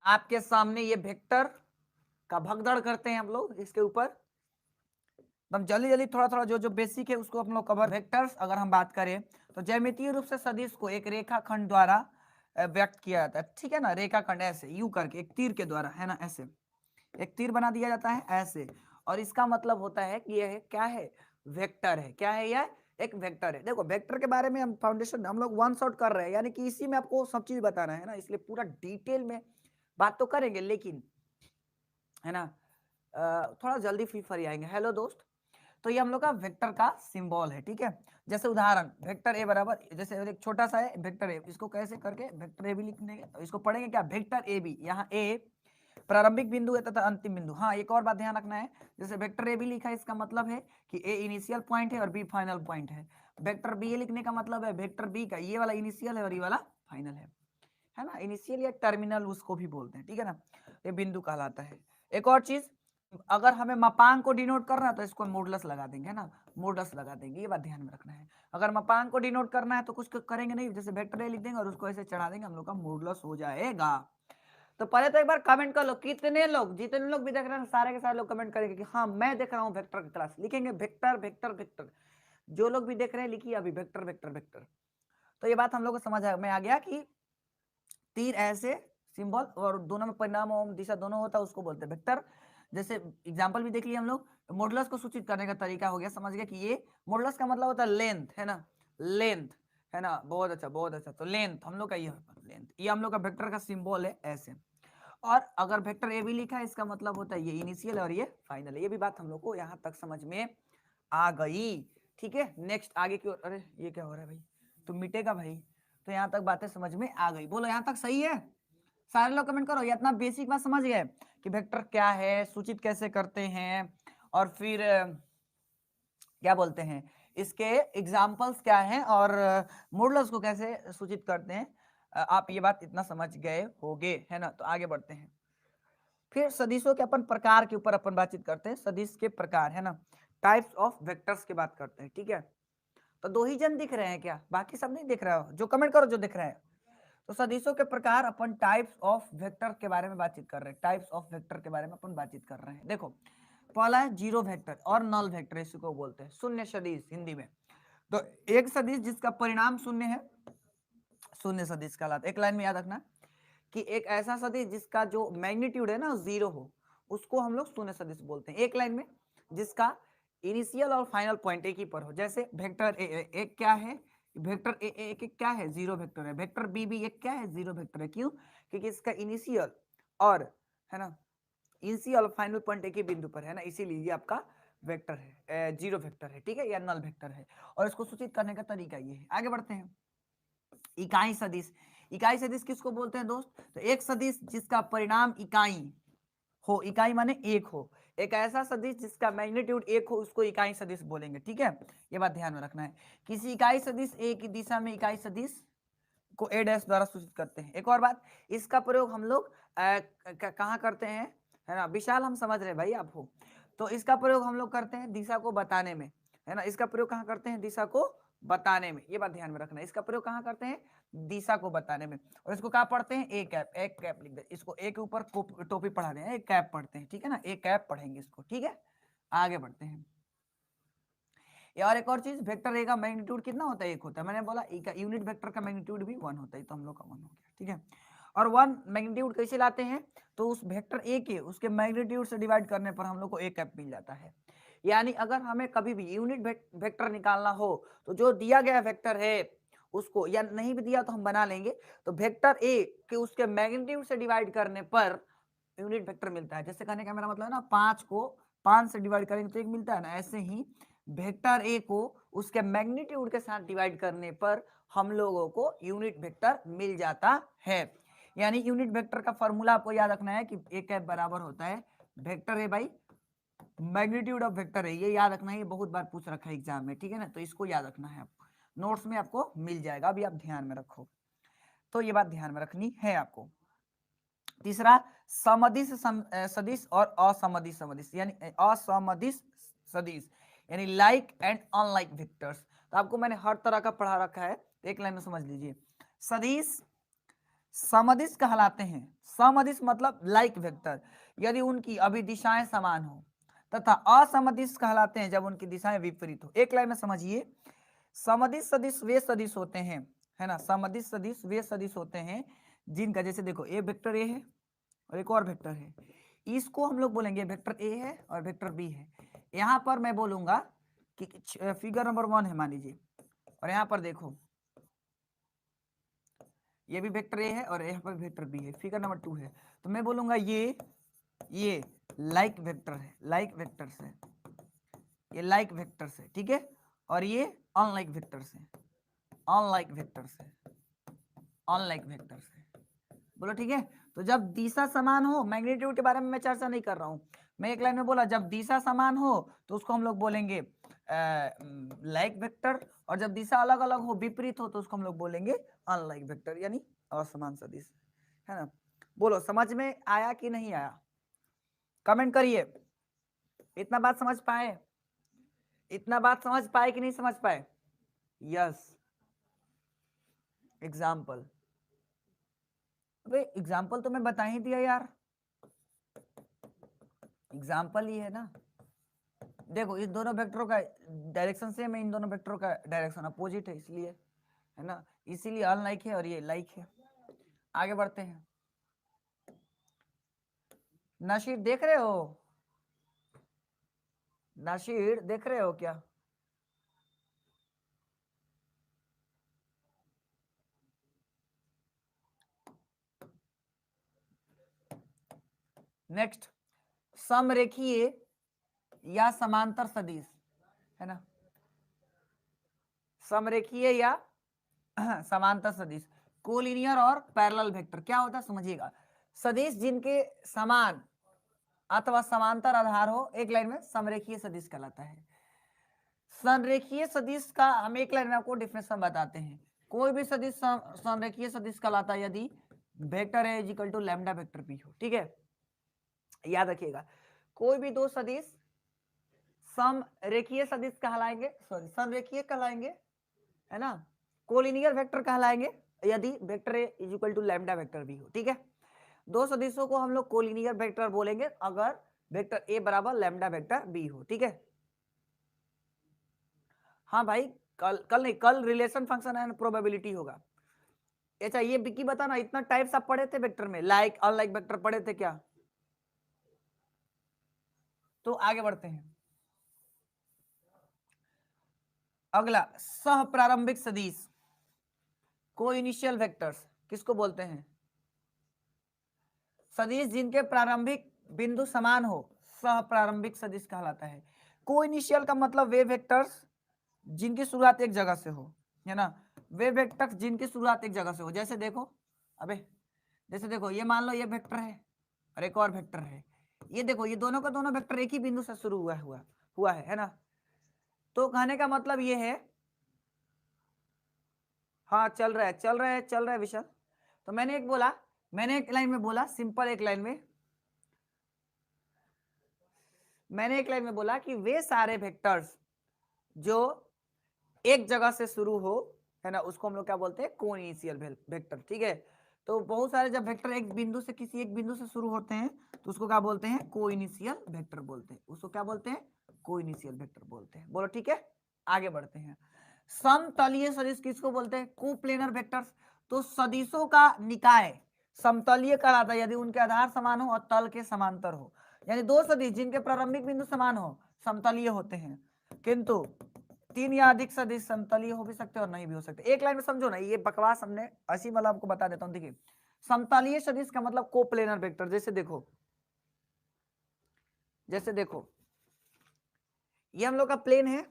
आपके सामने ये वेक्टर का भगदड़ करते हैं हम लोग इसके ऊपर। हम जल्दी जल्दी थोड़ा थोड़ा जो जो बेसिक है उसको हम लोग कवर। वेक्टर्स अगर हम बात करें तो ज्यामितीय रूप से सदिश को एक रेखाखंड द्वारा व्यक्त किया जाता है, ठीक है ना। रेखाखंड ऐसे यू करके एक तीर के द्वारा, है ना, ऐसे एक तीर बना दिया जाता है ऐसे, और इसका मतलब होता है कि यह क्या है, वेक्टर है। क्या है यह, एक वेक्टर है। देखो वेक्टर के बारे में हम फाउंडेशन हम लोग वन शॉट कर रहे हैं, यानी कि इसी में आपको सब चीज बताना है ना, इसलिए पूरा डिटेल में बात तो करेंगे, लेकिन है ना थोड़ा जल्दी फ्री फरी आएंगे। हेलो दोस्त, तो ये हम लोग का वेक्टर का सिंबल है, ठीक है। जैसे उदाहरण वेक्टर ए बराबर, जैसे एक छोटा सा है वेक्टर ए, इसको कैसे करके वेक्टर ए भी लिखने, इसको पढ़ेंगे क्या, वेक्टर ए बी। यहाँ ए प्रारंभिक बिंदु है तथा अंतिम बिंदु। हाँ एक और बात ध्यान रखना है, जैसे वेक्टर ए बी लिखा है इसका मतलब है कि ए इनिशियल पॉइंट है और बी फाइनल पॉइंट है। वेक्टर बी ए लिखने का मतलब है वेक्टर बी का ये वाला इनिशियल है और ये वाला फाइनल है ना। इनिशियल या टर्मिनल उसको भी बोलते हैं, ठीक है ना, ये बिंदु कहलाता है। एक और चीज, अगर हमें मापांक को डिनोट करना है तो इसको मॉडुलस लगा देंगे, है ना, मॉडुलस लगा देंगे, ये बात ध्यान में रखना है। अगर मापांक को डिनोट करना है तो कुछ करेंगे नहीं, जैसे वेक्टर ए लिख देंगे और उसको ऐसे चढ़ा देंगे, हम लोग का मॉडुलस हो जाएगा। तो पहले तो एक बार कमेंट कर लो, कितने लोग, जितने लोग भी देख रहे हैं सारे के सारे लोग कमेंट करेंगे कि हाँ मैं देख रहा हूँ वेक्टर की क्लास, लिखेंगे वेक्टर वेक्टर वेक्टर। जो लोग भी देख रहे हैं लिखिए अभी वेक्टर वेक्टर वेक्टर। तो ये बात हम लोग को समझ में आ गया कि तीर ऐसे सिंबल और दोनों में परिणाम और दिशा दोनों होता है, उसको बोलते हैं वेक्टर। जैसे एग्जांपल भी देख लिया हम लोग, मॉडुलस को सूचित करने का तरीका हो गया, समझ गया कि ये मॉडुलस का मतलब होता है लेंथ, है ना, लेंथ, है ना, बहुत अच्छा बहुत अच्छा। तो लेंथ हम लोग का ये लेंथ, ये हम लोग का वेक्टर का सिंबल है ऐसे। और अगर वेक्टर ए भी लिखा है इसका मतलब होता है ये इनिशियल और ये फाइनल है। ये भी बात हम लोग को यहाँ तक समझ में आ गई, ठीक है। नेक्स्ट आगे की ओर, अरे ये क्या हो रहा है भाई, तो मिटेगा भाई। तो यहाँ तक बातें समझ में आ गई, बोलो यहाँ तक सही है। सारे लोग कमेंट करो, ये इतना बेसिक बात समझ गए कि वेक्टर क्या है, सूचित कैसे करते हैं, और फिर क्या बोलते हैं, इसके एग्जाम्पल्स क्या हैं, और मॉडुलस को कैसे सूचित करते हैं। आप ये बात इतना समझ गए होगे, है ना। तो आगे बढ़ते हैं, फिर सदिशों के अपन प्रकार के ऊपर अपन बातचीत करते हैं, सदिश के प्रकार, है ना, टाइप्स ऑफ वेक्टर्स की बात करते हैं, ठीक है। तो दो ही जन दिख रहे हैं क्या, बाकी सब नहीं दिख रहा हो, जो कमेंट करो जो दिख रहे हैं। तो सदिशों के प्रकार अपन टाइप्स ऑफ वेक्टर के बारे में बातचीत कर रहे हैं, टाइप्स ऑफ वेक्टर के बारे में अपन बातचीत कर रहे हैं। देखो पहला है जीरो वेक्टर और नल वेक्टर, इसको बोलते हैं शून्य सदिश हिंदी में। तो एक सदिश जिसका परिणाम शून्य है, शून्य सदिश कहलाता है। एक लाइन में याद रखना कि एक ऐसा सदिश जिसका जो मैग्नीट्यूड है ना जीरो हो, उसको हम लोग शून्य सदिश बोलते हैं। एक लाइन में जिसका इनिशियल और फाइनल पॉइंट एक ही पर हो, जैसे वेक्टर ए एक क्या है, वेक्टर ए एक क्या है, जीरो वेक्टर है। वेक्टर बी भी एक क्या है, जीरो वेक्टर है। क्यों, क्योंकि इसका इनिशियल और, है ना, इनिशियल और फाइनल पॉइंट एक ही बिंदु पर है ना, इसीलिए ये आपका वेक्टर है, जीरो वेक्टर है, ठीक है, या नल वेक्टर है। और इसको सूचित करने का तरीका ये है। आगे बढ़ते हैं, इकाई सदिश। इकाई सदिश किसको बोलते हैं दोस्त, तो एक सदिश जिसका परिणाम इकाई हो, इकाई माने एक हो, एक ऐसा सदिश जिसका मैग्नीट्यूड एक हो उसको इकाई सदिश बोलेंगे, ठीक है। ये बात ध्यान में रखना है। किसी इकाई सदिश ए की दिशा में इकाई सदिश को ए डैश द्वारा सूचित करते हैं। एक और बात, इसका प्रयोग हम लोग कहाँ करते हैं, है ना, विशाल हम समझ रहे भाई आप हो। तो इसका प्रयोग हम लोग करते हैं दिशा को बताने में, है ना, इसका प्रयोग कहाँ करते हैं, दिशा को बताने में। ये बात ध्यान में रखना है, इसका प्रयोग कहाँ करते हैं, दिशा को बताने में। और इसको कहाँ पढ़ते हैं, एक कैप, एक कैप लिख दे, इसको ए के ऊपर टोपी पढ़ा दें, एक कैप पढ़ते हैं, ठीक है ना, एक कैप पढ़ेंगे इसको, ठीक है। आगे बढ़ते हैं, और एक और चीज, वेक्टर ए का मैग्नीट्यूड कितना होता है, एक होता है। मैंने बोला यूनिट वेक्टर का मैग्नीट्यूड भी वन होता है, तो हम लोग का वन हो गया, ठीक है। और वन मैग्नीट्यूड कैसे लाते हैं, तो उस वेक्टर ए के उसके मैग्नीट्यूड से डिवाइड करने पर हम लोग को एक कैप मिल जाता है। यानी अगर हमें कभी भी यूनिट वेक्टर निकालना हो तो जो दिया गया वेक्टर है उसको, या नहीं भी दिया तो हम बना लेंगे, तो वेक्टर ए के उसके मैग्नीट्यूड से डिवाइड करने पर यूनिट वेक्टर मिलता है। जैसे कहने का मेरा मतलब है ना, 5 को 5 से डिवाइड करेंगे तो एक मिलता है ना, ऐसे ही वेक्टर ए को उसके मैग्नीट्यूड के साथ डिवाइड करने पर हम लोगों को यूनिट वेक्टर मिल जाता है। यानी यूनिट वेक्टर का फॉर्मूला आपको याद रखना है कि ए कैप बराबर होता है vector A by magnitude of vector है। ये याद रखना है, ये बहुत बार पूछ रखा है एग्जाम में, ठीक है ना, तो इसको याद रखना है आपको, नोट्स में आपको मिल जाएगा, अभी आप ध्यान में रखो। तो ये बात ध्यान में रखनी है आपको। तीसरा समदिश सदिश और असमदिश सदिश, यानी असमदिश सदिश, यानी लाइक एंड अनलाइक वेक्टर्स। तो आपको मैंने हर तरह का पढ़ा रखा है, एक लाइन में समझ लीजिए। सदिश समदिश कहलाते हैं। समदिश मतलब लाइक वेक्टर, यदि उनकी अभी दिशाएं समान हो, तथा असमदिश कहलाते हैं जब उनकी दिशाएं विपरीत हो। एक लाइन में समझिए, समदिश सदिश वे सदिश होते हैं, है ना, समदिश सदिश वे सदिश होते हैं जिनका, जैसे देखो ए वेक्टर ए है और एक और वेक्टर है, इसको हम लोग बोलेंगे वेक्टर ए है और वेक्टर बी है। यहां पर मैं बोलूंगा कि फिगर नंबर 1 है मान लीजिए, और यहां पर देखो ये भी वेक्टर ए है और यहाँ पर वेक्टर बी है, फिगर नंबर 2 है, तो मैं बोलूंगा ये लाइक वेक्टर है, लाइक वेक्टर से, ये लाइक वेक्टर से, ठीक है, और ये अनलाइक वेक्टर से, अनलाइक वेक्टर से, अनलाइक वेक्टर से, बोलो ठीक है। तो जब दिशा समान हो, मैग्नीट्यूड के बारे में मैं चर्चा नहीं कर रहा हूं, मैं एक लाइन में बोला जब दिशा समान हो तो उसको हम लोग बोलेंगे लाइक वेक्टर, और जब दिशा अलग अलग हो, विपरीत हो, तो उसको हम लोग बोलेंगे अनलाइक वेक्टर, यानी असमान सदिश, है ना। बोलो समझ में आया कि नहीं आया, कमेंट करिए। इतना बात समझ पाए, इतना बात समझ पाए कि नहीं समझ पाए? यस। एग्जाम्पल, अबे एग्जाम्पल तो मैं बता ही दिया यार, एग्जाम्पल ही है ना। देखो इन दोनों वेक्टरों का डायरेक्शन सेम है, इन दोनों वेक्टरों का डायरेक्शन अपोजिट है, इसलिए, है ना, इसीलिए अनलाइक है और ये लाइक है। आगे बढ़ते हैं। नाशीर देख रहे हो, नाशीर देख रहे हो क्या? नेक्स्ट, समरेखीय या समांतर सदिश, है ना, समरेखीय या समांतर सदिश, कोलिनियर और पैरेलल वेक्टर क्या होता है समझिएगा। सदिश जिनके समान अथवा समांतर आधार हो, एक लाइन में समरेखीय सदिश कहलाता है। संरेखीय सदिश का हम एक लाइन में आपको डिफिनेशन बताते हैं। कोई भी सदिश संरेखीय सदिश कहलाता है यदि वेक्टर है equal to lambda vector P हो, ठीक है, याद रखिएगा। कोई भी दो सदिश समरेखीय सदिश कहलाएंगे, सॉरी संरेखीय कहलाएंगे, है ना, कोलिनियर वेक्टर कहलाएंगे यदि vector A equal to lambda vector B हो, ठीक है। दो सदिशों को हम लोग कोलिनियर वेक्टर बोलेंगे अगर वेक्टर ए बराबर लैम्डा वेक्टर बी हो, ठीक है। हाँ भाई, कल नहीं, कल रिलेशन फंक्शन एंड प्रोबेबिलिटी होगा। अच्छा ये बिकी बताना, इतना टाइप्स आप पढ़े थे वेक्टर में, लाइक अनलाइक वेक्टर पढ़े थे क्या? तो आगे बढ़ते हैं। अगला, सह प्रारंभिक सदिश, को इनिशियल वेक्टर्स किसको बोलते हैं? सदिश जिनके प्रारंभिक बिंदु समान हो, सह प्रारंभिक सदिश कहलाता है। को इनिशियल का मतलब वे वेक्टर्स जिनकी शुरुआत एक जगह से हो, है ना, वे वेक्टर्स जिनकी शुरुआत एक जगह से हो। जैसे देखो, अबे जैसे देखो ये मान लो ये वेक्टर है और एक और वेक्टर है, ये देखो ये दोनों का दोनों वेक्टर एक ही बिंदु से शुरू हुआ है ना। तो कहने का मतलब ये है, हाँ चल रहा है चल रहा है चल रहा है विशाल। तो मैंने एक बोला, मैंने एक लाइन में बोला, सिंपल एक लाइन में, मैंने एक लाइन में बोला कि वे सारे वेक्टर्स जो एक जगह से शुरू हो, है ना, उसको हम लोग क्या बोलते हैं? कोइनिशियल वेक्टर, ठीक है। तो बहुत सारे जब वेक्टर एक बिंदु से किसी एक बिंदु से शुरू होते हैं तो उसको क्या बोलते हैं? कोइनिशियल वेक्टर बोलते हैं, उसको क्या बोलते हैं? कोइनिशियल वेक्टर बोलते हैं, बोलो ठीक है। आगे बढ़ते हैं। समतलीय सदिश किसको बोलते हैं? Coplanar vectors. तो सदिशों का निकाय समतलीय कहलाता है यदि उनके आधार समान हो और तल के समांतर हो, यानी दो सदिश जिनके प्रारंभिक बिंदु समान हो समतलीय होते हैं, किंतु तीन या अधिक सदिश समतलीय हो भी सकते और नहीं भी हो सकते। एक लाइन में समझो ना, ये बकवास हमने ऐसी मतलब आपको बता देता हूं। देखिए समतलीय सदिश का मतलब कोप्लेनर वेक्टर, जैसे देखो ये हम लोग का प्लेन है,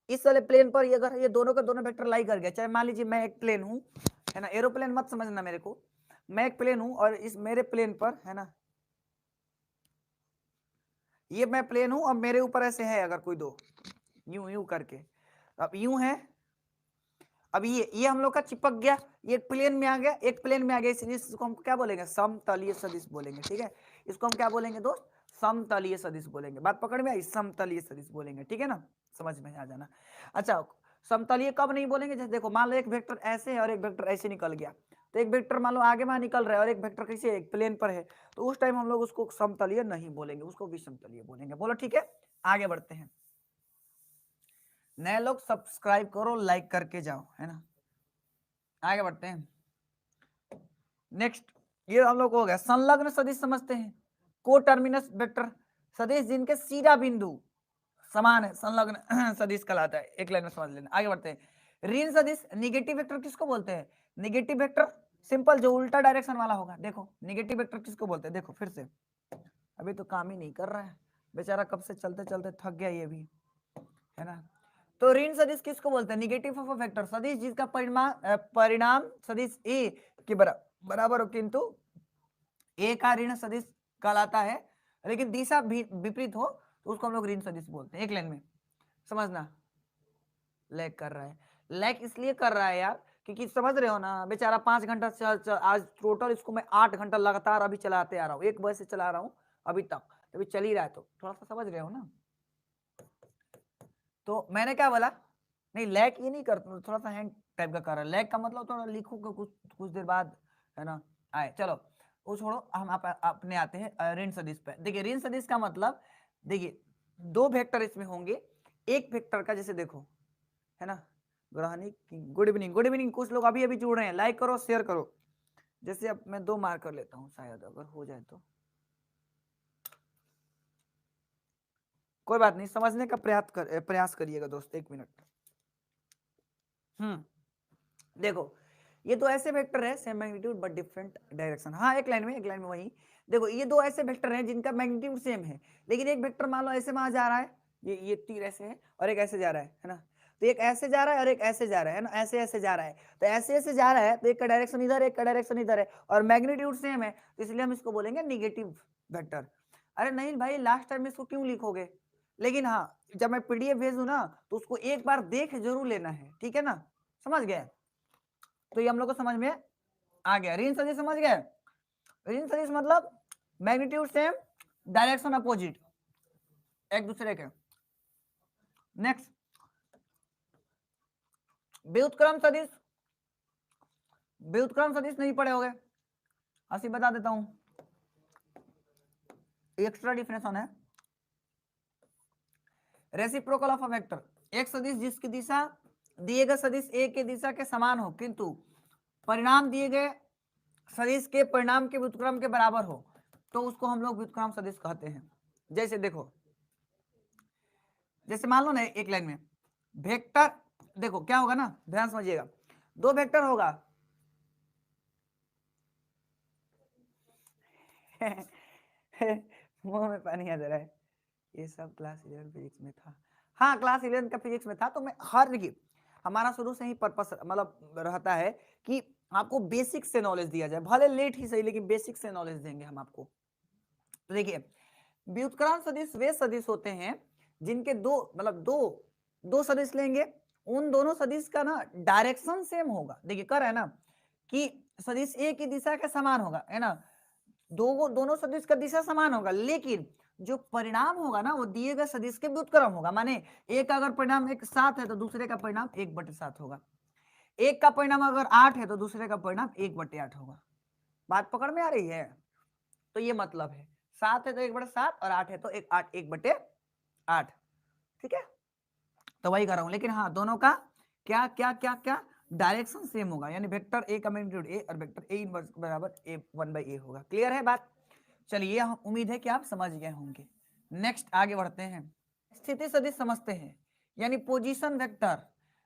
इस वाले प्लेन पर अगर ये दोनों का दोनों वेक्टर लाई कर गया, चाहे मान लीजिए मैं एक प्लेन हूं, है ना, एरोप्लेन मत समझना मेरे को, मैं एक प्लेन हूं और इस मेरे प्लेन पर, है ना, ये मैं प्लेन हूं और मेरे ऊपर ऐसे है अगर कोई दो, यूं यूं करके, अब यूं है, अब ये हम लोग का चिपक गया, ये प्लेन में आ गया, एक प्लेन में आ गया, इसलिए इसको हम क्या बोलेंगे? समतलीय सदिश बोलेंगे, ठीक है। इसको हम क्या बोलेंगे दोस्त? समतलीय सदिश बोलेंगे। बात पकड़ में आई? समतलीय सदिश बोलेंगे, ठीक है ना, समझ में आ जाना। अच्छा समतलीय कब नहीं बोलेंगे? जैसे देखो मान लो एक वेक्टर ऐसे है और एक वेक्टर ऐसे निकल गया, तो एक वेक्टर मान लो आगे वहां निकल रहा है और एक वेक्टर कैसे एक प्लेन पर है, तो उस टाइम हम लोग उसको समतलीय नहीं बोलेंगे, उसको विषमतलीय बोलेंगे। बोलो ठीक है, आगे बढ़ते हैं। नए लोग सब्सक्राइब करो, लाइक करके जाओ, है ना। आगे बढ़ते हैं। नेक्स्ट, ये हम लोग हो गया संलग्न सदिश समझते हैं। को टर्मिनस वेक्टर सदिश जिनके सीधा बिंदु समान है, संलग्न सदिश कहलाता है। एक लाइन में समझ लेना। आगे बढ़ते हैं। ऋण सदिश निगेटिव वेक्टर किसको बोलते हैं? निगेटिव वेक्टर सिंपल जो उल्टा डायरेक्शन वाला होगा। देखो निगेटिव वेक्टर किसको बोलते हैं, देखो फिर से, अभी तो काम ही नहीं कर रहा है बेचारा, कब से चलते चलते थक गया ये भी, है ना। तो ऋण सदिश किसको बोलते हैं? निगेटिव ऑफ अ वेक्टर सदिश जिसका परिणाम सदिश ए के बराबर हो किंतु ए का ऋण सदिश कहलाता है, लेकिन दिशा विपरीत हो तो उसको हम लोग ऋण सदिश बोलते हैं। एक लाइन में समझना। लैग कर रहा है, लैग इसलिए कर रहा है यार क्योंकि समझ रहे हो ना, बेचारा 5 घंटा से आज टोटल इसको मैं 8 घंटा लगातार अभी चलाते आ रहा हूँ, 1 बजे से चला रहा हूँ अभी तक, अभी चल ही रहा है, तो थोड़ा सा समझ रहे हो ना। तो मैंने क्या बोला, नहीं लैग ये नहीं करता, थोड़ा सा हैंग टाइप का कर रहा है। लैग का मतलब थोड़ा लिखोगे कुछ देर बाद, है ना। आए चलो वो छोड़ो, हम अपने आते हैं ऋण सदिश पे। देखिए ऋण सदिश का मतलब, देखिए 2 वेक्टर इसमें होंगे, एक वेक्टर का जैसे देखो, है ना। ग्रहणी गुड इवनिंग, गुड इवनिंग। कुछ लोग अभी अभी जुड़ रहे हैं, लाइक करो शेयर करो। जैसे अब मैं 2 मार्क कर लेता हूँ शायद अगर हो जाए तो, कोई बात नहीं, समझने का प्रयास करिएगा दोस्त, 1 मिनट। देखो ये 2 ऐसे वेक्टर है same magnitude but different direction. हाँ एक लाइन में वही देखो, ये 2 ऐसे वेक्टर हैं जिनका मैग्नीट्यूड सेम है, लेकिन एक वेक्टर मान लो ऐसे वहां जा रहा है, ये तीर ऐसे है और एक ऐसे जा रहा है ना। तो एक ऐसे जा रहा है और एक ऐसे जा रहा है ना, ऐसे ऐसे जा रहा है। तो ऐसे ऐसे जा रहा है तो एक का डायरेक्शन इधर, एक का डायरेक्शन इधर है और मैग्नीट्यूड सेम है, तो इसलिए हम इसको बोलेंगे निगेटिव वेक्टर। अरे नहीं भाई लास्ट टाइम इसको क्यों लिखोगे, लेकिन हाँ जब मैं पीडीएफ भेजूँ ना तो उसको एक बार देख जरूर लेना है, ठीक है ना, समझ गए। तो ये हम लोग को समझ में आ गया। ऋण सदिश समझ गए। ऋण सदिश मतलब मैग्नीट्यूड सेम, डायरेक्शन अपोजिट एक दूसरे के। नेक्स्ट व्युत्क्रम सदिश, व्युत्क्रम सदिश नहीं पढ़े होगे, ऐसे बता देता हूं, एक्स्ट्रा डिफिनेशन है। रेसिप्रोकल ऑफ अ वेक्टर, एक सदिश जिसकी दिशा दिए गए सदिश ए के दिशा के समान हो किंतु परिणाम दिए गए सदिश के परिणाम के व्युत्क्रम के बराबर हो, तो उसको हम लोग व्युत्क्रम सदिश कहते हैं। जैसे देखो, जैसे मान लो ना एक लाइन में वेक्टर, देखो क्या होगा ना, ध्यान समझिएगा, 2 वेक्टर होगा मुंह में पानी आ जा रहा है, ये सब क्लास 11 फिजिक्स में था। हाँ क्लास 11 का फिजिक्स में था। तो मैं हर, देखिए हमारा शुरू से ही पर्पस मतलब रहता है कि आपको बेसिक से नॉलेज दिया जाए, भले लेट ही सही लेकिन बेसिक से नॉलेज देंगे हम आपको। तो देखिए व्युत्क्रम सदिश वे सदिश होते हैं जिनके दो सदिश लेंगे, उन दोनों सदिश का ना डायरेक्शन सेम होगा। देखिए कर है ना कि सदिश ए की दिशा के समान होगा, है ना, दोनों सदिश का दिशा समान होगा, लेकिन जो परिणाम होगा ना वो दिए गए सदिश के व्युत्क्रम होगा। माने एक का अगर परिणाम 1/7 है तो दूसरे का परिणाम 1/7 होगा, एक का परिणाम अगर 8 है तो दूसरे का परिणाम 1/8 होगा। बात पकड़ में आ रही है। तो ये मतलब है 7 है तो 1/7 और 8 है तो 1/8, ठीक है। तो वही कर रहा हूं, लेकिन हाँ दोनों का क्या क्या क्या क्या डायरेक्शन सेम होगा, यानी वेक्टर ए का मैग्नीट्यूड ए और वेक्टर ए इनवर्स बराबर ए 1/a होगा। क्लियर है बात। चलिए उम्मीद है कि आप समझ गए होंगे। नेक्स्ट आगे बढ़ते हैं, स्थिति सदिश समझते हैं, यानी पोजीशन वेक्टर।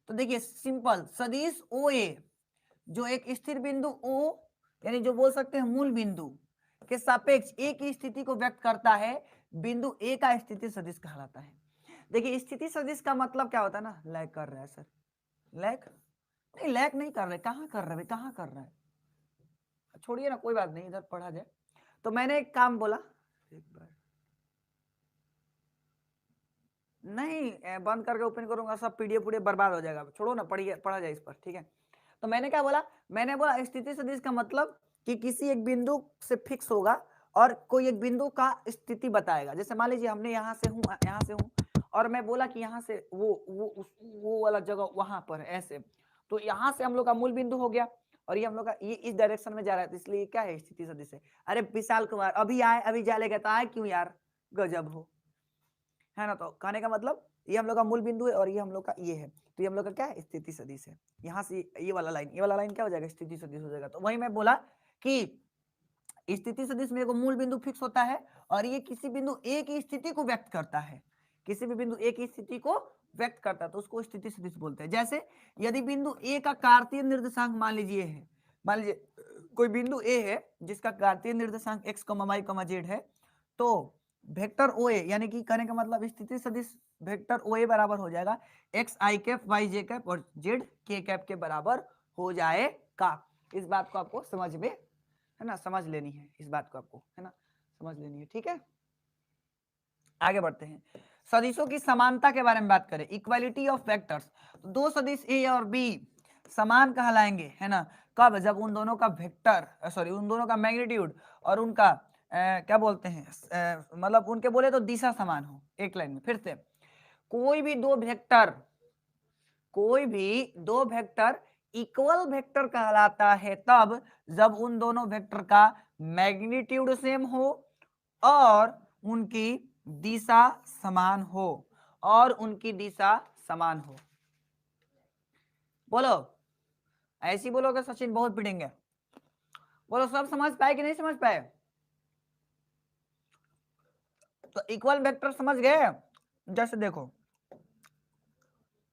तो देखिए सिंपल सदिश ओ ए जो एक स्थिर बिंदु ओ यानी जो बोल सकते हैं मूल बिंदु के सापेक्ष ए की स्थिति को व्यक्त करता है, बिंदु ए का स्थिति सदिश कहलाता है। देखिए स्थिति सदिश का मतलब क्या होता है ना, लैग कर रहा है सर, लैग नहीं, लैग नहीं कर रहे, कहाँ कर रहे, कहाँ कर रहा है, छोड़िए ना कोई बात नहीं, इधर पढ़ा जाए। तो मैंने एक काम बोला, एक बार नहीं बंद करके ओपन करूंगा सब पीडीएफ बर्बाद हो जाएगा, छोड़ो ना, पढ़िए पढ़ा जाए इस पर, ठीक है। तो मैंने क्या बोला, मैंने बोला स्थिति सदिश का मतलब कि किसी एक बिंदु से फिक्स होगा और कोई एक बिंदु का स्थिति बताएगा। जैसे मान लीजिए हमने यहाँ से हूँ और मैं बोला कि यहाँ से वो वाला जगह वहां पर है ऐसे, तो यहाँ से हम लोग का मूल बिंदु हो गया और ये हम लोग का ये इस डायरेक्शन में जा रहा है, तो इसलिए क्या है, स्थिति सदिश है। अरे विशाल कुमार अभी आए, अभी जा लेगा, तो आए क्यों यार, गजब हो, है ना। तो कहने का मतलब ये हम लोग का मूल बिंदु है और ये हम लोग का ये है, तो ये हम लोग का क्या है, स्थिति सदिश है। यहाँ से ये वाला लाइन क्या हो जाएगा, स्थिति सदिश हो जाएगा। तो वही मैं बोला कि स्थिति सदिश में एगो मूल बिंदु फिक्स होता है और ये किसी बिंदु ए की स्थिति को व्यक्त करता है, किसी भी बिंदु ए की स्थिति को व्यक्त करता है, तो उसको स्थिति सदिश बोलते हैं। जैसे यदि बिंदु ए का कार्तीय निर्देशांक मान लीजिए है, मान लीजिए कोई बिंदु ए है जिसका कार्तीय निर्देशांक x, y, z है, तो वेक्टर ओ ए यानी कि कहने का मतलब स्थिति सदिश वेक्टर ओ ए बराबर हो जाएगा x i cap y j cap और z k कैप के बराबर हो जाएगा। इस बात को आपको समझ में, है ना, समझ लेनी है, इस बात को आपको, है ना, समझ लेनी है। ठीक है, आगे बढ़ते हैं। सदिशों की समानता के बारे में बात करें, इक्वालिटी ऑफ वेक्टर्स। दो सदिश ए और बी समान कहलाएंगे, है ना, कब, जब उन दोनों का वेक्टर सॉरी उन दोनों का मैग्नीट्यूड और उनका क्या बोलते हैं, मतलब उनके बोले तो दिशा समान हो। एक लाइन में फिर से, कोई भी दो वेक्टर इक्वल वेक्टर कहलाता है तब जब उन दोनों वेक्टर का मैग्नीट्यूड सेम हो और उनकी दिशा समान हो, बोलो, ऐसी बोलोगे सचिन बहुत पिटेंगे। बोलो सब समझ पाए कि नहीं समझ पाए। तो इक्वल वेक्टर समझ गए। जैसे देखो,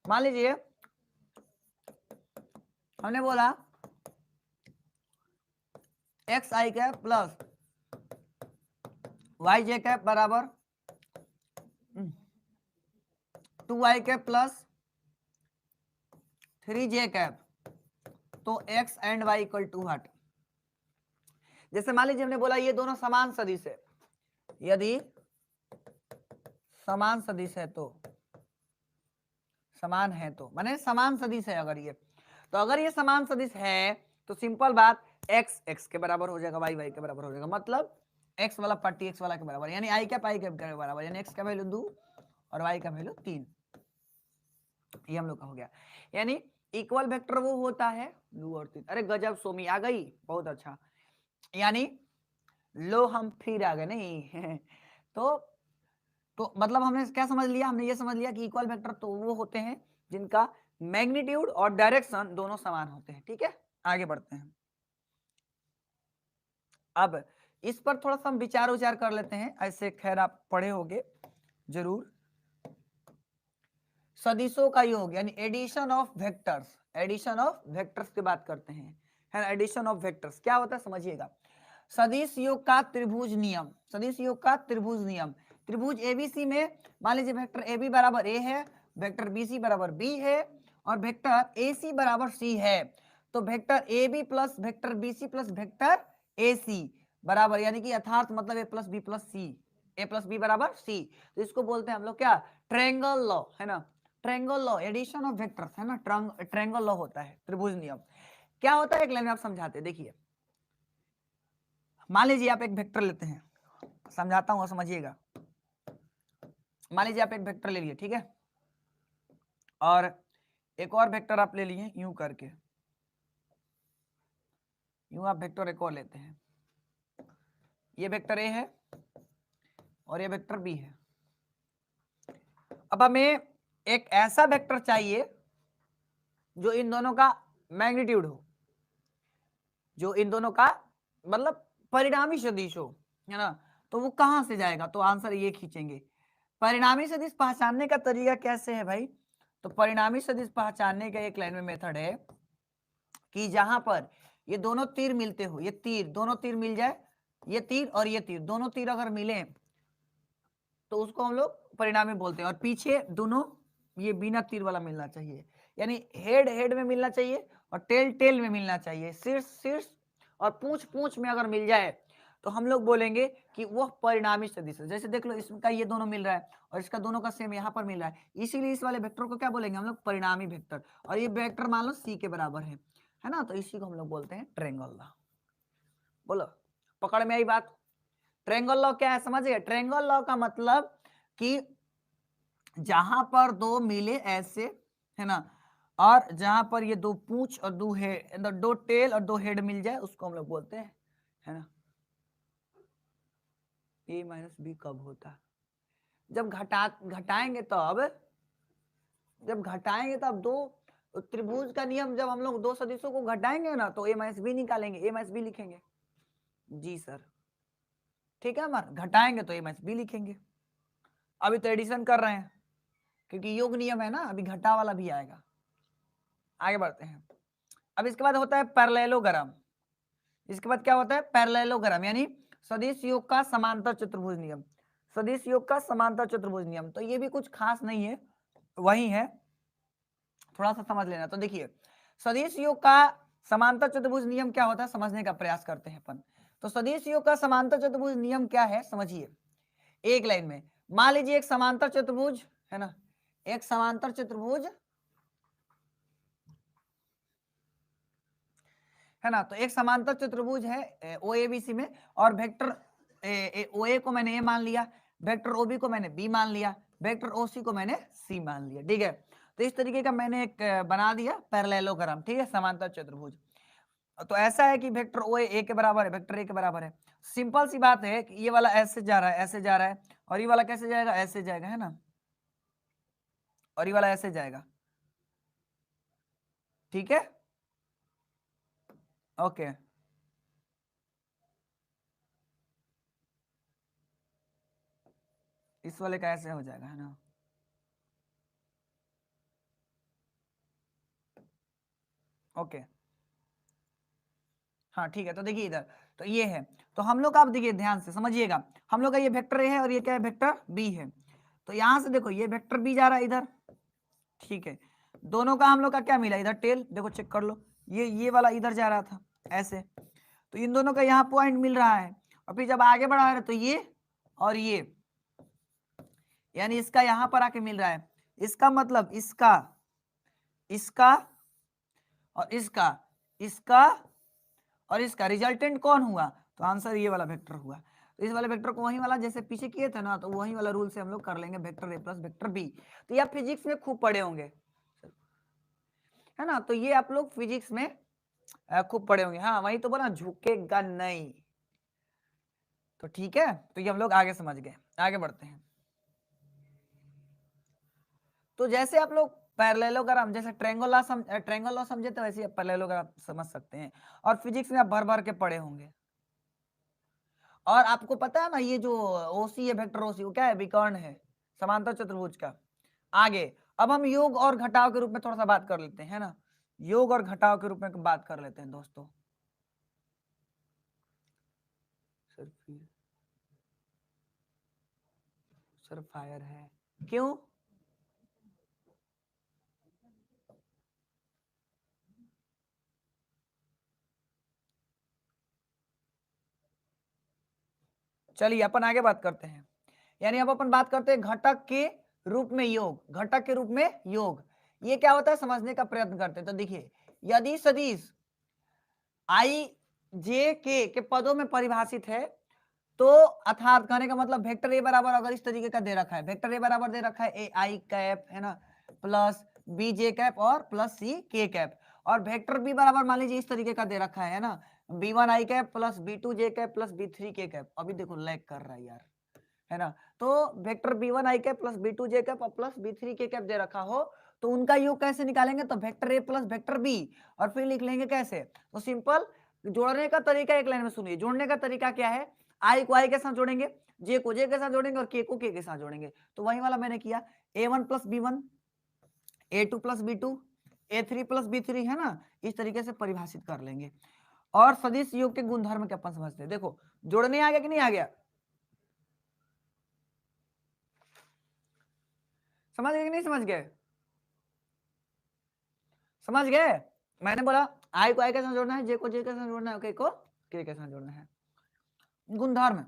मान लीजिए हमने बोला X I cap plus Y J cap बराबर 2i cap plus 3j cap, तो x and y equal to what. जैसे मान लीजिए हमने बोला ये दोनों समान सदिश है, यदि समान सदिश है तो, समान है तो माने समान सदिश है, अगर ये, तो अगर ये समान सदिश है तो सिंपल बात x x के बराबर हो जाएगा, y y के बराबर हो जाएगा, मतलब x वाला पट्टी x वाला के बराबर, यानी i कैप के बराबर, यानी x का वैल्यू 2 और y का वैल्यू 3। ये हम लोग का हो गया। यानी इक्वल वेक्टर वो होता है 2 और 3। अरे गजब सोमी आ गई, बहुत अच्छा। यानी लो हम फिर आ गए नहीं तो मतलब हमने क्या समझ लिया, हमने ये समझ लिया कि इक्वल वेक्टर तो वो होते हैं जिनका मैग्नीट्यूड और डायरेक्शन दोनों समान होते हैं। ठीक है, आगे बढ़ते हैं। अब इस पर थोड़ा सा हम विचार कर लेते हैं, ऐसे खैर आप पढ़े होंगे जरूर। सदिशों का योग यानी एडिशन ऑफ वेक्टर्स की बात करते हैं, है ना। एडिशन ऑफ वेक्टर्स क्या होता है समझिएगा। सदिश योग का त्रिभुज नियम, त्रिभुज एबीसी में मान लीजिए वेक्टर ए बी बराबर ए है, वेक्टर बी सी बराबर बी है और वेक्टर ए सी बराबर सी है, तो vector A B plus vector B C plus vector A C बराबर, यानी कि यथार्थ मतलब ए प्लस बी बराबर सी, तो इसको बोलते हैं हम लोग क्या, ट्रायंगल लॉ, है ना, triangle law, addition of vectors, है ना, ट्रायंगल लॉ होता है, त्रिभुज नियम। क्या होता है एक लाइन में आप समझाते, देखिए मान लीजिए आप एक वेक्टर लेते हैं, समझाता हूं समझिएगा। मान लीजिए आप एक वेक्टर ले लिए, ठीक है, और एक और वेक्टर आप ले लिए यूं करके, यूं आप वेक्टर एक और लेते हैं, ये वेक्टर ए है और ये वेक्टर बी है। अब हमें एक ऐसा वेक्टर चाहिए जो इन दोनों का मैग्नीट्यूड हो, जो इन दोनों का मतलब परिणामी सदिश हो, है ना। तो वो कहां से जाएगा, तो आंसर ये खींचेंगे। परिणामी सदिश पहचानने का तरीका कैसे है भाई, तो परिणामी सदिश पहचानने का एक लाइन में मेथड है कि जहां पर ये दोनों तीर मिलते हो, ये तीर दोनों तीर मिल जाए, ये तीर और ये तीर दोनों तीर अगर मिले तो उसको हम लोग परिणामी बोलते हैं, और पीछे दोनों ये बिना तीर वाला मिलना चाहिए, यानी हेड हेड में मिलना चाहिए और टेल टेल में मिलना चाहिए, शीर्ष शीर्ष और पूंछ पूंछ में अगर मिल जाए तो हम लोग बोलेंगे कि वह परिणामी सदिश है। जैसे देख लो इसका ये दोनों मिल रहा है और इसका दोनों का सेम यहाँ पर मिल रहा है, इसीलिए इस वाले वेक्टर को क्या बोलेंगे हम लोग, परिणामी वेक्टर, और ये वेक्टर मान लो सी के बराबर है ना, तो इसी को हम लोग बोलते हैं ट्रायंगल लॉ। बोलो पकड़ में आई बात। ट्रायंगल लॉ क्या है समझिए, ट्रायंगल लॉ का मतलब कि जहां पर दो मिले ऐसे, है ना, और जहां पर ये दो पूंछ और दो हेड, दो टेल और दो हेड मिल जाए उसको हम लोग बोलते हैं, है ना, ए माइनस बी कब होता है? जब घटाएंगे तब, जब घटाएंगे तब दो त्रिभुज का नियम, जब हम लोग दो सदिशों को घटाएंगे ना तो ए माइनस बी निकालेंगे, ए माइनस बी लिखेंगे। जी सर, ठीक है, हमारा घटाएंगे तो ए माइनस बी लिखेंगे। अभी तो एडिशन कर रहे हैं क्योंकि योग नियम है ना, अभी घटा वाला भी आएगा। आगे बढ़ते हैं। अब इसके बाद होता है पैरेललोग्राम। इसके बाद क्या होता है? पैरेललोग्राम, यानी सदिश योग का समांतर चतुर्भुज नियम। सदिश योग का समांतर चतुर्भुज नियम, तो ये भी कुछ खास नहीं है, वही है, थोड़ा सा समझ लेना। तो देखिए, सदिश योग का समांतर चतुर्भुज नियम क्या होता है, समझने का प्रयास करते हैं अपन। तो सदिश योग का समांतर चतुर्भुज नियम क्या है, समझिए। एक लाइन में मान लीजिए एक समांतर चतुर्भुज है ना, एक समांतर चतुर्भुज है ना, तो एक समांतर चतुर्भुज है ओ ए बी सी में, और वेक्टर ओ ए को मैंने ए मान लिया, वेक्टर ओ बी को मैंने बी मान लिया, वेक्टर ओ सी को मैंने सी मान लिया, ठीक है। तो इस तरीके का मैंने एक बना दिया पैरेललोग्राम, ठीक है, समांतर चतुर्भुज। तो ऐसा है कि वेक्टर ओ ए के बराबर है, वेक्टर ए के बराबर है। सिंपल सी बात है कि ये वाला ऐसे जा रहा है, ऐसे जा रहा है, और ये वाला कैसे जाएगा, ऐसे जाएगा, है ना, और ये वाला ऐसे जाएगा, ठीक है, ओके। इस वाले का ऐसे हो जाएगा, है ना, ओके, हाँ ठीक है। तो देखिए इधर, तो ये है, तो हम लोग, आप देखिए ध्यान से समझिएगा, हम लोग का ये वेक्टर ए है और ये क्या है, वेक्टर बी है। तो यहां से देखो ये वेक्टर बी जा रहा है इधर, ठीक है, दोनों का हम लोग का क्या मिला, इधर टेल, देखो चेक कर लो, ये वाला इधर जा रहा था ऐसे, तो इन दोनों का यहाँ पॉइंट मिल रहा है, और फिर जब आगे बढ़ा रहे हैं तो ये और ये, यानी इसका यहाँ पर आके मिल रहा है, इसका मतलब इसका, इसका और इसका, इसका और इसका रिजल्टेंट कौन हुआ, तो आंसर ये वाला वेक्टर हुआ। तो इस वाले वेक्टर को वही वाला जैसे पीछे किए थे ना, तो वही वाला रूल से हम लोग कर लेंगे, vector A plus vector B. तो ये आप फिजिक्स में खूब पढ़े होंगे, है ना, तो ये आप लोग फिजिक्स में खूब पढ़े होंगे। हाँ वही तो बोला, झुकेगा नहीं। तो ठीक है, तो ये हम लोग आगे समझ गए, आगे बढ़ते हैं। तो जैसे आप लोग पैरेललोग्राम, जैसे ट्रायंगल लॉ समझे, तो वैसे पैरेललोग्राम समझ सकते हैं, और फिजिक्स में आप भर भर के पढ़े होंगे। और आपको पता है ना, ये जो ओसी है, वेक्टर ओसी, वो क्या है, विकर्ण है समांतर चतुर्भुज का। आगे अब हम योग और घटाव के रूप में थोड़ा सा बात कर लेते हैं, है ना, योग और घटाव के रूप में बात कर लेते हैं दोस्तों। सर फायर है क्यों? चलिए अपन आगे बात करते हैं, यानी अब अपन बात करते हैं घटक के रूप में योग, घटक के रूप में योग, ये क्या होता है समझने का प्रयत्न करते हैं। तो देखिए, यदि सदिश आई जे के पदों में परिभाषित है, तो अर्थात कहने का मतलब वेक्टर ए बराबर अगर इस तरीके का दे रखा है, वेक्टर ए बराबर दे रखा है ए आई कैप, है ना, प्लस बी जे कैप और प्लस सी के कैप, और वेक्टर बी बराबर मान लीजिए इस तरीके का दे रखा है ना, B one I cap plus B two J cap plus B three K cap. अभी देखो लैग कर रहा है यार, है ना, तो vector B one I cap plus B two J cap और plus B three K cap दे रखा हो, तो उनका योग कैसे निकालेंगे, तो vector A plus vector B, और फिर लिख लेंगे कैसे, तो सिंपल जोड़ने का तरीका एक लाइन में सुनिए। जोड़ने का तरीका क्या है, आई को आई के साथ जोड़ेंगे, जे को जे के साथ जोड़ेंगे, और के को के साथ जोड़ेंगे। तो वही वाला मैंने किया, A one plus B one, A two plus B two, A three plus B three, है ना, इस तरीके से परिभाषित कर लेंगे। और सदिश योग के गुणधर्म के अपन समझते हैं। देखो जोड़ने आ गया कि नहीं आ गया, समझ गए कि नहीं समझ गए, समझ गए। मैंने बोला आई को आई के साथ जोड़ना है, जे को जे के साथ जोड़ना है, के को के साथ जोड़ना है। गुणधर्म,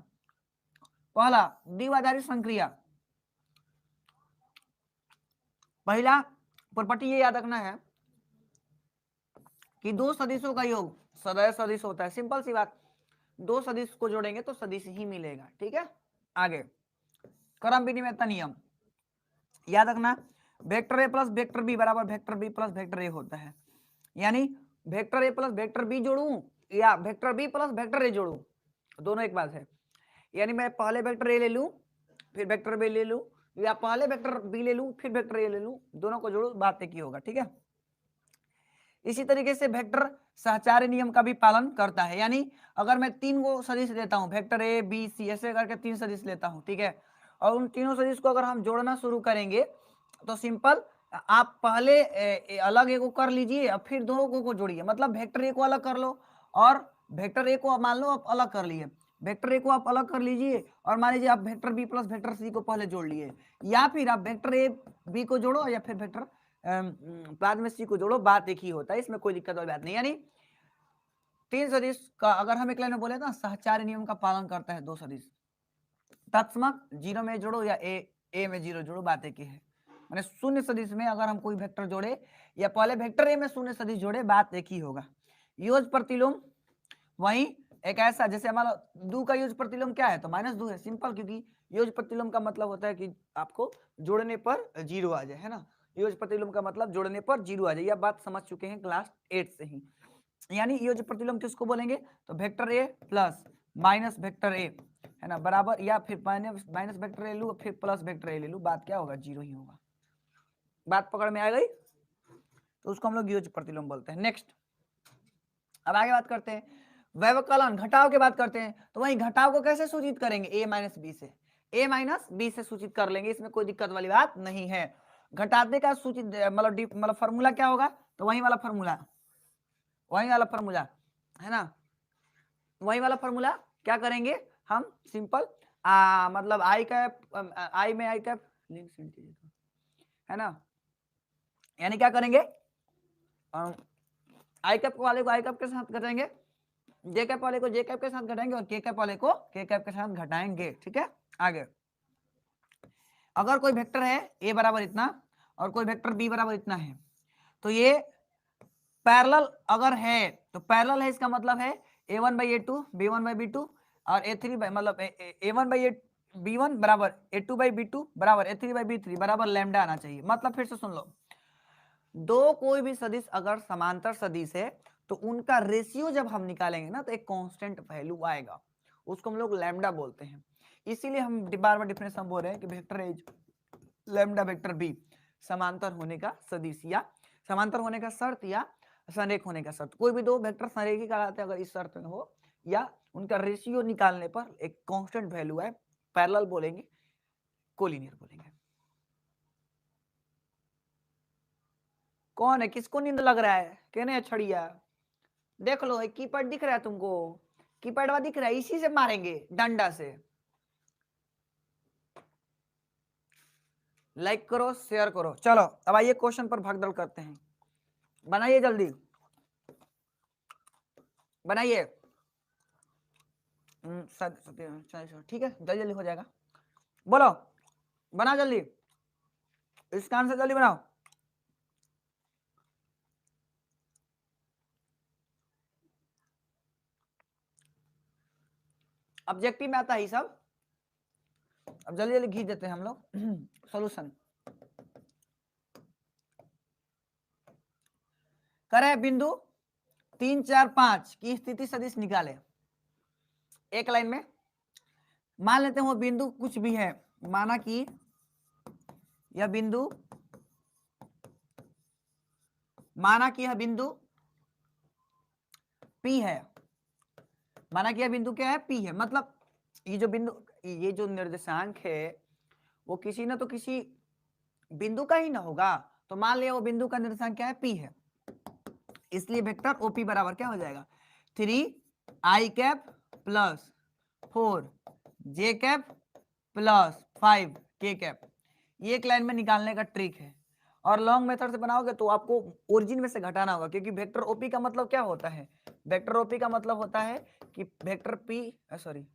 पहला द्विआधारी संक्रिया, पहला प्रॉपर्टी ये याद रखना है कि दो सदिशों का योग सदैव सदिश होता है, सिंपल सी बात, दो सदिश को जोड़ेंगे तो सदिश ही मिलेगा, ठीक है। आगे क्रम विनिमयता नियम याद रखना, vector A plus vector B बराबर vector B plus vector A होता है। यानी vector A plus vector B जोड़ूं या vector B plus vector A जोड़ूं, दोनों एक बात है। यानी मैं पहले वेक्टर ए ले लूं फिर वेक्टर बी ले लूं, या पहले वेक्टर बी ले लूं फिर वेक्टर ए ले लूं, दोनों को जोड़ो, बात एक ही होगा। ठीक है, इसी तरीके से वेक्टर सहचार्य नियम का भी पालन करता है। यानी अगर मैं 3 को सदिश लेता हूं, वेक्टर ए बी सी ऐसे करके 3 सदिश लेता हूं, ठीक है, और उन तीनों सदिश को अगर हम जोड़ना शुरू करेंगे तो सिंपल आप पहले अलग ए को कर लीजिए और फिर दोनों को जोड़िए। मतलब वेक्टर ए को अलग कर लो और वेक्टर ए को मान लो आप अलग कर लिए, वेक्टर ए को आप अलग कर लीजिए और मान लीजिए आप vector B plus vector C को पहले जोड़ लिए, या फिर आप वेक्टर ए बी को जोड़ो या फिर वेक्टर बाद में सी को जोड़ो, बात एक ही होता है, इसमें कोई दिक्कत वाली बात नहीं। यानी 3 सदिश का अगर हम एक लाइन में बोले ना सहचार्य नियम का पालन करता है 2 सदिश, तत्समक 0 में जोड़ो या ए में 0 जोड़ो, बात एक ही है। माने शून्य सदिश में अगर हम कोई वेक्टर जोड़े या पहले वेक्टर ए में शून्य सदिश जोड़े, बात एक ही होगा। योज प्रतिलोम वही एक ऐसा, जैसे हमारा 2 का योज प्रतिलोम क्या है तो -2 है, सिंपल, क्योंकि योज प्रतिलोम का मतलब होता है कि आपको जोड़ने पर 0 आ जाए, है ना। योज प्रतिलोम का मतलब जोड़ने पर 0 आ जाए, यह बात समझ चुके हैं क्लास 8 से ही। यानी योज प्रतिलोम किसको बोलेंगे तो vector A plus minus vector A, है ना, बराबर, या फिर माइनस वेक्टर ए लू फिर प्लस वेक्टर ए ले लू, बात क्या होगा 0 ही होगा। बात पकड़ में आ गई, तो उसको हम लोग योज प्रतिलोम बोलते हैं। नेक्स्ट, अब आगे बात करते हैं व्यवकलन, घटाव की बात करते हैं। तो वही घटाव को कैसे सूचित करेंगे, a माइनस बी से, a माइनस बी से सूचित कर लेंगे, इसमें कोई दिक्कत वाली बात नहीं है। घटाते का सूचित मतलब फॉर्मूला क्या होगा तो वही वाला फॉर्मूला है ना, वही वाला फॉर्मूला क्या करेंगे हम, सिंपल मतलब आई कैप आई में आई कैप है ना, यानी क्या करेंगे आई कैप वाले को आई कैप के साथ घटाएंगे, जे कैप वाले को जे कैप के साथ घटाएंगे और के कैप वाले को के कैप के साथ घटाएंगे। ठीक है, आगे अगर कोई वेक्टर है a बराबर इतना और कोई वेक्टर b बराबर इतना है, तो ये पैरेलल अगर है तो पैरेलल है, इसका मतलब है a1 by a2 b1 by b2 और a3 बाई मतलब a1 बाई b1 बराबर a2 बाई b2 बराबर a3 बाई b3 बराबर लैम्डा आना चाहिए। मतलब फिर से सुन लो, दो कोई भी सदिश अगर समांतर सदिश है तो उनका रेशियो जब हम निकालेंगे ना तो एक कांस्टेंट वैल्यू आएगा, उसको हम लोग लैम्डा बोलते हैं। इसीलिए हम बार बार डिफरेंस हम बोल रहे हैं कि vector A lambda vector B समांतर होने का सदिश या समांतर होने का शर्त या संरेख होने का शर्त, कोई भी दो वेक्टर संरेखी कहलाते हैं अगर इस शर्त में हो या उनका रेशियो निकालने पर एक कांस्टेंट वैल्यू है, पैरेलल बोलेंगे, कोलिनियर बोलेंगे। कौन है, किसको नींद लग रहा है, कहने छड़िया, देख लो कीपैड दिख रहा है तुमको, कीपैड वाला दिख रहा है, इसी से मारेंगे डंडा से। लाइक करो शेयर करो। चलो अब आइए क्वेश्चन पर भागदौड़ करते हैं, बनाइए जल्दी बनाइए। ठीक है जल्दी जल्दी हो जाएगा, बोलो बनाओ जल्दी, इसका आंसर जल्दी बनाओ। ऑब्जेक्टिव में आता है सब, अब जल्दी जल्दी खींच देते हैं हम लोग सॉल्यूशन। करें बिंदु 3 4 5 की स्थिति सदिश निकाले एक लाइन में। मान लेते हैं वो बिंदु कुछ भी है, माना कि यह बिंदु, माना कि यह बिंदु P है, माना कि यह बिंदु क्या है P है, मतलब ये जो बिंदु, ये जो निर्देशांक है वो किसी ना तो किसी बिंदु का ही ना होगा, तो मान लिया वो बिंदु का निर्देशांक क्या है P है, इसलिए वेक्टर OP बराबर क्या हो जाएगा 3i cap plus 4j cap plus 5k cap. ये एक लाइन में निकालने का ट्रिक है, और लॉन्ग मेथड से बनाओगे तो आपको ओरिजिन में से घटाना होगा, क्योंकि वेक्टर ओपी का मतलब क्या होता है, वेक्टर ओपी का मतलब होता है कि वेक्टर पी सॉरी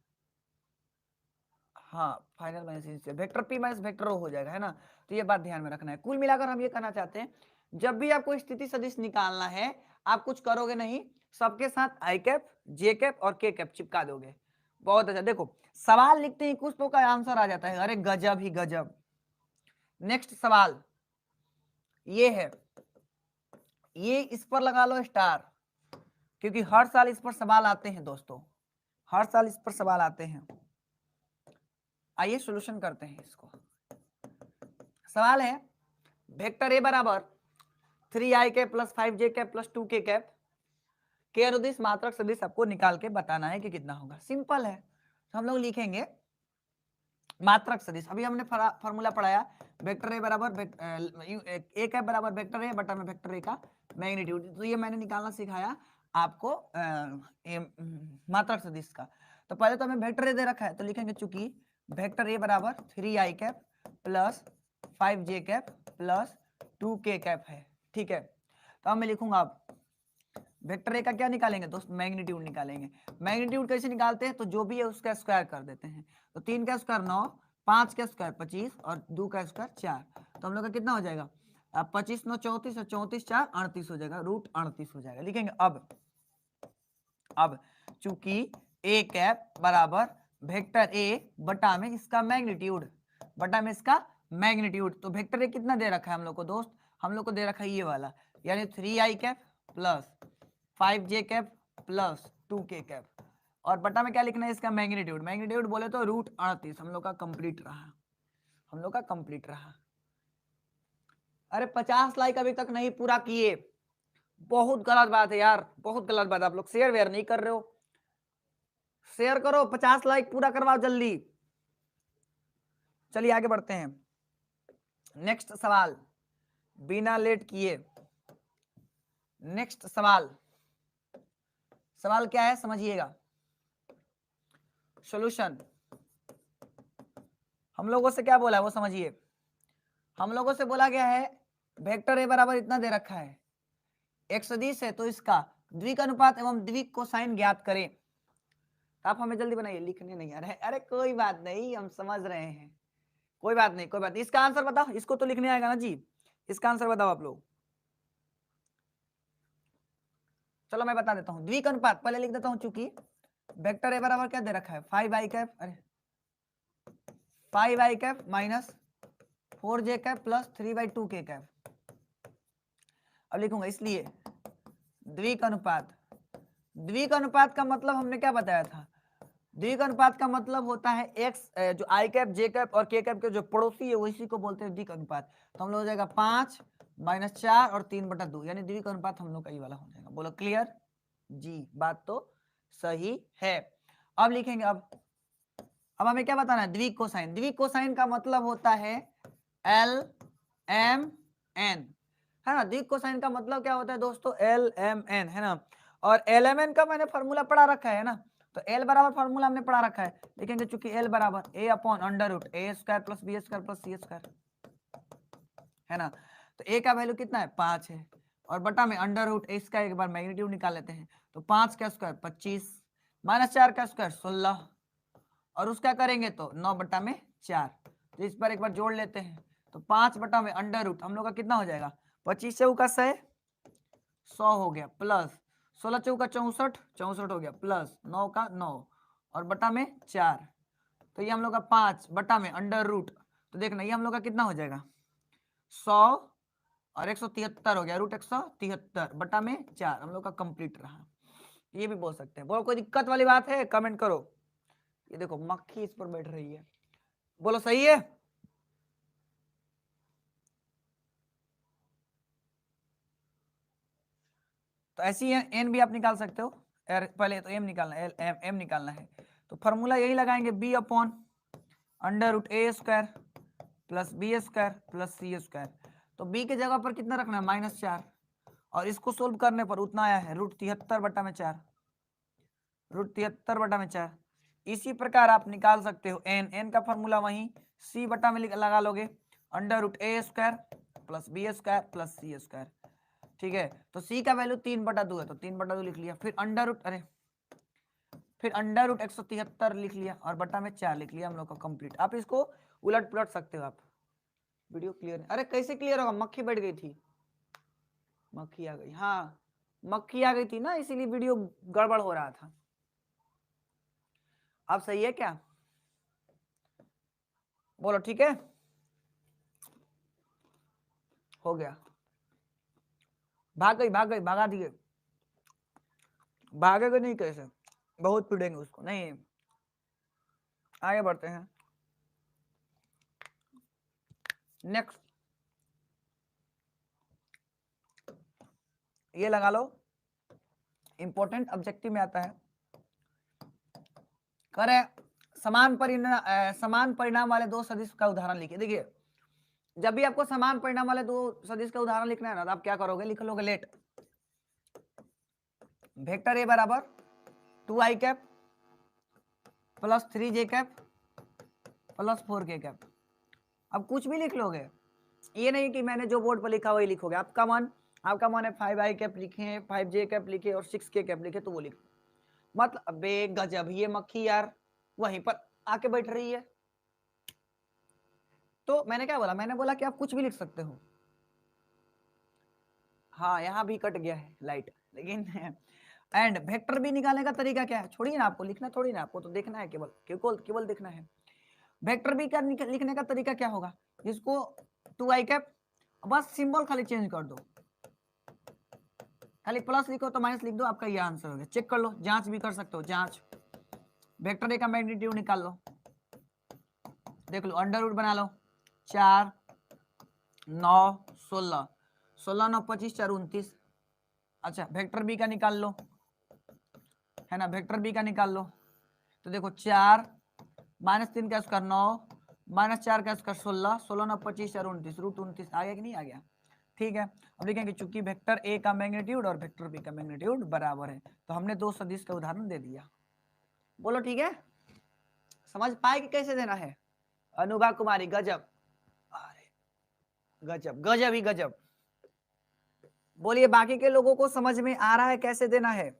हाँ final minus vector P minus vector O हो जाएगा, है ना। तो ये बात ध्यान में रखना है। कुल मिलाकर हम ये कहना चाहते हैं जब भी आपको स्थिति सदिश निकालना है आप कुछ करोगे नहीं, सबके साथ आई कैप जे कैप और के कैप चिपका दोगे, बहुत अच्छा। देखो सवाल लिखते ही कुछ तो का आंसर आ जाता है, अरे गजब ही गजब। नेक्स्ट सवाल, ये है, ये इस पर लगा लो स्टार, क्योंकि हर साल इस पर सवाल आते हैं दोस्तों, हर साल इस पर सवाल आते हैं। आइए सॉल्यूशन करते हैं इसको। सवाल है वेक्टर ए बराबर 3i cap plus 5j cap plus 2k cap के अनुदिश मात्रक सदिश आपको निकाल के बताना है कि कितना होगा। सिंपल है, तो हम लोग लिखेंगे मात्रक सदिश। अभी हमने फॉर्मूला पढ़ाया, वेक्टर ए बराबर ए कैप बराबर वेक्टर ए बटा में वेक्टर ए का मैग्नीट्यूड। तो ये मैंने निकालना सिखाया आपको मात्रक सदिश का। तो पहले तो हमें वेक्टर ए दे रखा है, तो लिखेंगे चूंकि वेक्टर ए बराबर 3i cap plus 5j cap plus 2k cap है, ठीक है। तो अब मैं लिखूंगा, अब वेक्टर ए का क्या निकालेंगे दोस्त, मैग्नीट्यूड निकालेंगे। मैग्नीट्यूड कैसे निकालते हैं, तो जो भी है उसका स्क्वायर कर देते हैं। तो 3 का स्क्वायर 9, 5 का स्क्वायर 25 और 2 का स्क्वायर 4। तो हम लोग का कितना हो जाएगा, 25 9 34 और 34 4 38 हो जाएगा, रूट 38 हो जाएगा। लिखेंगे अब चूंकि ए कैप बराबर वेक्टर ए बटा में इसका मैग्नीट्यूड, बटा में इसका मैग्नीट्यूड। तो वेक्टर ए कितना दे रखा है हम लोग को दोस्त, हम लोग को दे रखा है ये वाला, यानी 3i cap plus 5j cap plus 2k cap, और बटा में क्या लिखना है इसका मैग्नीट्यूड। मैग्नीट्यूड बोले तो रूट 38 हम लोग का कंप्लीट रहा, हम लोग का कंप्लीट रहा। अरे 50 लाइक अभी तक नहीं पूरा किए, बहुत गलत बात है यार, बहुत गलत बात है। आप लोग शेयर वेयर नहीं कर रहे हो, शेयर करो, 50 लाइक पूरा करवाओ जल्दी। चलिए आगे बढ़ते हैं, नेक्स्ट सवाल बिना लेट किए। नेक्स्ट सवाल, सवाल क्या है समझिएगा। सॉल्यूशन हम लोगों से क्या बोला है वो समझिए। हम लोगों से बोला गया है वेक्टर ए बराबर इतना दे रखा है, एक सदिश है तो इसका द्विक अनुपात एवं द्विक कोसाइन ज्ञात करें। आप हमें जल्दी बनाइए, लिखने नहीं आ रहे। अरे कोई बात नहीं, हम समझ रहे हैं, कोई बात नहीं, कोई बात नहीं। इसका आंसर बताओ, इसको तो लिखने आएगा ना जी, इसका आंसर बताओ आप लोग। चलो मैं बता देता हूं, द्विक अनुपात पहले लिख देता हूं, चूंकि वेक्टर ए बराबर क्या दे रखा है 5i कैप, अरे 5i cap minus 4j cap plus 3/2k cap. अब लिखूंगा इसलिए द्विक अनुपात, द्विक अनुपात का मतलब हमने क्या बताया था, द्विक अनुपात का मतलब होता है एक्स जो आई कैप जे कैप और के कैप के जो पड़ोसी है उसी को बोलते हैं द्विक अनुपात। तो हम लोग हो जाएगा 5 माइनस 4 और 3/2, यानी द्विक अनुपात हम लोग का ये वाला हो जाएगा। बोलो क्लियर जी, बात तो सही है। अब लिखेंगे, अब हमें क्या बताना है, द्विक कोसाइन। द्विक कोसाइन का मतलब होता है एल एम एन, है ना। द्विक कोसाइन का मतलब क्या होता है दोस्तों, एल एम एन, है ना। और एल एम एन का मैंने फॉर्मूला पढ़ा रखा है ना, तो एल बराबर फॉर्मूला हमने पढ़ा रखा है, लिखेंगे चूंकि एल बराबर A upon under root A square plus B square plus C square, है ना। तो ए का वैल्यू कितना है 5 है, और बटा में अंडर रूट ए का एक बार मैग्नीट्यूड निकाल लेते हैं। तो 5 का स्क्वायर 25 माइनस 4 का स्क्वायर 16, और उसका करेंगे तो 9/4। तो इस पर एक बार जोड़ लेते हैं, तो 5 बटा में अंडर रूट हम लोग का कितना हो जाएगा, 25 चौका 100 हो गया, प्लस 16 चौका 64 64 हो गया, प्लस 9 का 9 और बटा में 4। तो ये हम लोग का 5 बटा में अंडर रूट, तो देखना ये हम लोग का कितना हो जाएगा 100 और 173 हो गया, रूट 173 बटा में 4 हम लोग का कंप्लीट रहा। ये भी बोल सकते हैं। बोलो कोई दिक्कत वाली बात है, कमेंट करो। ये देखो मक्खी इस पर बैठ रही है, बोलो सही है। तो ऐसी एन भी आप निकाल सकते हो, पहले तो एम निकालना है, एम निकालना है। तो फॉर्मूला यही लगाएंगे, B upon under root A square plus B square plus C square. तो बी के जगह पर कितना रखना है -4, और इसको सोल्व करने पर उतना आया है रूट 73/4, रूट 73/4। इसी प्रकार आप निकाल सकते हो एन, एन का फॉर्मूला वही सी बटा में लगा लोगे, under root A square plus B square plus C square, ठीक है। तो सी का वैल्यू 3/2 है, तो 3/2 लिख लिया, फिर अंडर रूट, अरे फिर अंडर रूट 173 लिख लिया, और बटा में 4 लिख लिया हम लोग का कंप्लीट। आप इसको उलट पुलट सकते हो आप। वीडियो क्लियर है, अरे कैसे क्लियर होगा, मक्खी बैठ गई थी, मक्खी आ गई, हाँ मक्खी आ गई थी ना, इसीलिए वीडियो गड़बड़ हो रहा था। अब सही है क्या, बोलो ठीक है, हो गया। भाग गई, भगा दिए। भागेगा नहीं कैसे, बहुत पीड़ेंगे उसको। नहीं, आगे बढ़ते हैं। नेक्स्ट ये लगा लो, इंपॉर्टेंट ऑब्जेक्टिव में आता है। करे समान परिणाम वाले दो सदिश का उदाहरण लिखिए। देखिए, जब भी आपको समान परिणाम वाले दो सदिश का उदाहरण लिखना है ना, तो आप क्या करोगे, लिख लोगे लेट वेक्टर ए बराबर 2i cap plus 3j cap plus 4k cap. अब कुछ भी लिख लोगे, ये नहीं कि मैंने जो बोर्ड पर लिखा वही लिखोगे। आपका मन है 5i कैप लिखे, 5j कैप लिखे और 6k कैप लिखे, तो वो लिखो। मतलब बे गजब, ये मक्खी यार वहीं पर आके बैठ रही है। तो मैंने क्या बोला, मैंने बोला कि आप कुछ भी लिख सकते हो। हाँ, यहाँ भी कट गया है लाइट, लेकिन एंड वेक्टर भी निकालने का तरीका क्या है, छोड़िए ना, आपको लिखना थोड़ी ना, आपको तो देखना है, केवल देखना है। वेक्टर भी का लिखने का तरीका क्या होगा, इसको 2i कैप, बस सिंबल खाली चेंज कर दो, खाली प्लस लिखो तो माइनस लिख दो, आपका ये आंसर हो गया। चेक कर लो, जांच भी कर सकते हो, जांच। वेक्टर ए का मैग्नीट्यूड निकाल लो, देख लो, अंडर रूट बना लो, 4 9 16, 16 9 25 4 29। अच्छा, वेक्टर बी का निकाल लो, है ना, वेक्टर बी का निकाल लो, तो देखो 4 -3 का स्क्वायर 9 -4 का स्क्वायर 16, 16 9 25 4 29, रूट 29 आ गया कि नहीं आ गया। ठीक है, अब देखेंगे चूंकि वेक्टर ए का मैग्नीट्यूड और वेक्टर बी का मैग्नीट्यूड बराबर है, तो हमने दो सदिश का उदाहरण दे दिया। बोलो ठीक है, समझ पाए कि कैसे देना है। अनुभा कुमारी गजब, अरे गजब, गजब ही गजब। बोलिए बाकी के लोगों को समझ में आ रहा है कैसे देना है,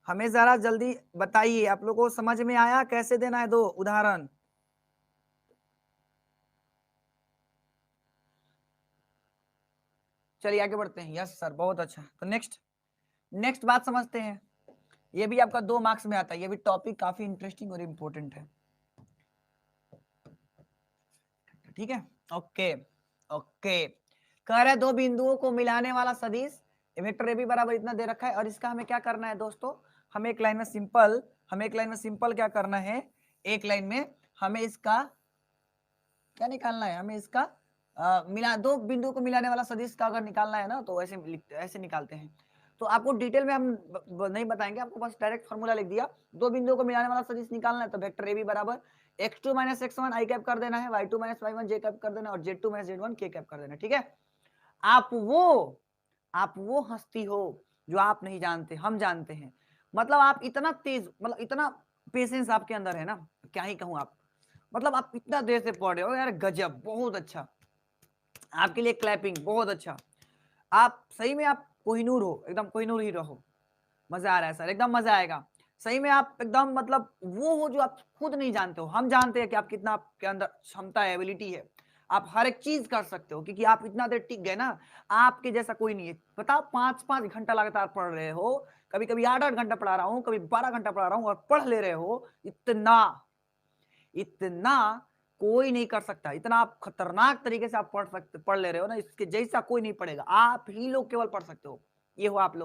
हमें जरा जल्दी बताइए, आप लोगों को समझ में आया कैसे देना है दो उदाहरण। चलिए आगे बढ़ते हैं। यस सर, बहुत अच्छा। तो नेक्स्ट बात समझते हैं, ये भी आपका 2 मार्क्स में आता है, ये भी टॉपिक काफी इंटरेस्टिंग और इंपॉर्टेंट है। ठीक है, ओके ओके। कह रहे दो बिंदुओं को मिलाने वाला सदिश वेक्टर ए बी बराबर इतना दे रखा है, और इसका हमें क्या करना है दोस्तों, हमें एक लाइन में सिंपल क्या करना है, एक लाइन में हमें इसका क्या निकालना है, हमें इसका मिला दो बिंदुओं को मिलाने वाला सदिश का अगर निकालना है ना, तो ऐसे निकालते हैं। तो आपको डिटेल में हम नहीं बताएंगे, आपको बस डायरेक्ट फॉर्मूला लिख दिया, दो बिंदुओं को मिलाने वाला सदिश निकालना है, तो वेक्टर ए बी बराबर x2 - x1 i कैप कर देना है, y2 - y1 j कैप कर देना, और z2 - z1 k कैप कर देना। ठीक है, आप वो हस्ती हो जो आप नहीं जानते, हम जानते हैं। मतलब आप इतना तेज, मतलब इतना पेशेंस आपके अंदर है ना, क्या ही कहूं। आप मतलब आप इतना देर से पढ़ रहे हो यार, गजब, बहुत अच्छा, आपके लिए क्लैपिंग, बहुत अच्छा। आप सही में आप कोहिनूर हो, एकदम कोहिनूर ही रहो। मजा आ रहा है सर, एकदम मजा आएगा। सही में आप एकदम मतलब वो हो जो आप खुद नहीं जानते हो, हम जानते हैं कि आप कितना, आपके अंदर क्षमता है, एबिलिटी है, आप हर एक चीज कर सकते हो, क्योंकि आप इतना देर टिक गए ना, आपके जैसा कोई नहीं है। बताओ 5-5 घंटा लगातार पढ़ रहे हो, कभी कभी 8-8 घंटा पढ़ा रहा हूँ, कभी 12 घंटा पढ़ा रहा हूँ, और पढ़ ले रहे हो। इतना कोई नहीं कर सकता, इतना आप खतरनाक तरीके से आप पढ़ ले रहे हो ना, इसके जैसा कोई नहीं पढ़ेगा, आप ही लोग केवल पढ़ सकते हो। ये हो आप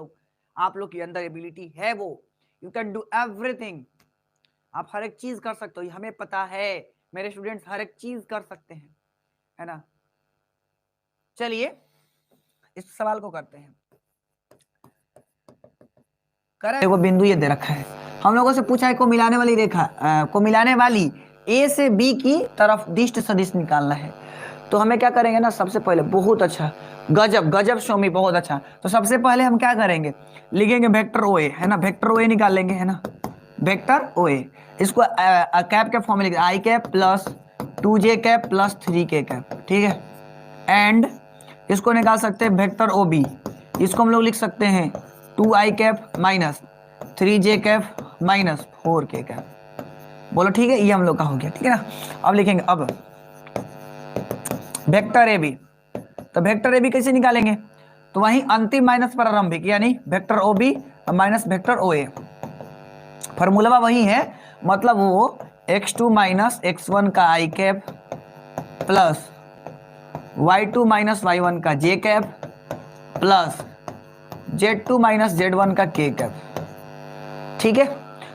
लोग के अंदर एबिलिटी है, वो यू कैन डू एवरीथिंग, आप हर एक चीज कर सकते हो, हमें पता है, मेरे स्टूडेंट्स हर एक चीज कर सकते हैं, है ना। चलिए इस सवाल को करते हैं। करें वो बिंदु ये दे रखा है, हम लोगों से पूछा है को मिलाने वाली रेखा को मिलाने वाली ए से बी की तरफ दिष्ट सदिश निकालना है। तो हमें क्या करेंगे ना, सबसे पहले, बहुत अच्छा, गजब गजब शोमी, बहुत अच्छा। तो सबसे पहले हम क्या करेंगे, लिखेंगे वेक्टर ओ ए, है ना, वेक्टर ओ ए निकाल लेंगे, है ना, वेक्टर ओ ए, इसको कैप के फॉर्म में लिखेंगे, I cap plus 2j cap plus 3k cap. ठीक है, एंड इसको निकाल सकते हैं वेक्टर ओ बी, इसको हम लोग लिख सकते हैं 2i cap minus 3j cap minus 4k cap. बोलो ठीक है, ये हम लोग का हो गया। ठीक है ना, अब लिखेंगे अब वेक्टर ए बी, तो वेक्टर ए बी कैसे निकालेंगे, तो वहीं अंतिम माइनस प्रारंभिक, यानी vector O B minus vector O A, formula वही है, मतलब वो x2 - x1 का i cap plus y2 minus y1 का j cap plus z2 minus z1 का k कैप। ठीक है,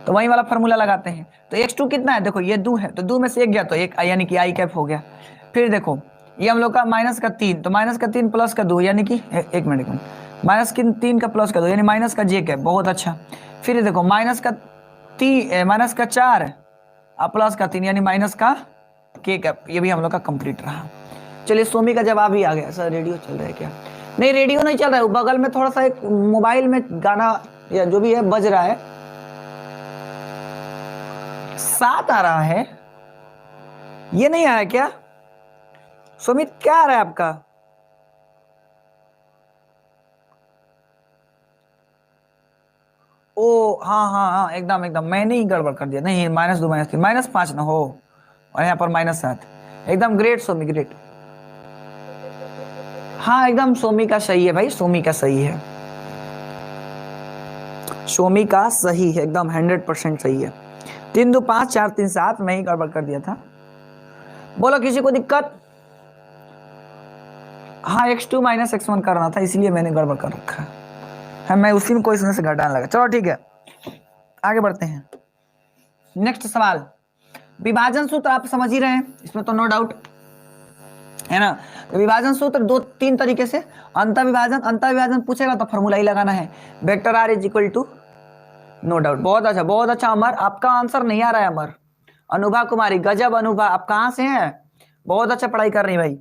तो वही वाला फॉर्मूला लगाते हैं। तो x2 कितना है, देखो ये 2 है, तो 2 में से एक गया तो एक यानी कि i कैप हो गया। फिर देखो ये हम लोग का माइनस का 3, तो माइनस का 3 प्लस का 2 यानी कि एक मिनट माइनस की 3 का प्लस का 2 यानी माइनस का j कैप। बहुत अच्छा। फिर ये देखो माइनस का 4 और प्लस का 3 यानी माइनस का k कैप। ये भी हम लोग का कंप्लीट रहा। चलिए सोमी का जवाब ही आ गया। सर रेडियो चल रहा है क्या? नहीं रेडियो नहीं चल रहा है, बगल में थोड़ा सा एक मोबाइल में गाना या जो भी है बज रहा है, 7 आ रहा है। ये नहीं आया क्या सुमित, क्या आ रहा है आपका? ओ हाँ हाँ हाँ, एकदम एकदम मैंने ही गड़बड़ कर दिया। नहीं -2 -3 -5 ना हो, और यहाँ पर -7। एकदम ग्रेट सोमी, ग्रेट। हाँ एकदम सोमी का सही है भाई, सोमी का सही है, सोमी का सही है, एकदम 100% सही है। 3 2 5 4 3 7, मैं ही गड़बड़ कर दिया था। बोलो किसी को दिक्कत? हाँ x2 माइनस x1 करना था, इसलिए मैंने गड़बड़ कर रखा है। मैं उसी में क्वेश्चन से घटाने लगा। चलो ठीक है, आगे बढ़ते हैं। नेक्स्ट सवाल, विभाजन सूत्र आप समझ ही रहे हैं, इसमें तो नो डाउट है ना। तो विभाजन सूत्र 2-3 तरीके से, अंतःविभाजन पूछेगा तो फॉर्मूला ही लगाना है, vector r is equal to, no doubt. बहुत अच्छा बहुत अच्छा अमर, आपका आंसर नहीं आ रहा है अमर। अनुभा कुमारी, गजब अनुभा, आप कहाँ से हैं? बहुत अच्छा पढ़ाई कर रही भाई।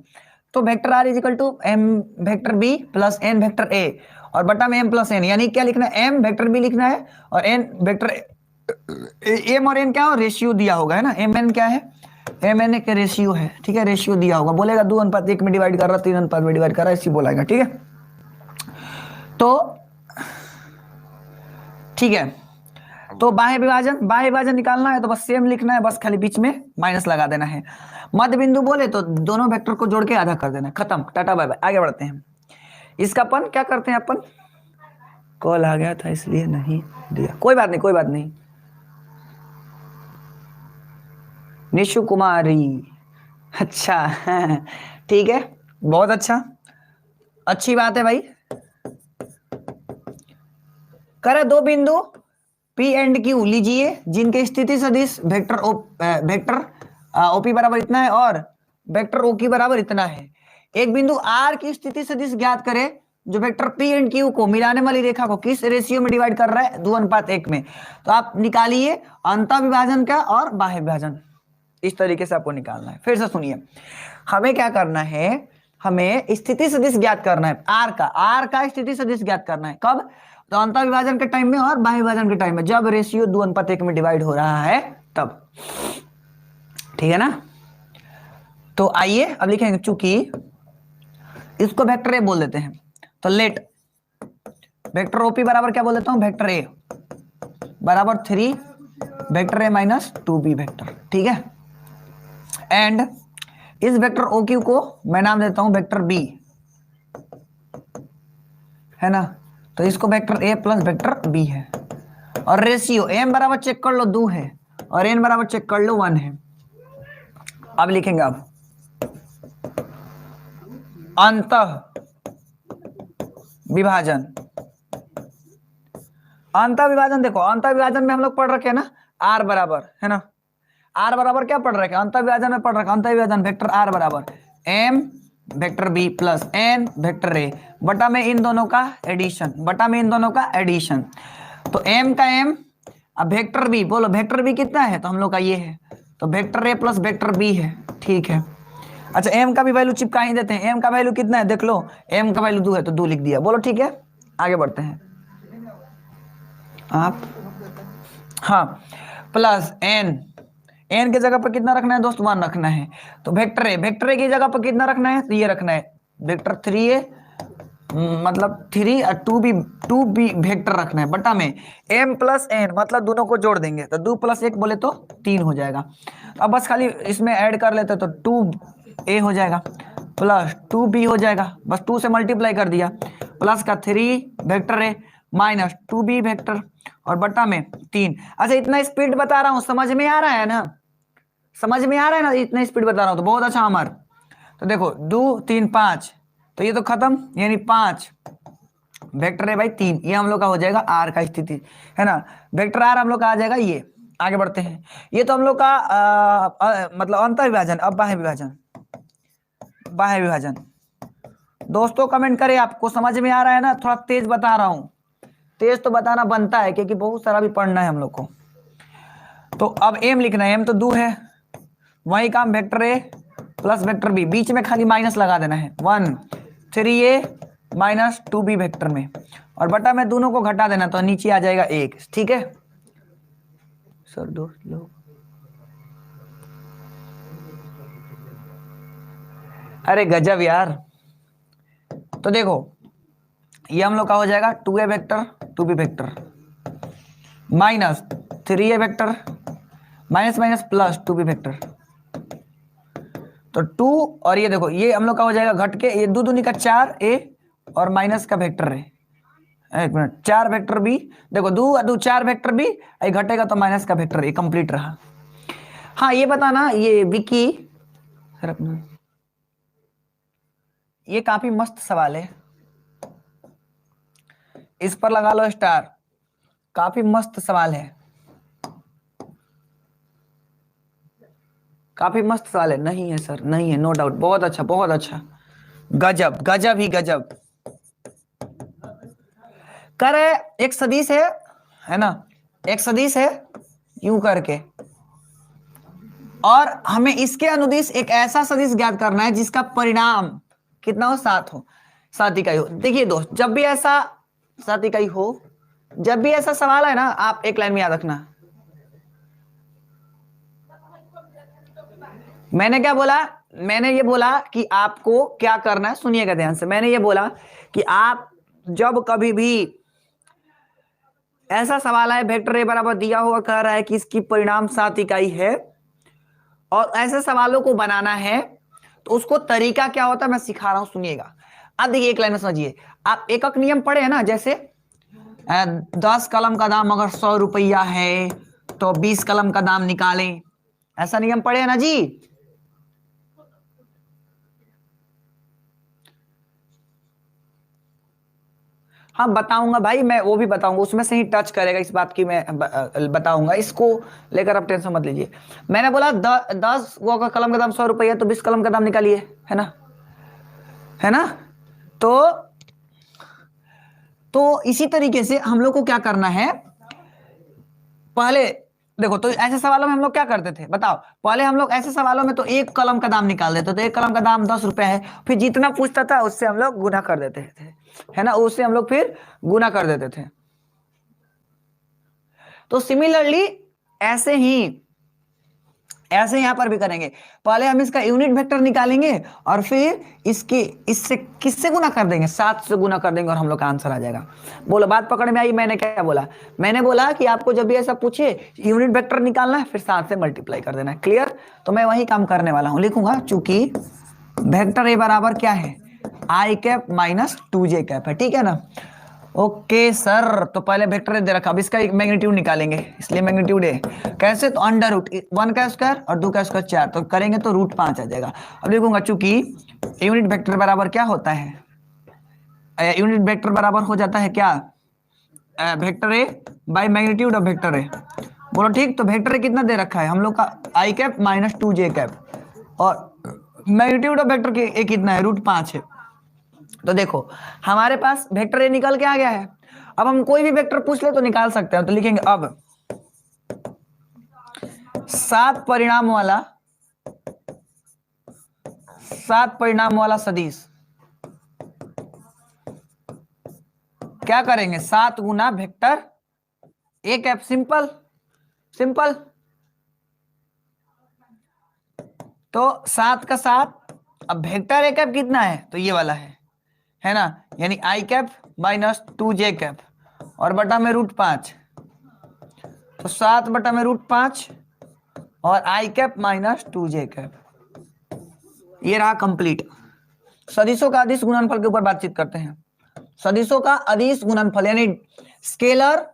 तो vector r is equal to m vector b plus n vector a और बटा में m प्लस n, यानी क्या लिखना है, m वेक्टर b लिखना है और n वेक्टर m और n क्या हो, रेशियो दिया होगा है ना। mn क्या है, mn एक रेशियो है, ठीक है, रेशियो दिया होगा। बोलेगा 2:1 में डिवाइड कर रहा, 3:1 में डिवाइड कर रहा, ऐसे बोलेगा, ठीक है। तो ठीक है, तो बाह्य विभाजन निकालना है तो बस सेम लिखना है, बस खाली बीच में माइनस लगा देना है। मध्य बिंदु बोले तो दोनों वेक्टर को जोड़ के आधा कर देना, खत्म, टाटा बाय बाय। आगे बढ़ते हैं। इसका अपन क्या करते हैं, अपन कॉल आ गया था इसलिए नहीं दिया, कोई बात नहीं कोई बात नहीं। निशु कुमारी, अच्छा ठीक है, बहुत अच्छा, अच्छी बात है भाई। करे 2 बिंदु P एंड Q लीजिए जिनके स्थिति सदिश वेक्टर OP बराबर इतना है और वेक्टर OQ बराबर इतना है। एक बिंदु R की स्थिति सदिश ज्ञात करें जो वेक्टर P एंड Q को मिलाने वाली रेखा को किस रेशियो में डिवाइड कर रहा है, 2:1 में। तो आप निकालिए अंतःविभाजन का और बाह्य विभाजन, इस तरीके से आपको निकालना है। फिर से सुनिए, हमें क्या करना है, हमें स्थिति सदिश ज्ञात करना है, R का स्थिति सदिश ज्ञात करना है। कब? तो अंतःविभाजन के टाइम में और बाह्य विभाजन के टाइम में, जब रेशियो 2:1 में डिवाइड हो रहा है तब, ठीक है ना। तो आइए अब लिखेंगे, चूंकि इसको वेक्टर ए बोल देते हैं तो लेट वेक्टर ओपी बराबर क्या बोल देता हूं, वेक्टर ए बराबर 3 vector A minus 2b vector, ठीक है। एंड इस वेक्टर OQ को मैं नाम देता हूं वेक्टर बी, है ना। तो इसको vector A plus vector B है और रेशियो m बराबर चेक कर लो 2 है और n बराबर चेक कर लो 1 है। अब लिखेंगे अब अंतः विभाजन, देखो अंतः विभाजन में हम लोग पढ़ रखे हैं ना r बराबर, है ना, r बराबर क्या पढ़ रखे, अंतः विभाजन में पढ़ रखा, अंतः विभाजन वेक्टर r बराबर m vector b plus n vector a बटा में इन दोनों का एडिशन, तो m का m, अब वेक्टर b बोलो, वेक्टर b कितना है, तो हम लोग का ये है, तो vector a plus vector b है, ठीक है। अच्छा m का भी वैल्यू चिपका ही देते हैं, m का वैल्यू कितना है देख लो, m का वैल्यू 2 है तो 2 लिख दिया, बोलो ठीक है। आगे बढ़ते हैं आप, हाँ प्लस n के जगह पर कितना रखना है दोस्त, 1 रखना है। तो वेक्टर ए की जगह पर कितना रखना है, तो ये रखना है वेक्टर 3a मतलब 3 और 2b वेक्टर रखना है बटा में m प्लस n, मतलब दोनों को जोड़ देंगे तो 2 + 1 बोले तो 3 हो जाएगा। अब बस खाली इसमें ऐड कर लेते तो 2a हो जाएगा प्लस 2b हो जाएगा, बस 2 से मल्टीप्लाई कर दिया, प्लस का 3 vector A minus 2b vector और बटा में 3। अच्छा इतना स्पीड बता रहा हूं, समझ में आ रहा है ना, समझ में आ रहा है ना, इतना स्पीड बता रहा हूं तो बहुत अच्छा अमर। तो देखो 2 3 5, तो ये तो खत्म, यानी 5 वेक्टर है भाई 3, ये हम लोग का हो जाएगा आर का स्थिति, है ना। वेक्टर आर हम लोग का आ जाएगा ये। आगे बढ़ते हैं, ये तो हम लोग का मतलब अंतर विभाजन। अब बाह्य विभाजन, बाह्य विभाजन दोस्तों कमेंट करें आपको समझ में आ रहा है ना। थोड़ा तेज बता रहा हूं, तेज तो बताना बनता है क्योंकि बहुत सारा भी पढ़ना है हम लोग को। तो अब एम लिखना है, एम तो 2 है, वही काम vector A plus vector B, बीच में खाली माइनस लगा देना है, 1 3a माइनस 2b वेक्टर में, और बटा में दोनों को घटा देना तो नीचे आ जाएगा 1। ठीक है सर दोस्त लोग, अरे गजब यार। तो देखो ये हम लोग का हो जाएगा 2a vector 2b vector minus 3a vector minus minus plus 2b vector. तो 2 और ये देखो ये हम लोग का हो जाएगा घट के, ये 2 दूनी का 4a और माइनस का वेक्टर है, एक मिनट 4 वेक्टर बी, देखो 2 2 4 वेक्टर बी, ये घटेगा तो माइनस का वेक्टर, ये कंप्लीट रहा। हाँ ये बताना ये विकी सर अपना, ये काफी मस्त सवाल है, इस पर लगा लो स्टार, काफी मस्त सवाल है, काफी मस्त सवाल है। नहीं है सर, नहीं है, नो डाउट, बहुत अच्छा बहुत अच्छा, गजब गजब ही गजब। करे एक सदिश है ना, एक सदिश है यूं करके, और हमें इसके अनुदिश एक ऐसा सदिश ज्ञात करना है जिसका परिणाम कितना हो, 7 हो, 7 इकाई हो। देखिए दोस्त जब भी ऐसा 7 इकाई हो, जब भी ऐसा सवाल है ना, आप एक लाइन में याद रखना, मैंने क्या बोला, मैंने ये बोला कि आपको क्या करना है, सुनिएगा ध्यान से। मैंने ये बोला कि आप जब कभी भी ऐसा सवाल है वेक्टर ए बराबर दिया हुआ कह रहा है कि इसकी परिणाम 7 इकाई है, और ऐसे सवालों को बनाना है, तो उसको तरीका क्या होता है मैं सिखा रहा हूं, सुनिएगा। अब देखिए एक लाइन में समझिए, आप एकक नियम पढ़े हैं ना, जैसे 10 कलम का दाम अगर 100 रुपया है तो 20 कलम का दाम निकालें, ऐसा नियम पढ़े हैं ना जी। हाँ बताऊंगा भाई, मैं वो भी बताऊंगा, उसमें से ही टच करेगा इस बात की, मैं बताऊंगा, इसको लेकर आप टेंशन मत लीजिए। मैंने बोला 10 वो का कलम का दाम 100 रुपया तो 20 कलम का दाम निकालिए, है ना, है ना। तो इसी तरीके से हम लोग को क्या करना है, पहले देखो, तो ऐसे सवालों में हम लोग क्या करते थे बताओ, पहले हम लोग ऐसे सवालों में तो एक कलम का दाम निकाल देते थे, एक कलम का दाम 10 रुपया है, फिर जितना पूछता था उससे हम लोग गुना कर देते थे, है ना, उससे हम लोग फिर गुना कर देते थे। तो सिमिलरली ऐसे ही यहां पर भी करेंगे, पहले हम इसका यूनिट वेक्टर निकालेंगे और फिर इससे किससे गुना कर देंगे, 7 से गुना कर देंगे और हम लोग का आंसर आ जाएगा। बोलो बात पकड़ में आई, मैंने क्या बोला, मैंने बोला कि आपको जब भी ऐसा पूछे यूनिट वेक्टर निकालना है फिर 7 से मल्टीप्लाई कर देना है, क्लियर। तो मैं वही काम करने वाला हूं, लिखूंगा चूंकि वेक्टर ए बराबर क्या है, आई कैप माइनस 2j कैप है, ठीक है ना। ओके सर, तो पहले वेक्टर दे रखा, अब इसका एक मैग्नीट्यूड निकालेंगे, इसलिए मैग्नीट्यूड है कैसे, तो अंडर रूट 1 का स्क्वायर और 2 का स्क्वायर 4, तो करेंगे तो √5 आ जाएगा। अब लिखूंगा चूंकि यूनिट वेक्टर बराबर क्या होता है, यूनिट वेक्टर बराबर हो जाता है क्या, vector A by magnitude of vector ए। बोलो ठीक, तो वेक्टर ए कितना दे रखा है हम लोग का, आई कैप माइनस 2j कैप, और मैग्नीट्यूड ऑफ वेक्टर ए कितना है, √5 है। तो देखो हमारे पास वेक्टर ए निकल के आ गया है, अब हम कोई भी वेक्टर पूछ ले तो निकाल सकते हैं, तो लिखेंगे अब 7 परिणाम वाला सदिश, क्या करेंगे 7 गुना vector A cap, simple simple. तो 7 का 7, अब वेक्टर ए कैप कितना है, तो ये वाला है ना, यानी आई कैप माइनस 2j कैप और बटा में √5, तो 7 बटा में √5 और आई कैप माइनस 2j कैप, ये रहा कंप्लीट। सदिशों का अदिश गुणनफल के ऊपर बातचीत करते हैं। सदिशों का अदिश गुणनफल यानी स्केलर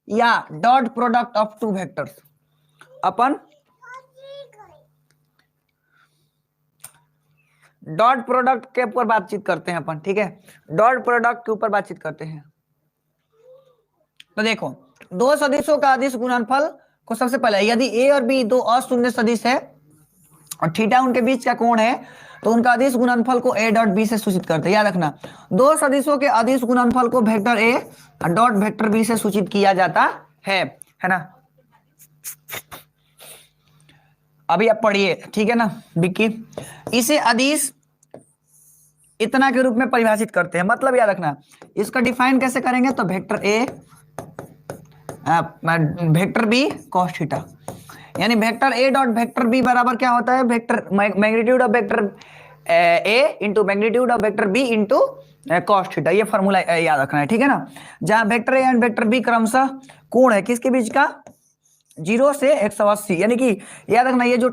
या dot product of 2 vectors upon dot product के ऊपर बातचीत करते हैं अपन, ठीक है, डॉट प्रोडक्ट के ऊपर बातचीत करते हैं। तो देखो, दो सदिशों का अदिश गुणनफल को सबसे पहले, यदि ए और बी दो अशून्य सदिश है और थीटा उनके बीच का कोण है, तो उनका अदिश गुणनफल को ए डॉट बी से सूचित करते हैं। याद रखना, दो सदिशों के अदिश गुणनफल को vector A dot vector B से सूचित किया जाता है ना। अभी आप पढ़िए, ठीक है ना विक्की। इसे अदिश इतना के रूप में परिभाषित करते हैं, मतलब याद रखना, इसका डिफाइन कैसे करेंगे, तो vector A vector B cos theta, यानी vector A dot vector B बराबर क्या होता है, vector magnitude of vector A into magnitude of vector B into cos theta. ये फॉर्मूला याद रखना है, ठीक है ना। जहां vector A and vector B क्रमशः कोण है किसके बीच का, 0 से 180, यानी कि याद रखना ये जो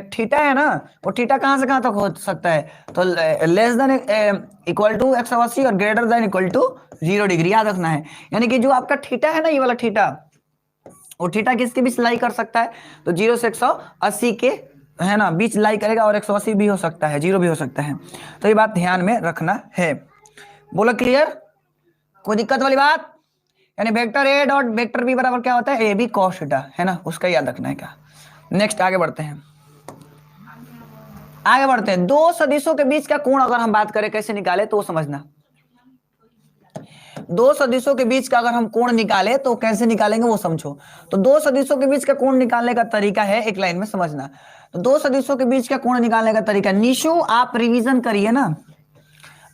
थीटा है ना, वो थीटा कहां से कहां तक हो सकता है, तो लेस देन इक्वल टू 180 और greater than equal to 0 degree. याद रखना है, यानी कि जो आपका थीटा है ना, ये वाला थीटा, वो थीटा किसके बीच लाई कर सकता है, तो 0 से 180 के है ना बीच लाई करेगा, और 180 भी हो सकता है, 0 भी हो सकता है। तो ये बात ध्यान में रखना है। बोलो क्लियर, कोई दिक्कत वाली बात। यानी vector A dot vector B बराबर क्या होता है, ए बी कॉस थीटा, है ना, उसका याद रखना है क्या। नेक्स्ट आगे बढ़ते हैं, आगे बढ़ते हैं। दो सदिशों के बीच का कोण अगर हम बात करें कैसे निकाले, तो वो समझना। दो सदिशों के बीच का अगर हम कोण निकाले तो कैसे निकालेंगे वो समझो। तो दो सदिशों के बीच का कोण निकालने का तरीका है, एक लाइन में समझना। तो दो सदिशों के बीच का कोण निकालने का तरीका, निशु आप रिवीजन करिए ना,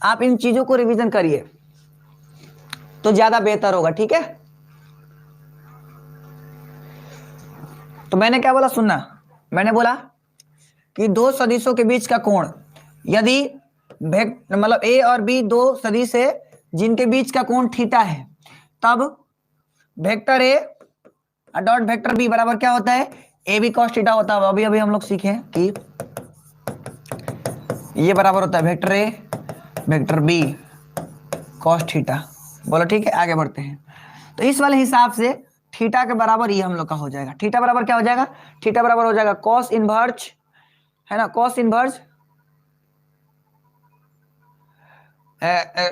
आप इन चीजों को रिवीजन करिए तो ज्यादा बेहतर होगा, ठीक है। तो मैंने क्या बोला, सुनना, मैंने बोला कि दो सदिशों के बीच का कोण, यदि मतलब ए और बी दो सदिश है जिनके बीच का कोण थीटा है, तब vector A dot vector B बराबर क्या होता है, ए बी कॉस थीटा होता है। अभी अभी हम लोग सीखे कि ये बराबर होता है vector A vector B cos theta. बोलो ठीक है, आगे बढ़ते हैं। तो इस वाले हिसाब से थीटा के बराबर ये हम लोग का हो जाएगा, थीटा बराबर क्या हो जाएगा, थीटा बराबर हो जाएगा कॉस इनवर्स, है ना, कॉस इनवर्स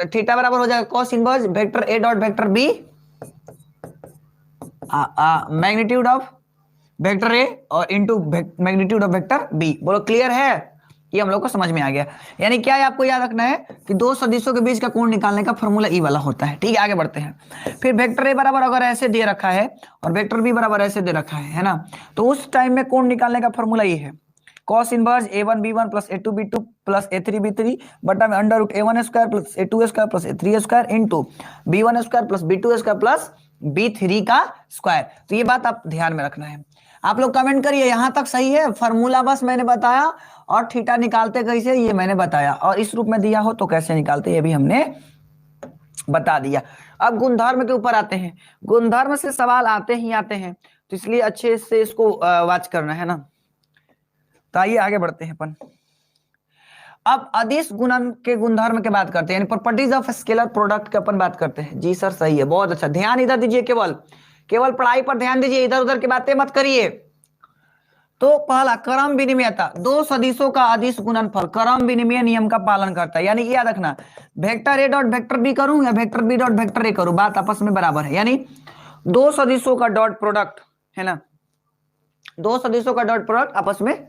थीटा बराबर हो जाएगा cos inverse vector A dot vector B magnitude of vector A और into magnitude of vector B. बोलो क्लियर है, ये हम लोग को समझ में आ गया। यानी क्या है, आपको याद रखना है कि दो सदिशों के बीच का कोण निकालने का फॉर्मूला ई वाला होता है, ठीक है। आगे बढ़ते हैं। फिर वेक्टर ए बराबर अगर ऐसे दे रखा है और वेक्टर बी बराबर ऐसे दे रखा है ना, तो उस टाइम में कोण निकालने का फॉर्मूला ये है, cos inverse a1 b1 plus a2 b2 plus a3 b3 बटा में under root a1 square plus a2 square plus a3 square into b1 square plus b2 square plus b3 का स्क्वायर। तो ये बात आप ध्यान में रखना है। आप लोग कमेंट करिए यहां तक सही है, फॉर्मूला बस मैंने बताया, और थीटा निकालते कैसे ये मैंने बताया, और इस रूप में दिया हो तो कैसे निकालते ये भी हमने बता दिया। अब गुणधर्म के ऊपर आते हैं। गुणधर्म से सवाल आते ही आते हैं, तो इसलिए अच्छे से इसको वॉच करना है ना। तो आइए आगे बढ़ते हैं अपन। अब अदिश गुणन के गुणधर्म के बात करते हैं, यानी प्रॉपर्टीज ऑफ स्केलर प्रोडक्ट के अपन बात करते हैं। जी सर सही है, बहुत अच्छा, ध्यान इधर दीजिए, केवल पढ़ाई पर ध्यान दीजिए, इधर उधर की बातें मत करिए। तो पहला क्रम विनिमयता, दो सदिशों का अदिश गुणनफल क्रम विनिमय नियम का पालन करता है। यानी कि याद रखना, vector A dot vector B करूं या vector B dot vector A करूं, बात आपस में बराबर है। यानी दो सदिशों का डॉट प्रोडक्ट है ना, दो सदिशों का डॉट प्रोडक्ट आपस में,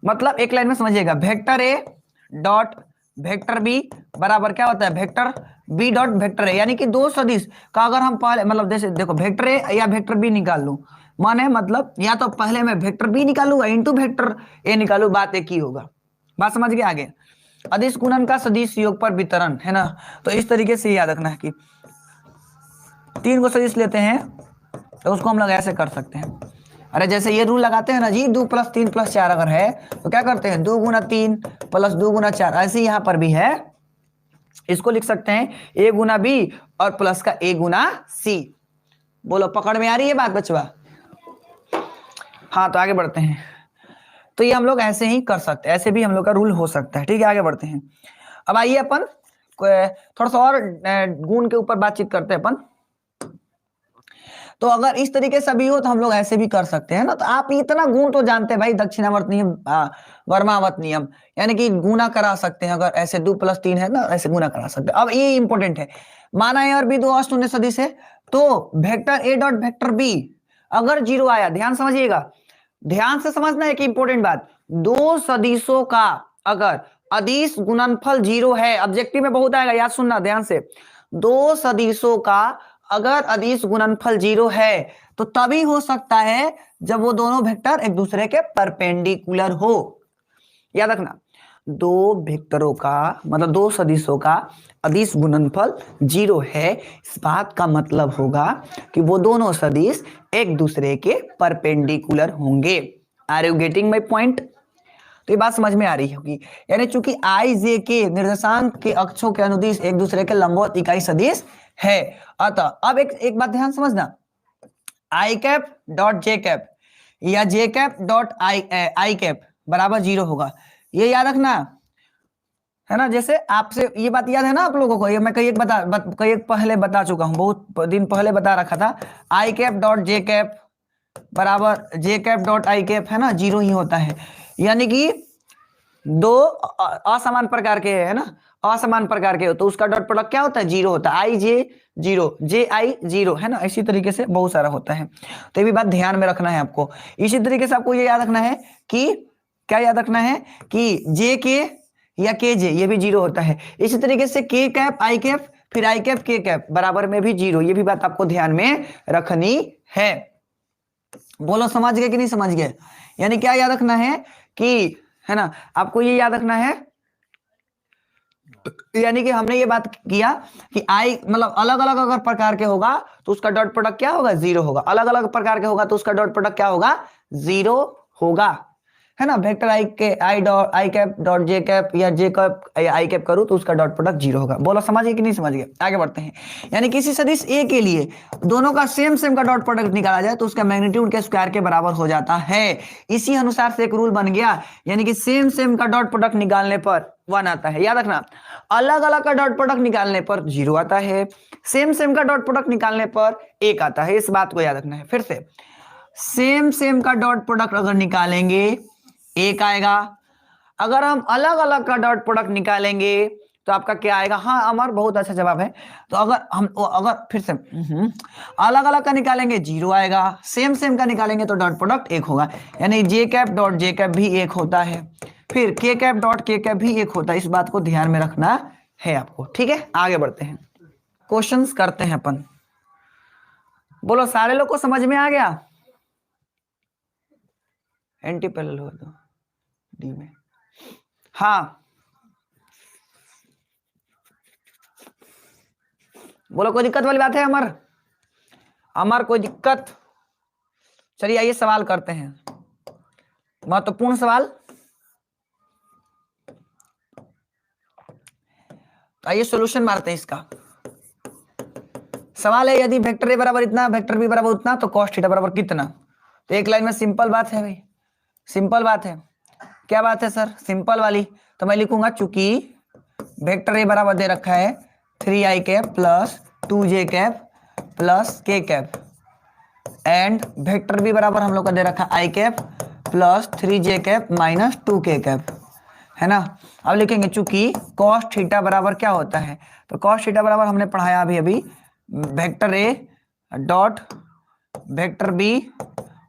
मतलब एक लाइन में समझिएगा, vector A dot vector B बराबर क्या होता है, vector B dot vector A. यानी कि दो सदिश का अगर हम पहले मतलब जैसे देखो वेक्टर ए या वेक्टर बी निकाल लूं, माने मतलब या तो पहले मैं वेक्टर बी निकालूंगा इंटू वेक्टर ए निकालू, बात एक ही होगा। बात समझ गए आगे। अदिश गुणन का सदिश योग पर वितरण है ना, तो इस तरीके से याद रखना है कि तीन को सदिश लेते हैं तो उसको हम लोग ऐसे कर सकते हैं। अरे जैसे ये रूल लगाते हैं ना जी, 2 + 3 + 4 अगर है तो क्या करते हैं, 2 × 3 + 2 × 4, ऐसे यहाँ पर भी है, इसको लिख सकते हैं a × b और प्लस का a × c। बोलो पकड़ में आ रही है बात बचवा। हाँ तो आगे बढ़ते हैं। तो ये हम लोग ऐसे ही कर सकते हैं, ऐसे भी हम लोग का रूल हो सकता है, ठीक है। आगे बढ़ते हैं। अब आइए अपन थोड़ा सा और गुण के ऊपर बातचीत करते हैं अपन। तो अगर इस तरीके से भी हो तो हम लोग ऐसे भी कर सकते हैं ना। तो आप इतना गुण तो जानते हैं भाई, दक्षिणावर्त नियम, वर्मावत नियम, यानी कि गुना करा सकते हैं। अगर ऐसे 2+3 है ना, ऐसे गुना करा सकते हैं। अब ये इंपॉर्टेंट है, माना ए और बी दो अशून्य सदिश है, तो vector A dot vector B अगर 0 आया, ध्यान समझिएगा, ध्यान से समझना है कि इंपॉर्टेंट बात, दो सदिशों का अगर अदिश गुणनफल 0 है, ऑब्जेक्टिव में बहुत आएगा, याद सुनना ध्यान से, दो सदिशों का अगर अदिश गुणनफल 0 है तो तभी हो सकता है जब वो दोनों वेक्टर एक दूसरे के परपेंडिकुलर हो। याद रखना, दो वेक्टरों का मतलब दो सदिशों का अदिश गुणनफल 0 है, इस बात का मतलब होगा कि वो दोनों सदिश एक दूसरे के परपेंडिकुलर होंगे। Are you getting my point? तो ये बात समझ में आ रही होगी, यानी चूंकि आई जे के निर्देशांक के अक्षों के अनुदिश एक दूसरे के लंबवत इकाई सदिश है, अतः अब एक बात ध्यान समझना, आई कैप डॉट जे कैप या जे कैप डॉट आई कैप बराबर 0 होगा, ये याद रखना है ना। जैसे आपसे ये बात याद है ना आप लोगों को, ये मैं कई एक पहले बता चुका हूं, बहुत दिन पहले बता रखा था, आई कैप डॉट जे कैप बराबर जे कैप डॉट आई कैप, है ना, 0 ही होता है। यानी कि दो असमान प्रकार के है ना, असमान प्रकार के हो तो उसका डॉट प्रोडक्ट क्या होता है? 0 होता है। आई जे 0, जे आई 0, है ना। इसी तरीके से बहुत सारा होता है, तो ये भी बात ध्यान में रखना है आपको। इसी तरीके से आपको ये याद रखना है कि क्या याद रखना है कि जे के या के जे ये भी 0 होता है। इसी तरीके से के कैप आई कैप फिर आई कैप के कैप बराबर में भी 0, ये भी बात आपको ध्यान में रखनी है। बोलो समझ गए कि नहीं समझ गए? यानी क्या याद रखना है कि, है ना, आपको ये याद रखना है, यानी कि हमने ये बात किया कि आई मतलब अलग अलग अगर प्रकार के होगा तो उसका डॉट प्रोडक्ट क्या होगा? 0 होगा। अलग अलग प्रकार के होगा तो उसका डॉट प्रोडक्ट क्या होगा? 0 होगा, है ना। वेक्टर आई के आई कैप डॉट जे कैप या जे कैप आई कैप करूं तो उसका डॉट प्रोडक्ट 0 होगा। बोलो समझ गए कि नहीं समझ गए? आगे बढ़ते हैं। यानी किसी सदिश ए के लिए दोनों का सेम का डॉट प्रोडक्ट निकाला जाए तो उसका मैग्नीट्यूड के स्क्वायर के बराबर हो जाता है। इसी अनुसार से एक रूल बन गया, यानी कि सेम का डॉट प्रोडक्ट निकालने पर 1 आता है। याद रखना, अलग अलग का डॉट प्रोडक्ट निकालने पर 0 आता है, सेम का डॉट प्रोडक्ट निकालने पर 1 आता है। इस बात को याद रखना है। फिर से, सेम का डॉट प्रोडक्ट अगर निकालेंगे 1 आएगा, अगर हम अलग अलग का डॉट प्रोडक्ट निकालेंगे तो आपका क्या आएगा? हाँ अमर, बहुत अच्छा जवाब है। तो अगर फिर से अलग अलग का निकालेंगे 0 आएगा, सेम का निकालेंगे तो डॉट प्रोडक्ट 1 होगा। यानी जे कैप डॉट जे कैप भी 1 होता है, फिर के कैप डॉट के कैप भी 1 होता है। इस बात को ध्यान में रखना है आपको, ठीक है। आगे बढ़ते हैं, क्वेश्चंस करते हैं अपन। बोलो सारे लोग को समझ में आ गया? एंटी पैरेलल हो तो डी में, हाँ बोलो कोई दिक्कत वाली बात है? अमर, अमर कोई दिक्कत? चलिए आइए सवाल करते हैं, महत्वपूर्ण सवाल। आइए सॉल्यूशन मारते हैं इसका। सवाल है यदि वेक्टर ए बराबर इतना वेक्टर बी बराबर उतना तो कॉस थीटा बराबर कितना? तो एक लाइन में सिंपल बात है भाई, सिंपल बात है। क्या बात है सर? सिंपल वाली। तो मैं लिखूंगा चूंकि वेक्टर ए बराबर दे रखा है 3i cap plus 2j cap plus k cap, and vector B बराबर हम लोग का दे रखा है i cap plus 3j cap minus 2k cap, है ना। अब लिखेंगे चूंकि cos थीटा बराबर क्या होता है? तो cos थीटा बराबर हमने पढ़ाया अभी vector A dot vector B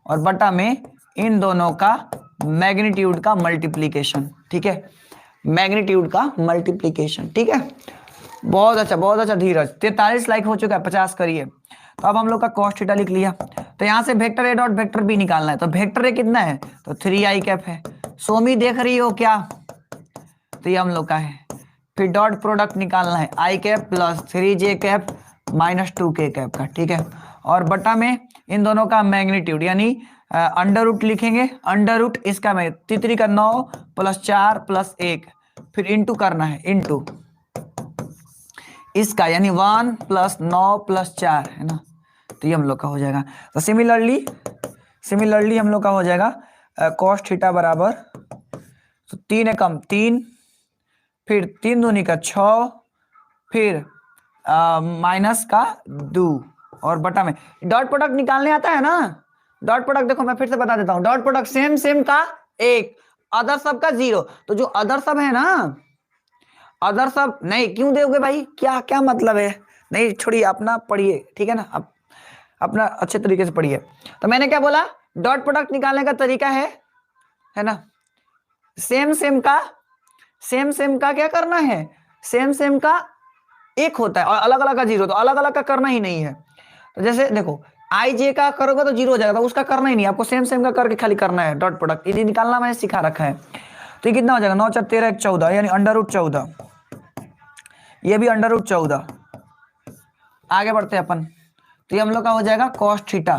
और बटा में इन दोनों का मैग्नीट्यूड का मल्टीप्लीकेशन, ठीक है, मैग्नीट्यूड का मल्टीप्लीकेशन, ठीक है। बहुत अच्छा धीरज। 43 लाइक हो चुका है, 50 करिए। तो अब हम लोग का cos थीटा लिख लिया। तो यहां से vector A dot vector B निकालना है। तो वेक्टर ए कितना है? तो 3i कैप है। सोमी देख रही हो क्या? तो ये हम लोग का है। फिर डॉट प्रोडक्ट निकालना है i cap plus 3j cap minus 2k cap का, ठीक है। और बटा में इन दोनों का मैग्नीट्यूड, यानी अंडर रूट लिखेंगे। अंडर रूट इसका में तितरी का 9 प्लस 4 प्लस 1, फिर इंटू करना है, इंटू इसका यानी 1 प्लस 9 प्लस 4, है ना। तो ये हम लोग का हो जाएगा। तो सिमिलरली हम लोग का हो जाएगा cos थीटा बराबर, तो 3 एकम 3, फिर 3 दूनी का 6, फिर माइनस का 2, और बटा में डॉट प्रोडक्ट निकालने आता है ना। डॉट प्रोडक्ट देखो मैं फिर से बता देता हूं, डॉट प्रोडक्ट सेम सेम का 1, अदर सब का 0। तो जो अदर सब है ना, अदर सब नहीं क्यों दोगे भाई, क्या क्या मतलब है, नहीं छोड़िए अपना पढ़िए, ठीक है ना, अब अपना अच्छे तरीके से पढ़िए। तो मैंने क्या बोला, डॉट प्रोडक्ट निकालने का तरीका है ना, सेम सेम का क्या करना है, सेम सेम का 1 होता है और अलग अलग का 0, तो अलग अलग का करना ही नहीं है। तो जैसे देखो आई जे का करोगे तो 0 हो जाएगा, तो उसका करना ही नहीं, आपको सेम सेम का करके खाली करना है डॉट प्रोडक्ट, ये निकालना मैंने सिखा रखा है। तो ये कितना हो जाएगा, 9 4 13 1 14, यानी √14, ये भी √14। आगे बढ़ते हैं अपन, तो ये हम लोग का हो जाएगा cos theta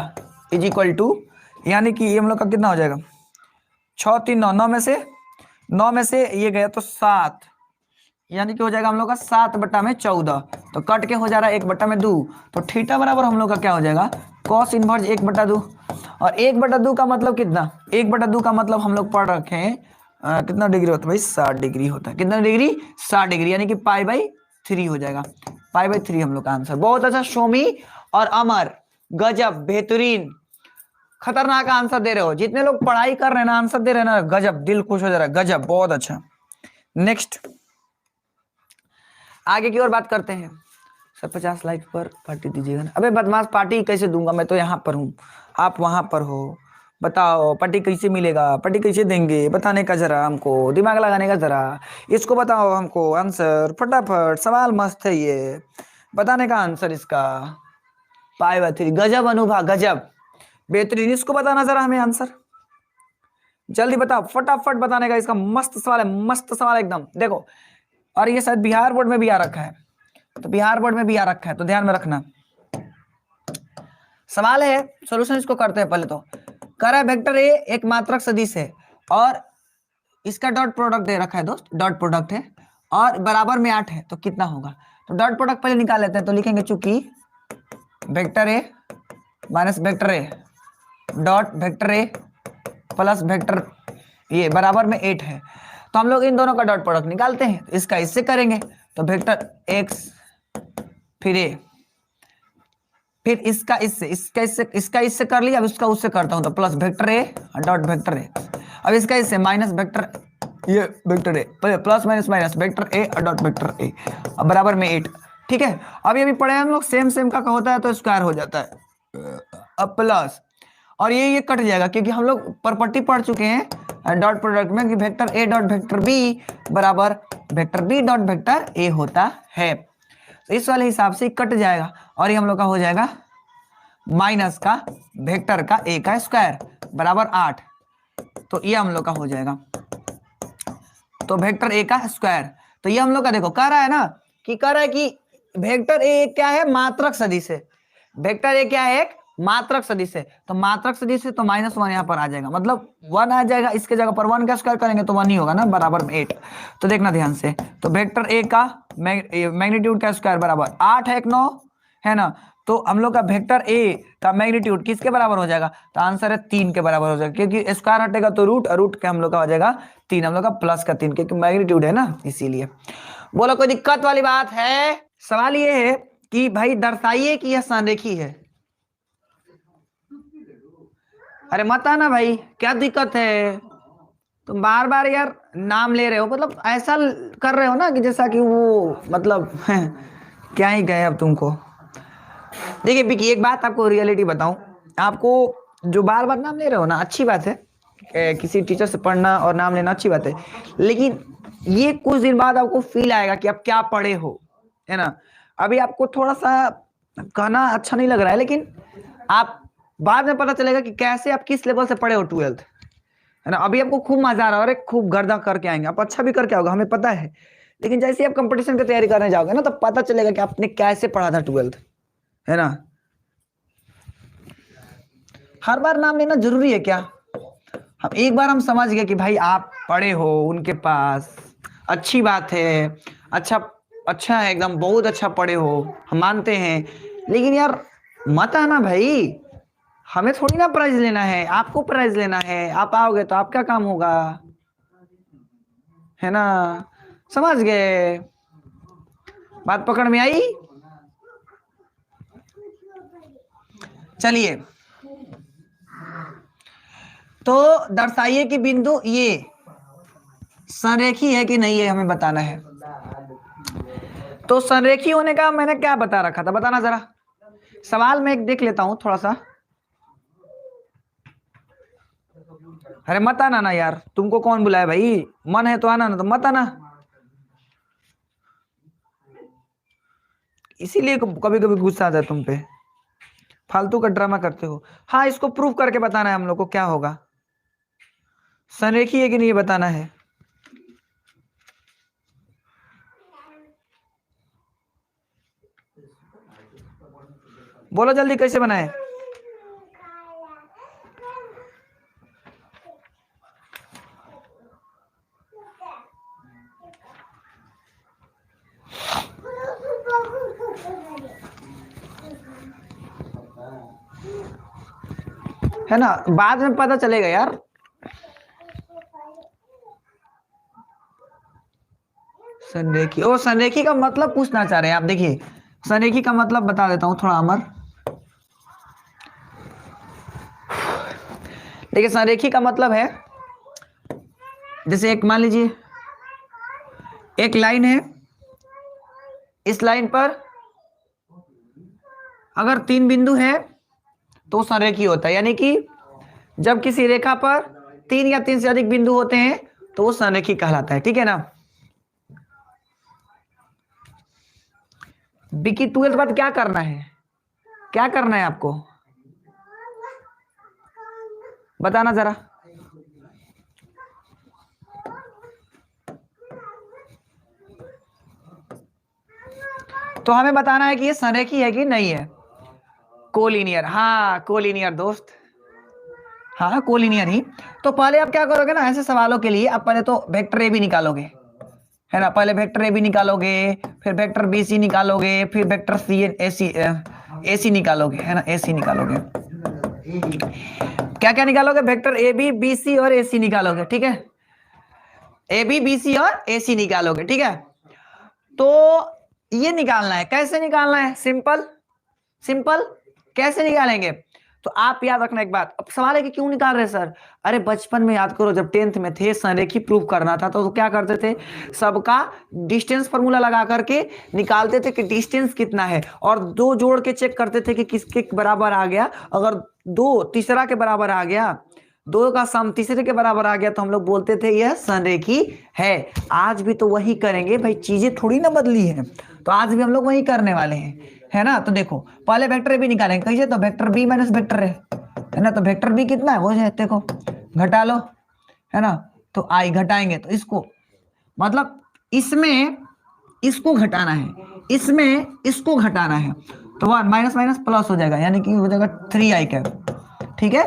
is equal to, यानी कि ये हम लोग का कितना हो जाएगा, 6 3 9, 9 में से ये गया तो 7, यानी कि हो जाएगा हम लोग का 7/14। तो कट के हो जा रहा है 1/2, तो थीटा बराबर हम लोग का क्या हो जाएगा, cos इनवर्स 1/2। और 1/2 का मतलब कितना, 1/2 का मतलब हम लोग पढ़ रखे हैं कितना डिग्री होता है भाई, 60 डिग्री होता है, कितना डिग्री, 60 डिग्री, यानी कि π/3 हो जाएगा, π/3 हम लोग का आंसर। बहुत अच्छा सोमी और अमर, गजब, बेहतरीन, खतरनाक आंसर दे रहे हो, जितने लोग पढ़ाई कर रहे हैं ना आंसर दे रहे हैं ना, गजब, दिल खुश हो जा रहा है, गजब, बहुत अच्छा। नेक्स्ट आगे की ओर बात करते हैं। सर 50 लाइक पर पार्टी दीजिएगा ना। अबे बदमाश, पार्टी कैसे दूंगा, मैं तो यहाँ पर हूँ, आप वहां पर हो, बताओ पार्टी कैसे मिलेगा, पार्टी कैसे देंगे, बताने का जरा हमको, दिमाग लगाने का जरा, इसको बताओ हमको आंसर फटाफट, सवाल मस्त है ये, बताने का आंसर इसका, π/3, गजब अनुभा, गजब, बेहतरीन, इसको बताना जरा हमें आंसर, जल्दी बताओ, फटाफट बताने का, इसका मस्त सवाल है, मस्त सवाल एकदम, देखो। और ये शायद बिहार बोर्ड में भी आ रखा है, तो बिहार बोर्ड में भी आ रखा है, तो ध्यान में रखना। सवाल है, सॉल्यूशन इसको करते हैं पहले। तो कह रहा है वेक्टर ए एक मात्रक सदिश है और इसका डॉट प्रोडक्ट दे रखा है दोस्त, डॉट प्रोडक्ट है और बराबर में 8 है, तो कितना होगा। तो डॉट प्रोडक्ट पहले निकाल लेते हैं, तो लिखेंगे चूंकि vector A minus vector A dot vector A plus vector ये बराबर में 8 है, तो हम लोग इन दोनों का डॉट प्रोडक्ट निकालते हैं। तो इसका इससे करेंगे, तो वेक्टर x फिर ए, फिर इसका इससे कर लिया, अब इसका उससे करता हूं, तो plus vector A dot vector ए, अब इसका इससे माइनस वेक्टर ये vector A, plus minus minus vector A dot vector ए, अब बराबर में 8, ठीक है। अब ये भी पढ़े हम लोग, सेम सेम का होता है तो स्क्वायर हो जाता है, अब प्लस, और ये कट जाएगा क्योंकि हम लोग प्रॉपर्टी पढ़ चुके हैं डॉट प्रोडक्ट में कि vector A dot vector B बराबर vector B dot vector A होता है, तो इस वाले हिसाब से कट जाएगा, और ये हम लोग का हो जाएगा माइनस का वेक्टर का ए का स्क्वायर बराबर 8, तो ये हम लोग का हो जाएगा, तो वेक्टर ए का स्क्वायर। तो ये हम लोग का देखो कह रहा है ना, कि कह रहा है कि वेक्टर ए क्या है, मात्रक सदिश है, वेक्टर ए क्या है, एक मात्रक सदिश है, तो मात्रक सदिश है तो -1 यहाँ पर आ जाएगा, मतलब 1 आ जाएगा, इसके जगह पर 1 का स्क्वायर करेंगे तो 1 ही होगा ना, बराबर में 8। तो देखना ध्यान से, तो वेक्टर ए का मैग्नीट्यूड का स्क्वायर बराबर 8 है, 1 9 है ना, तो हम लोग का वेक्टर ए का मैग्नीट्यूड किसके बराबर हो जाएगा, तो आंसर है 3 के बराबर हो जाएगा, क्योंकि स्क्वायर हटेगा तो रूट का हम लोग का हो जाएगा 3, हम लोग का प्लस का 3, क्योंकि मैग्नीट्यूड है ना, इसीलिए। बोलो कोई दिक्कत वाली बात है। सवाल ये है कि भाई दर्शाइए कि यह संरेखी है। अरे मत आना भाई, क्या दिक्कत है, तुम बार बार यार नाम ले रहे हो, मतलब ऐसा कर रहे हो ना कि जैसा कि वो मतलब क्या ही गए अब तुमको। देखिए बिकी, एक बात आपको रियलिटी बताऊं, आपको जो बार बार नाम ले रहे हो ना, अच्छी बात है, किसी टीचर से पढ़ना और नाम लेना अच्छी बात है, लेकिन ये कुछ दिन बाद आपको फील आएगा कि आप क्या पढ़े हो, है ना। अभी आपको थोड़ा सा कहना अच्छा नहीं लग रहा है, लेकिन आप बाद में पता चलेगा कि कैसे आप किस लेवल से पढ़े हो 12th, है ना। अभी आपको खूब मजा आ रहा है और खूब गर्दा करके आएंगे, आप अच्छा भी करके आओगे, हमें पता है, लेकिन जैसे आप कंपटीशन की तैयारी करने जाओगे ना, तो पता चलेगा कि आपने कैसे पढ़ा था 12th, है ना। हर बार नाम लेना जरूरी है क्या, हम एक बार हम समझ गए कि भाई आप पढ़े हो उनके पास, अच्छी बात है, अच्छा अच्छा है एकदम, बहुत अच्छा पढ़े हो, हम मानते हैं, लेकिन यार मत आना भाई, हमें थोड़ी ना प्राइज लेना है, आपको प्राइज लेना है, आप आओगे तो आपका काम होगा, है ना, समझ गए, बात पकड़ में आई। चलिए, तो दर्शाइए कि बिंदु ये संरेखी है कि नहीं है, हमें बताना है। तो संरेखी होने का मैंने क्या बता रखा था, बताना जरा। सवाल में एक देख लेता हूं थोड़ा सा। अरे मत आना ना यार, तुमको कौन बुलाए भाई, मन है तो आना, ना तो मत आना। इसीलिए कभी कभी गुस्सा आता है तुम पे, फालतू का ड्रामा करते हो। हाँ, इसको प्रूव करके बताना है हम लोग को, क्या होगा, संरेखी है कि नहीं ये बताना है। बोलो जल्दी, कैसे बनाए। है ना, बाद में पता चलेगा यार। संरेखी, ओ संरेखी का मतलब पूछना चाह रहे हैं आप। देखिए, संरेखी का मतलब बता देता हूं थोड़ा अमर। देखिए, संरेखी का मतलब है, जैसे एक मान लीजिए एक लाइन है, इस लाइन पर अगर 3 बिंदु है तो संरेखी होता है। यानी कि जब किसी रेखा पर 3 या 3 से अधिक बिंदु होते हैं तो वो संरेखी कहलाता है, ठीक है ना। बिकी 12th बाद क्या करना है, क्या करना है आपको, बताना जरा। तो हमें बताना है कि ये संरेखी है कि नहीं है। कोलिनियर, हाँ कोलिनियर दोस्त, हाँ कोलिनियर ही। तो पहले आप क्या करोगे ना, ऐसे सवालों के लिए आप पहले तो वेक्टर ए भी निकालोगे, है ना। पहले वेक्टर ए भी निकालोगे, फिर वेक्टर बी सी निकालोगे, फिर वेक्टर सी ए सी निकालोगे, है ना, ए सी निकालोगे। क्या क्या निकालोगे, वेक्टर ए बी सी और ए सी निकालोगे, ठीक है। ए बी सी और ए सी निकालोगे, ठीक है। तो ये निकालना है, कैसे निकालना है, सिंपल सिंपल। कैसे निकालेंगे, तो आप याद रखना एक बात। अब सवाल है कि क्यों निकाल रहे सर, अरे बचपन में याद करो, जब 10th में थे, संरेखी प्रूव करना था तो क्या करते थे, सबका डिस्टेंस फार्मूला लगा करके निकालते थे कि डिस्टेंस कितना है, और 2 जोड़ के चेक करते थे कि किसके बराबर आ गया। अगर 2 तीसरा के बराबर आ गया, 2 का सम तीसरे के बराबर आ गया, तो हम लोग बोलते थे यह संरेखी है। आज भी तो वही करेंगे भाई, चीजें थोड़ी ना बदली है, तो आज भी हम लोग वही करने वाले हैं, है ना। तो देखो, पहले वेक्टर ए भी निकालेंगे, कैसे, तो vector B minus vector A, है ना। तो वेक्टर बी कितना है, वो है, देखो घटा लो, है ना। तो आई घटाएंगे तो इसको, मतलब इसमें इसको घटाना है, इसमें इसको घटाना है, तो 1 माइनस माइनस प्लस हो जाएगा, यानी कि हो जाएगा 3i कैप, ठीक है।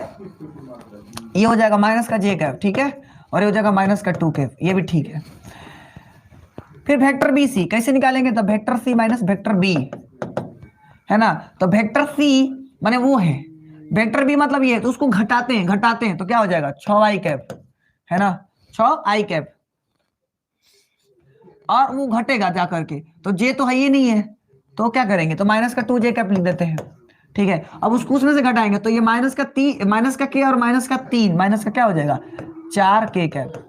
ये हो जाएगा माइनस का जे कैप, ठीक है, और ये हो जाएगा माइनस का 2 कैप, ये भी ठीक है। फिर वेक्टर बी सी कैसे निकालेंगे, तो vector C minus vector B, है ना। तो वेक्टर सी माने वो है, वेक्टर बी मतलब ये है, तो उसको घटाते हैं तो क्या हो जाएगा 6i कैप, है ना, 6i कैप, और वो घटेगा जा करके, तो जे तो है ही नहीं है, तो क्या करेंगे, तो माइनस का 2j कैप लिख देते हैं, ठीक है। अब उसको उसमें से घटाएंगे तो ये माइनस का k और माइनस का 3, माइनस का क्या हो जाएगा 4k कैप।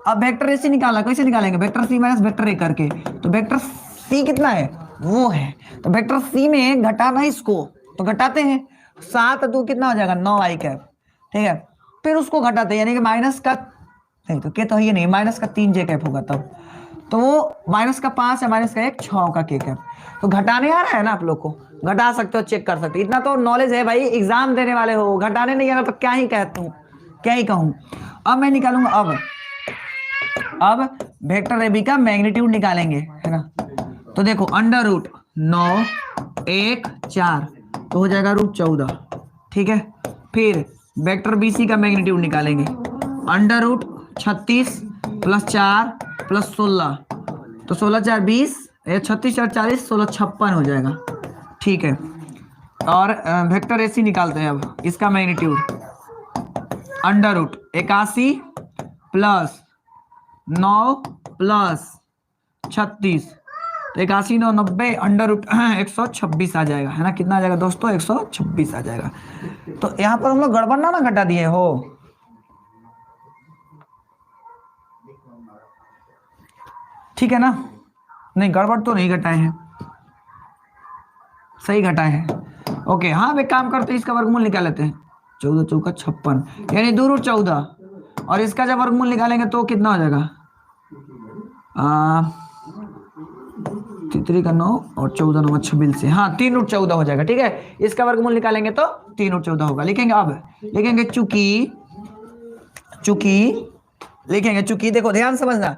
अब वेक्टर सी निकालना, कैसे निकालेंगे, vector C minus vector A करके, तो वेक्टर सी कितना है, वो है, तो वेक्टर सी में घटाना है इसको, तो घटाते हैं, 7 कितना हो जाएगा 9i कैप, ठीक है। फिर उसको घटाते हैं, यानी कि माइनस का, नहीं तो के तो ये नहीं, माइनस का 3j कैप होगा तब, तो वो माइनस का 5 है, माइनस का 1, 6 का k कैप। तो घटाने आ रहा है ना, आप लोग को घटा सकते हो, चेक कर सकते हो, इतना तो नॉलेज है भाई, एग्जाम देने वाले हो, घटाने नहीं आ रहा तो क्या ही कहता हूँ, क्या ही कहूँ। अब मैं निकालूंगा, अब वेक्टर ए बी का मैग्नीट्यूड निकालेंगे, है ना। तो देखो अंडर रूट 9 1 4, तो हो जाएगा √14, ठीक है। फिर वेक्टर बी सी का मैग्नीट्यूड निकालेंगे, अंडर रूट 36 प्लस 4 प्लस 16, तो 16 4 20, 36 4 40, 16 56 हो जाएगा, ठीक है। और वेक्टर ए सी निकालते हैं अब, इसका magnitude under root 81 plus 9 plus 36, तो 81,990 अंडर रूट 126 आ जाएगा, है ना। कितना आ जाएगा दोस्तों? 126 आ जाएगा। तो यहाँ पर हम लोग गड़बड़ ना घटा दिए हो, ठीक है ना। नहीं, गड़बड़ तो नहीं घटाए हैं, सही घटाए हैं। ओके, हाँ अब एक काम करते हैं, इसका वर्गमूल निकाल लेते हैं। 14 चौका 56, यानी 2 रूट 14, और इसका जब वर्गमूल निकालेंगे तो कितना हो जाएगा? 3 का 9 और 14 9 26 से, हाँ 3 रूट 14 हो जाएगा, ठीक है। इसका वर्गमूल निकालेंगे तो 3 रूट 14 होगा। लिखेंगे, अब लिखेंगे चूंकि देखो ध्यान समझना,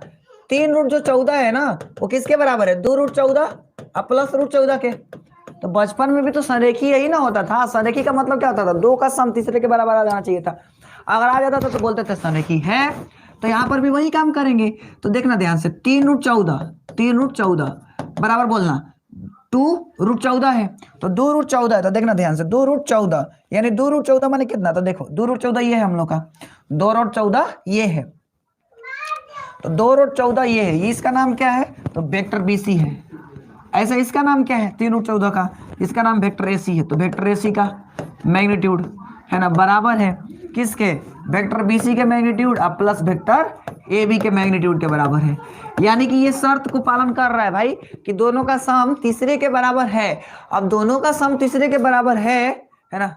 3 रूट जो 14 है ना, वो किसके बराबर है? 2 रूट 14 अब प्लस रूट 14 के। तो बचपन में भी तो संरेखी यही ना होता था। संरेखी का मतलब क्या होता था? 2 का सम तीसरे के बराबर आ जाना चाहिए था। अगर आ जाता था तो बोलते थे संरेखी है। तो यहाँ पर भी वही काम करेंगे। तो देखना ध्यान से, 3 रूट 14 बराबर बोलना 2 रूट 14 है, तो 2 रूट 14 है। तो देखना ध्यान से, 2 रूट 14 यानी 2 रूट 14 माने कितना? तो देखो 2 रूट 14 ये है हम लोग का, 2 रूट 14 ये है, तो 2 रूट 14 ये है। इसका नाम क्या है? तो वेक्टर BC है। ऐसा इसका नाम क्या है? 3 रूट 14 का, इसका नाम वेक्टर AC है। तो वेक्टर AC का मैग्नीट्यूड है ना बराबर है किसके? वेक्टर BC के मैग्नीट्यूड अब प्लस वेक्टर AB के मैग्नीट्यूड के बराबर है। यानी कि ये शर्त को पालन कर रहा है भाई कि दोनों का सम तीसरे के बराबर है। अब दोनों का सम तीसरे के बराबर है ना,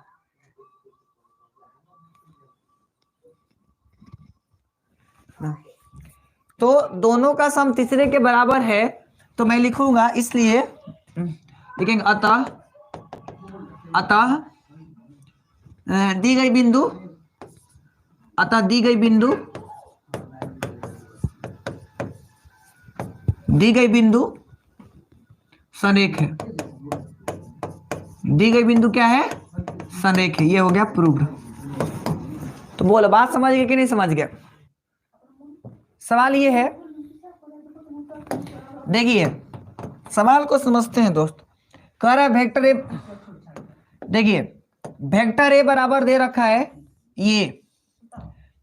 तो दोनों का सम तीसरे के बराबर है। तो मैं लिखूंगा, इसलिए लिखेंगे अतः दी गई बिंदु सनेक है। दी गई बिंदु क्या है? सनेक है। ये हो गया प्रूव्ड। तो बोलो, बात समझ गए कि नहीं समझ गए? सवाल ये है, देखिए सवाल को समझते हैं दोस्त। कह रहा है वेक्टर ए, देखिए वेक्टर ए बराबर दे रखा है ये,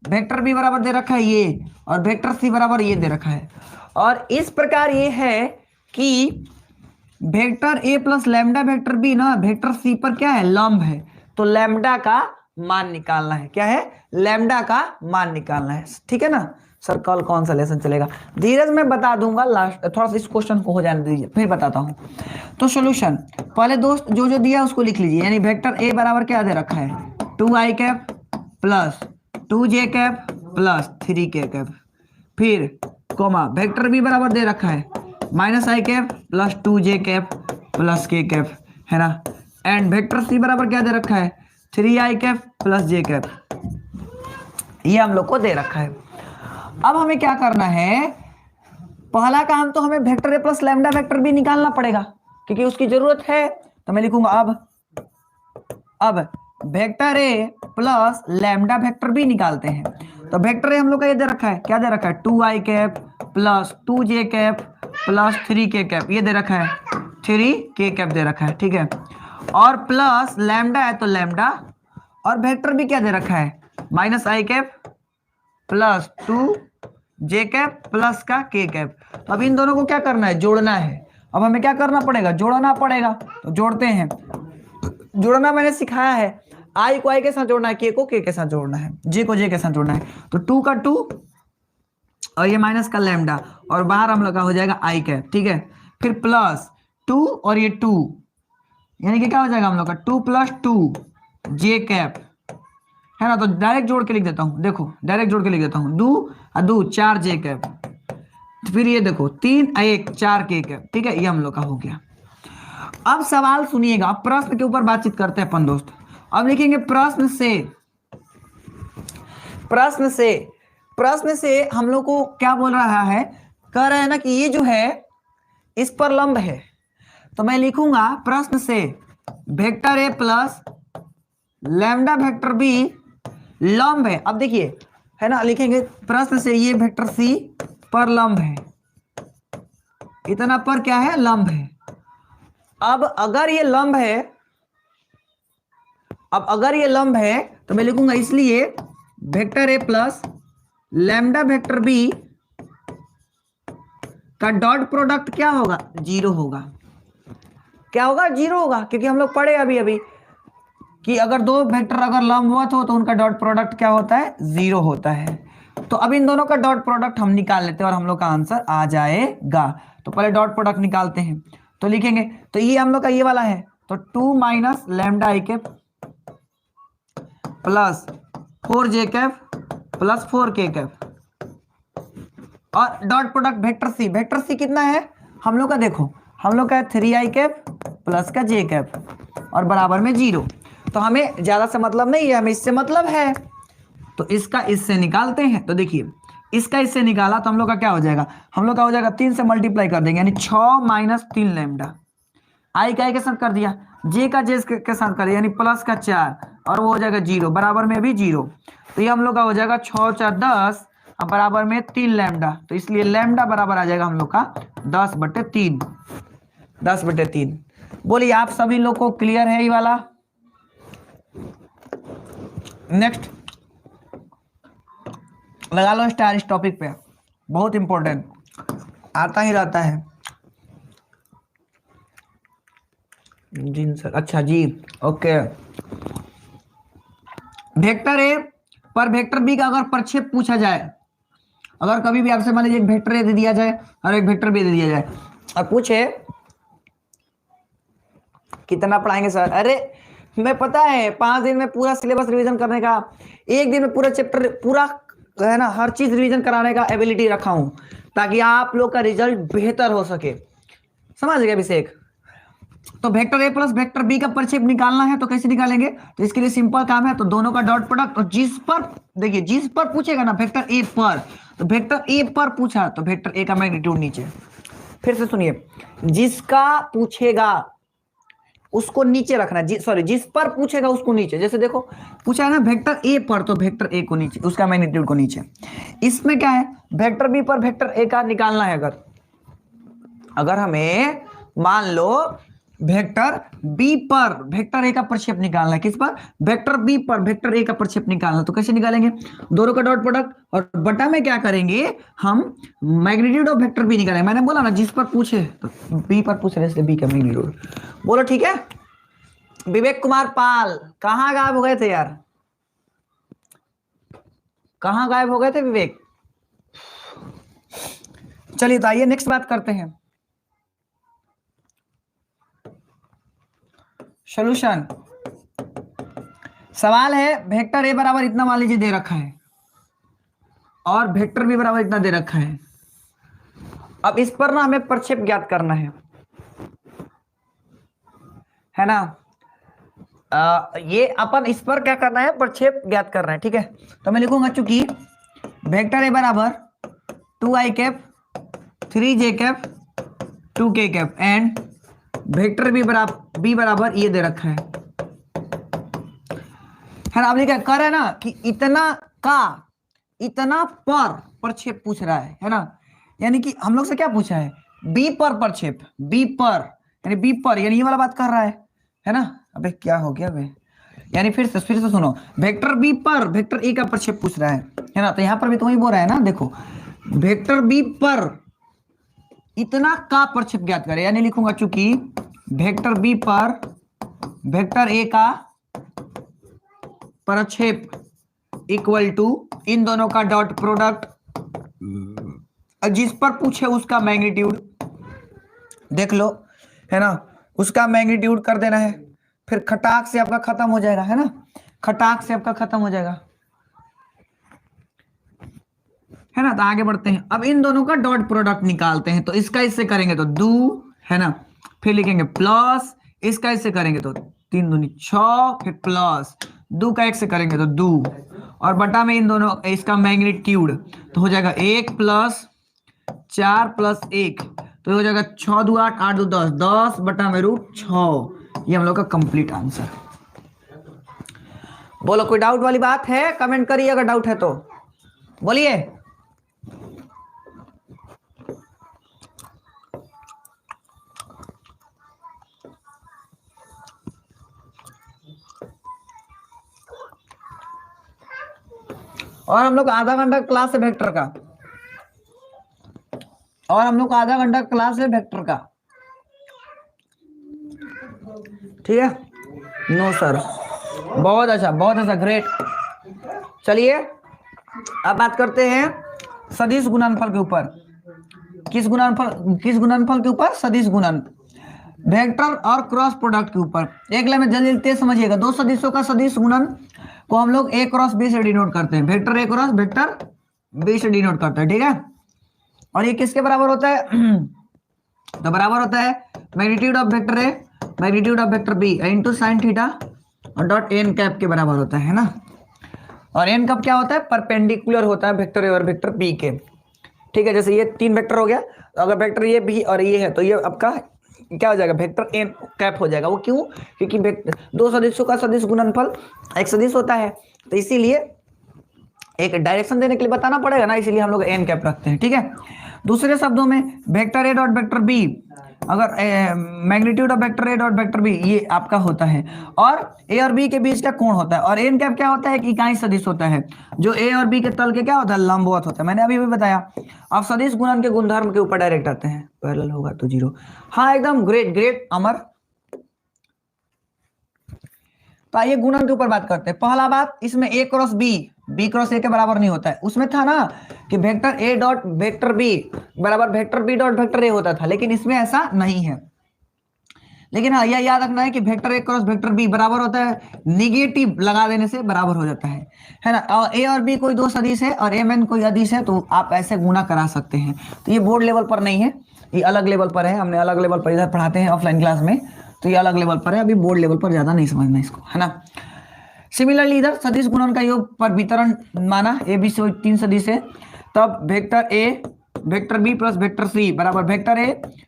वेक्टर बी बराबर दे रखा है ये, और वेक्टर सी बराबर ये दे रखा है। और इस प्रकार ये है कि vector A plus lambda vector B ना वेक्टर सी पर क्या है? लंब है। तो लैम्डा का मान निकालना है। क्या है? लैम्डा का मान निकालना है, ठीक है ना। सर कल कौन सा लेसन चलेगा? धीरज मैं बता दूंगा, लास्ट थोड़ा सा इस क्वेश्चन को हो जाने दीजिए, फिर बताता हूं। तो सॉल्यूशन पहले दोस्त जो जो दिया उसको लिख लीजिए। यानी वेक्टर ए बराबर क्या दे रखा है? 2i cap plus 2j cap plus 3k cap, फिर कोमा वेक्टर बी बराबर दे रखा है -i cap plus 2j cap plus k cap, है ना। एंड वेक्टर सी बराबर क्या दे रखा है? 3i cap plus j cap. ये हम लोग को दे रखा है। अब हमें क्या करना है? पहला काम तो हमें vector A plus lambda vector B निकालना पड़ेगा, क्योंकि उसकी जरूरत है। तो मैं लिखूंगा अब vector A plus lambda vector B निकालते हैं। तो वेक्टर ए हम लोग का ये दे रखा है, क्या दे रखा है? 2i cap plus 2j cap plus 3k cap, ये दे रखा है 3k कैप दे रखा है, ठीक है। और प्लस लैम्डा है तो लैम्डा, और वेक्टर बी क्या दे रखा है? -i cap plus 2j cap plus का k कैप। तो अब इन दोनों को क्या करना है? जोड़ना है। अब हमें क्या करना पड़ेगा? जोड़ना पड़ेगा। तो जोड़ते हैं। जोड़ना मैंने सिखाया है, i को i के साथ जोड़ना है, k को k के साथ जोड़ना है, j को j के साथ जोड़ना है। तो 2 का 2 और ये माइनस का लैम्डा, और बाहर हम लोग का हो जाएगा i कैप, ठीक है। फिर प्लस 2 और ये 2, यानी कि क्या हो जाएगा हम लोग का? 2 + 2 j कैप, है ना। तो डायरेक्ट जोड़ के लिख देता हूं, देखो डायरेक्ट जोड़ के लिख देता हूं, 2 और 2 4 j कैप, फिर ये देखो 3 और 1 4 k कैप, ठीक है। ये हम लोग का हो गया। अब सवाल सुनिएगा, प्रश्न के ऊपर बातचीत करते हैं अपन दोस्त। अब लिखेंगे प्रश्न से हम लोग को क्या बोल रहा है? कह रहा है ना कि ये जो है इस पर लंब है। तो मैं लिखूंगा प्रश्न से vector A plus lambda vector B लंब है। अब देखिए, है ना, लिखेंगे प्रश्न से ये वेक्टर सी पर लंब है, इतना पर क्या है? लंब है। अब अगर ये लंब है, तो मैं लिखूंगा इसलिए vector A plus lambda vector B का डॉट प्रोडक्ट क्या होगा? 0 होगा। क्या होगा? 0 होगा, क्योंकि हम लोग पढ़े अभी अभी कि अगर दो वेक्टर अगर लंबवत हो तो उनका डॉट प्रोडक्ट क्या होता है? 0 होता है। तो अब इन दोनों का डॉट प्रोडक्ट हम निकाल लेते हैं और हम लोग का आंसर आ जाएगा। तो पहले डॉट प्रोडक्ट निकालते हैं, तो लिखेंगे, तो ये हम लोग का ये वाला है, तो 2 minus lambda I cap plus 4j cap plus 4k cap, और dot product vector C. Vector C कितना है हम लोग का? देखो हम लोग का है 3i कैप प्लस का j कैप और बराबर में 0। तो हमें ज्यादा से मतलब नहीं है, हमें इससे मतलब है, तो इसका इससे निकालते हैं। तो देखिए इसका इससे निकाला तो हम लोग का क्या हो जाएगा? हम लोग का हो जाएगा 3 से मल्टीप्लाई कर देंगे, यानी 6 माइनस 3 लैम्डा, आई का आई के साथ कर दिया, जे का जे के साथ कर दिया, यानी प्लस का 4, और वो हो जाएगा 0, बराबर में भी 0। तो ये हम लोग का हो जाएगा 6 4 10 और बराबर में 3 लैम्डा, तो इसलिए लैम्डा बराबर आ जाएगा हम लोग का 10/3। 10/3। बोलिए आप सभी लोग को क्लियर है ये वाला? नेक्स्ट लगा लो स्टार इस टॉपिक पे, बहुत इंपॉर्टेंट, आता ही रहता है। जी सर, अच्छा जी, ओके। वेक्टर ए पर वेक्टर बी का अगर प्रक्षेप पूछा जाए, अगर कभी भी आपसे मान लीजिए एक वेक्टर ए दे दिया जाए और एक वेक्टर बी दे दिया जाए और पूछे कितना पढ़ाएंगे सर? अरे मैं पता है 5 दिन में पूरा सिलेबस रिवीजन करने का, 1 दिन में पूरा चैप्टर पूरा है ना, हर चीज रिवीजन कराने का एबिलिटी रखा हूं, ताकि आप लोग का रिजल्ट बेहतर हो सके। समझ गए अभिषेक? तो vector A plus vector B का प्रक्षेप निकालना है, तो कैसे निकालेंगे? तो इसके लिए सिंपल काम है, तो दोनों का डॉट प्रोडक्ट, और जिस पर देखिए जिस पर पूछेगा ना वेक्टर ए पर, तो वेक्टर ए पर पूछा तो वेक्टर ए का मैग्नीट्यूड नीचे। फिर से सुनिए, जिसका पूछेगा उसको नीचे रखना, सॉरी जिस पर पूछेगा उसको नीचे। जैसे देखो पूछा है ना वेक्टर ए पर, तो वेक्टर ए को नीचे, उसका मैग्नीट्यूड को नीचे। इसमें क्या है, वेक्टर बी पर वेक्टर ए का निकालना है। अगर हमें मान लो वेक्टर बी पर वेक्टर ए का प्रक्षेप निकालना है, किस पर? वेक्टर बी पर वेक्टर ए का प्रक्षेप निकालना, तो कैसे निकालेंगे? दोनों का डॉट प्रोडक्ट, और बटा में क्या करेंगे हम? मैग्नीट्यूड ऑफ वेक्टर बी निकालेंगे। मैंने बोला ना जिस पर पूछे, तो बी पर पूछ रहे थे, बी का मैग्नीट्यूड। बोलो ठीक है। विवेक कुमार पाल कहाँ गायब हो गए थे यार? कहाँ गायब हो गए थे विवेक? चलिए तो आइए नेक्स्ट बात करते हैं। सॉल्यूशन सवाल है, वेक्टर ए बराबर इतना मान लीजिए दे रखा है और वेक्टर बी बराबर इतना दे रखा है। अब इस पर ना हमें प्रक्षेप ज्ञात करना है ना? ये अपन इस पर क्या करना है? प्रक्षेप ज्ञात करना है, ठीक है। तो मैं लिखूंगा, चूंकि वेक्टर ए बराबर 2i cap 3j cap 2k cap and vector B बराबर ये दे रखा है ना? आपने क्या कर है ना कि इतना पर प्रक्षेप पूछ रहा है ना? यानी कि हम लोग से क्या पूछा है? बी पर प्रक्षेप, बी पर यानी बी पर, यानी ये वाला बात कर रहा है ना? अबे क्या हो गया बे? यानी फिर से सुनो, वेक्टर बी पर वेक्टर ए का प्रक्षेप पूछ रहा है ना? तो यहां पर भी तो वही बोल रहा है ना, देखो वेक्टर बी पर इतना का प्रक्षेप ज्ञात करें, यानी लिखूंगा चूंकि वेक्टर बी पर वेक्टर ए का प्रक्षेप इक्वल टू इन दोनों का डॉट प्रोडक्ट, जिस पर पूछे उसका मैग्नीट्यूड देख लो, है ना? उसका मैग्नीट्यूड कर देना है, फिर खटाक से आपका खत्म हो जाएगा, है ना? खटाक से आपका खत्म हो जाएगा, है ना? तो आगे बढ़ते हैं। अब इन दोनों का डॉट प्रोडक्ट निकालते हैं, तो इसका इससे करेंगे तो दो, है ना? फिर लिखेंगे प्लस, इसका इससे करेंगे तो 3 दूनी 6, फिर प्लस 2 का 1 से करेंगे तो 2, और बटा में इन दोनों इसका मैग्नीट्यूड, तो हो जाएगा 1 प्लस 4 प्लस 1, तो हो जाएगा 6 2 8 8 2 10, 10 बटा में √6। ये हम लोग का कंप्लीट आंसर। बोलो कोई डाउट वाली बात है? कमेंट करिए अगर डाउट है तो बोलिए। और हम लोग आधा घंटा क्लास है वेक्टर का, और हम लोग का आधा घंटा क्लास है वेक्टर का, ठीक है। नो सर, बहुत अच्छा, ग्रेट। चलिए अब बात करते हैं सदिश गुणनफल के ऊपर। किस गुणनफल के ऊपर? सदिश गुणन, वेक्टर और क्रॉस प्रोडक्ट के ऊपर। एक लाइन में जल्दी तेज समझिएगा। दो सदिशों का सदिश गुणन को हम लोग a क्रॉस b से डिनोट करते हैं, vector a cross vector b से डिनोट करते हैं, ठीक है। और ये किसके बराबर होता है? तो बराबर होता है magnitude of vector a magnitude of vector b into sin theta और डॉट n कैप के बराबर होता है ना। और n कब क्या होता है? परपेंडिकुलर होता है वेक्टर a और वेक्टर b के, ठीक है। जैसे ये 3 वेक्टर हो गया, तो अगर वेक्टर ये b और ये है तो ये आपका क्या हो जाएगा? वेक्टर n कैप हो जाएगा। वो क्यों? क्योंकि दो सदिशों का सदिश गुणनफल एक सदिश होता है, तो इसीलिए एक डायरेक्शन देने के लिए बताना पड़ेगा ना, इसीलिए हम लोग n कैप रखते हैं, ठीक है। दूसरे शब्दों में vector a dot vector b, अगर magnitude of vector a dot vector b ये आपका होता है, और a और b के बीच का कोण होता है। और n कैप क्या होता है? एक इकाई सदिश होता है जो a और b के तल के क्या होता है? लंबवत होता है। मैंने अभी भी बताया। अब सदिश गुणन के गुणधर्म के ऊपर डायरेक्ट आते हैं। पैरेलल होगा तो 0। हाँ एकदम ग्रेट अमर। तो आइए गुणन के ऊपर बात करते हैं। पहला बात, इसमें a cross b cross a के बराबर नहीं होता है। उसमें था ना कि vector a dot vector b बराबर vector b dot vector a होता था, लेकिन इसमें ऐसा नहीं है। लेकिन हाँ, यह याद रखना है कि vector a cross vector b बराबर होता है, निगेटिव लगा देने से बराबर हो जाता है ना। और a और b कोई दो सदिश है और m n कोई अदिश है, तो आप ऐसे गुणा करा सकते हैं। तो ये बोर्ड लेवल पर नहीं है, ये अलग लेवल पर है। हमने अलग लेवल पर इधर पढ़ाते हैं ऑफलाइन क्लास में, तो ये अलग लेवल पर है। अभी बोर्ड लेवल पर ज्यादा नहीं समझना इसको, है ना। सिमिलरली इधर सदिश गुणन का योग पर वितरण माना, ए बी से 3 सदिश है, तब vector A vector B plus vector C बराबर vector A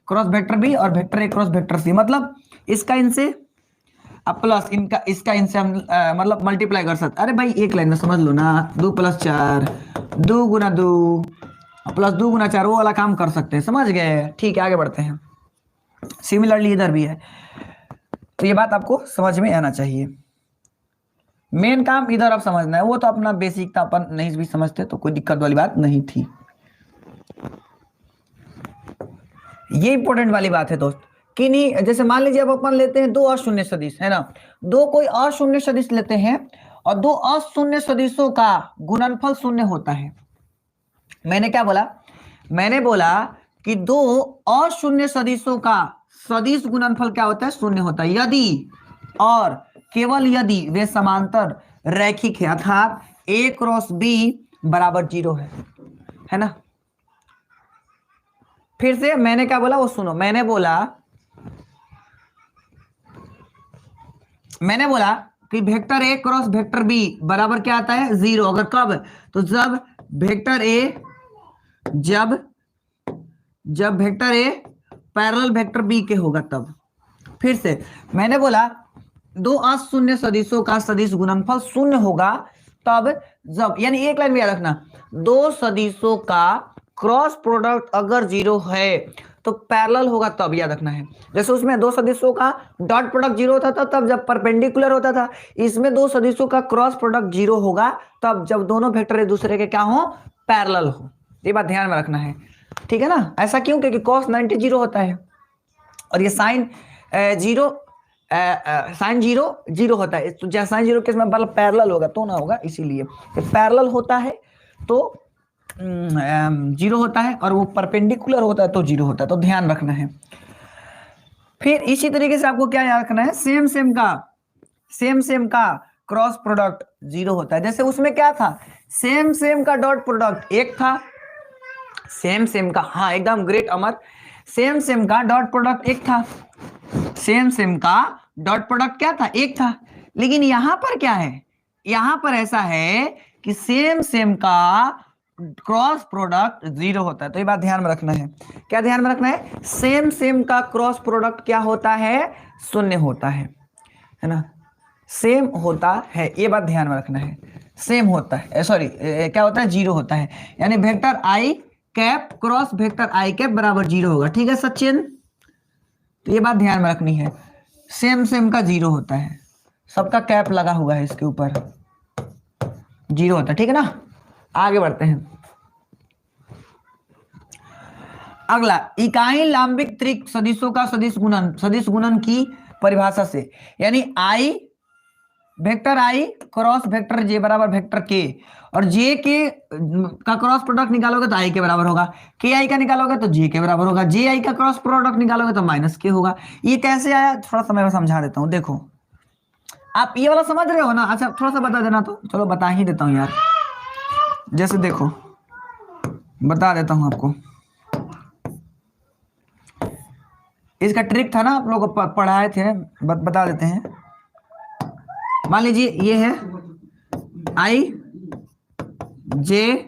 cross vector B और vector A cross vector C. मतलब इसका इनसे अब प्लस इनका इसका इनसे हम मतलब मल्टीप्लाई कर सकते। अरे भाई एक लाइन में समझ लो ना, 2 + 4 2 × 2 प्लस 2 × 4 वो वाला काम कर सकते हैं, समझ गए? ठीक है, आगे बढ़ते हैं। सिमिलरली इधर भी है, तो ये बात आपको समझ में आना चाहिए। मेन काम इधर अब समझना है, वो तो अपना बेसिक था, अपन नहीं भी समझते तो कोई दिक्कत वाली बात नहीं थी। ये इंपॉर्टेंट वाली बात है दोस्त कि नहीं। जैसे मान लीजिए अब अपन लेते हैं 2 अशून्य सदिश, है ना। 2 कोई अशून्य सदिश लेते हैं और 2 अशून्य सदिशों का गुणनफल 0 होता है। मैंने क्या बोला? मैंने बोला कि 2 अशून्य सदिशों का सदिश गुणनफल क्या होता है? 0 होता है, यदि और केवल यदि वे समांतर रैखिक है, अर्थात a क्रॉस b बराबर 0 है ना। फिर से मैंने क्या बोला वो सुनो। मैंने बोला कि vector a cross vector b बराबर क्या आता है? 0। अगर कब? तो जब वेक्टर a जब vector a parallel vector b के होगा तब। फिर से मैंने बोला 2 अशून्य सदिशों का सदिश गुणनफल 0 होगा तब जब, यानी एक लाइन में याद रखना, 2 सदिशों का क्रॉस प्रोडक्ट अगर 0 है तो पैरेलल होगा तब, याद रखना है। जैसे उसमें 2 सदिशों का डॉट प्रोडक्ट 0 होता था तब जब परपेंडिकुलर होता था, इसमें 2 सदिशों का क्रॉस प्रोडक्ट 0 होगा तब जब दोनों वेक्टर एक दूसरे के क्या हो? पैरेलल हो। ये बात ध्यान में रखना है, ठीक है ना। ऐसा क्यों? क्योंकि cos 90 0 होता है और ये साइन 0 साइन 0 होता है। तो जैसे साइन 0 केस में मतलब पैरेलल होगा तो ना होगा, इसीलिए पैरेलल होता है तो 0 होता है, और वो परपेंडिकुलर होता है तो 0 होता है, तो ध्यान रखना है। फिर इसी तरीके से आपको क्या याद रखना है? सेम का क्रॉस प्रोडक्ट 0 होता है। जैसे उसमें क्या था? सेम का डॉट प्रोडक्ट 1 था। सेम का, हाँ एकदम ग्रेट अमर। सेम का डॉट प्रोडक्ट 1 था। सेम का डॉट प्रोडक्ट क्या था? 1 था। लेकिन यहां पर क्या है? यहां पर ऐसा है कि सेम का क्रॉस प्रोडक्ट 0 होता है। तो ये बात ध्यान में रखना है। क्या ध्यान में रखना है? सेम का क्रॉस प्रोडक्ट क्या होता है? 0 होता है ना। सेम होता है, ये बात ध्यान में रखना है। सेम होता है, सॉरी क्या होता है? 0 होता है। यानी वेक्टर आई कैप क्रॉस वेक्टर आई कैप बराबर 0 होगा, ठीक है सचिन। तो ये बात ध्यान में रखनी है, सेम का 0 होता है, सबका कैप लगा हुआ है इसके ऊपर, 0 होता है, ठीक है ना। आगे बढ़ते हैं। अगला, इकाई लांबिक त्रिक सदिशों का सदिश गुणन की परिभाषा से, यानी आई वेक्टर आई क्रॉस वेक्टर जे बराबर वेक्टर के, और जे के का क्रॉस प्रोडक्ट निकालोगे तो आई के बराबर होगा, के आई का निकालोगे तो जे के बराबर होगा, जे आई का क्रॉस प्रोडक्ट निकालोगे तो माइनस के होगा। ये कैसे आया, थोड़ा सा मैं समझा देता हूँ। देखो आप ये वाला समझ रहे हो ना, अच्छा थोड़ा सा बता देना, तो चलो बता ही देता हूँ यार। जैसे देखो बता देता हूँ आपको, इसका ट्रिक था ना, आप लोग पढ़ाए थे, बता देते हैं। मान लीजिए ये है आई जे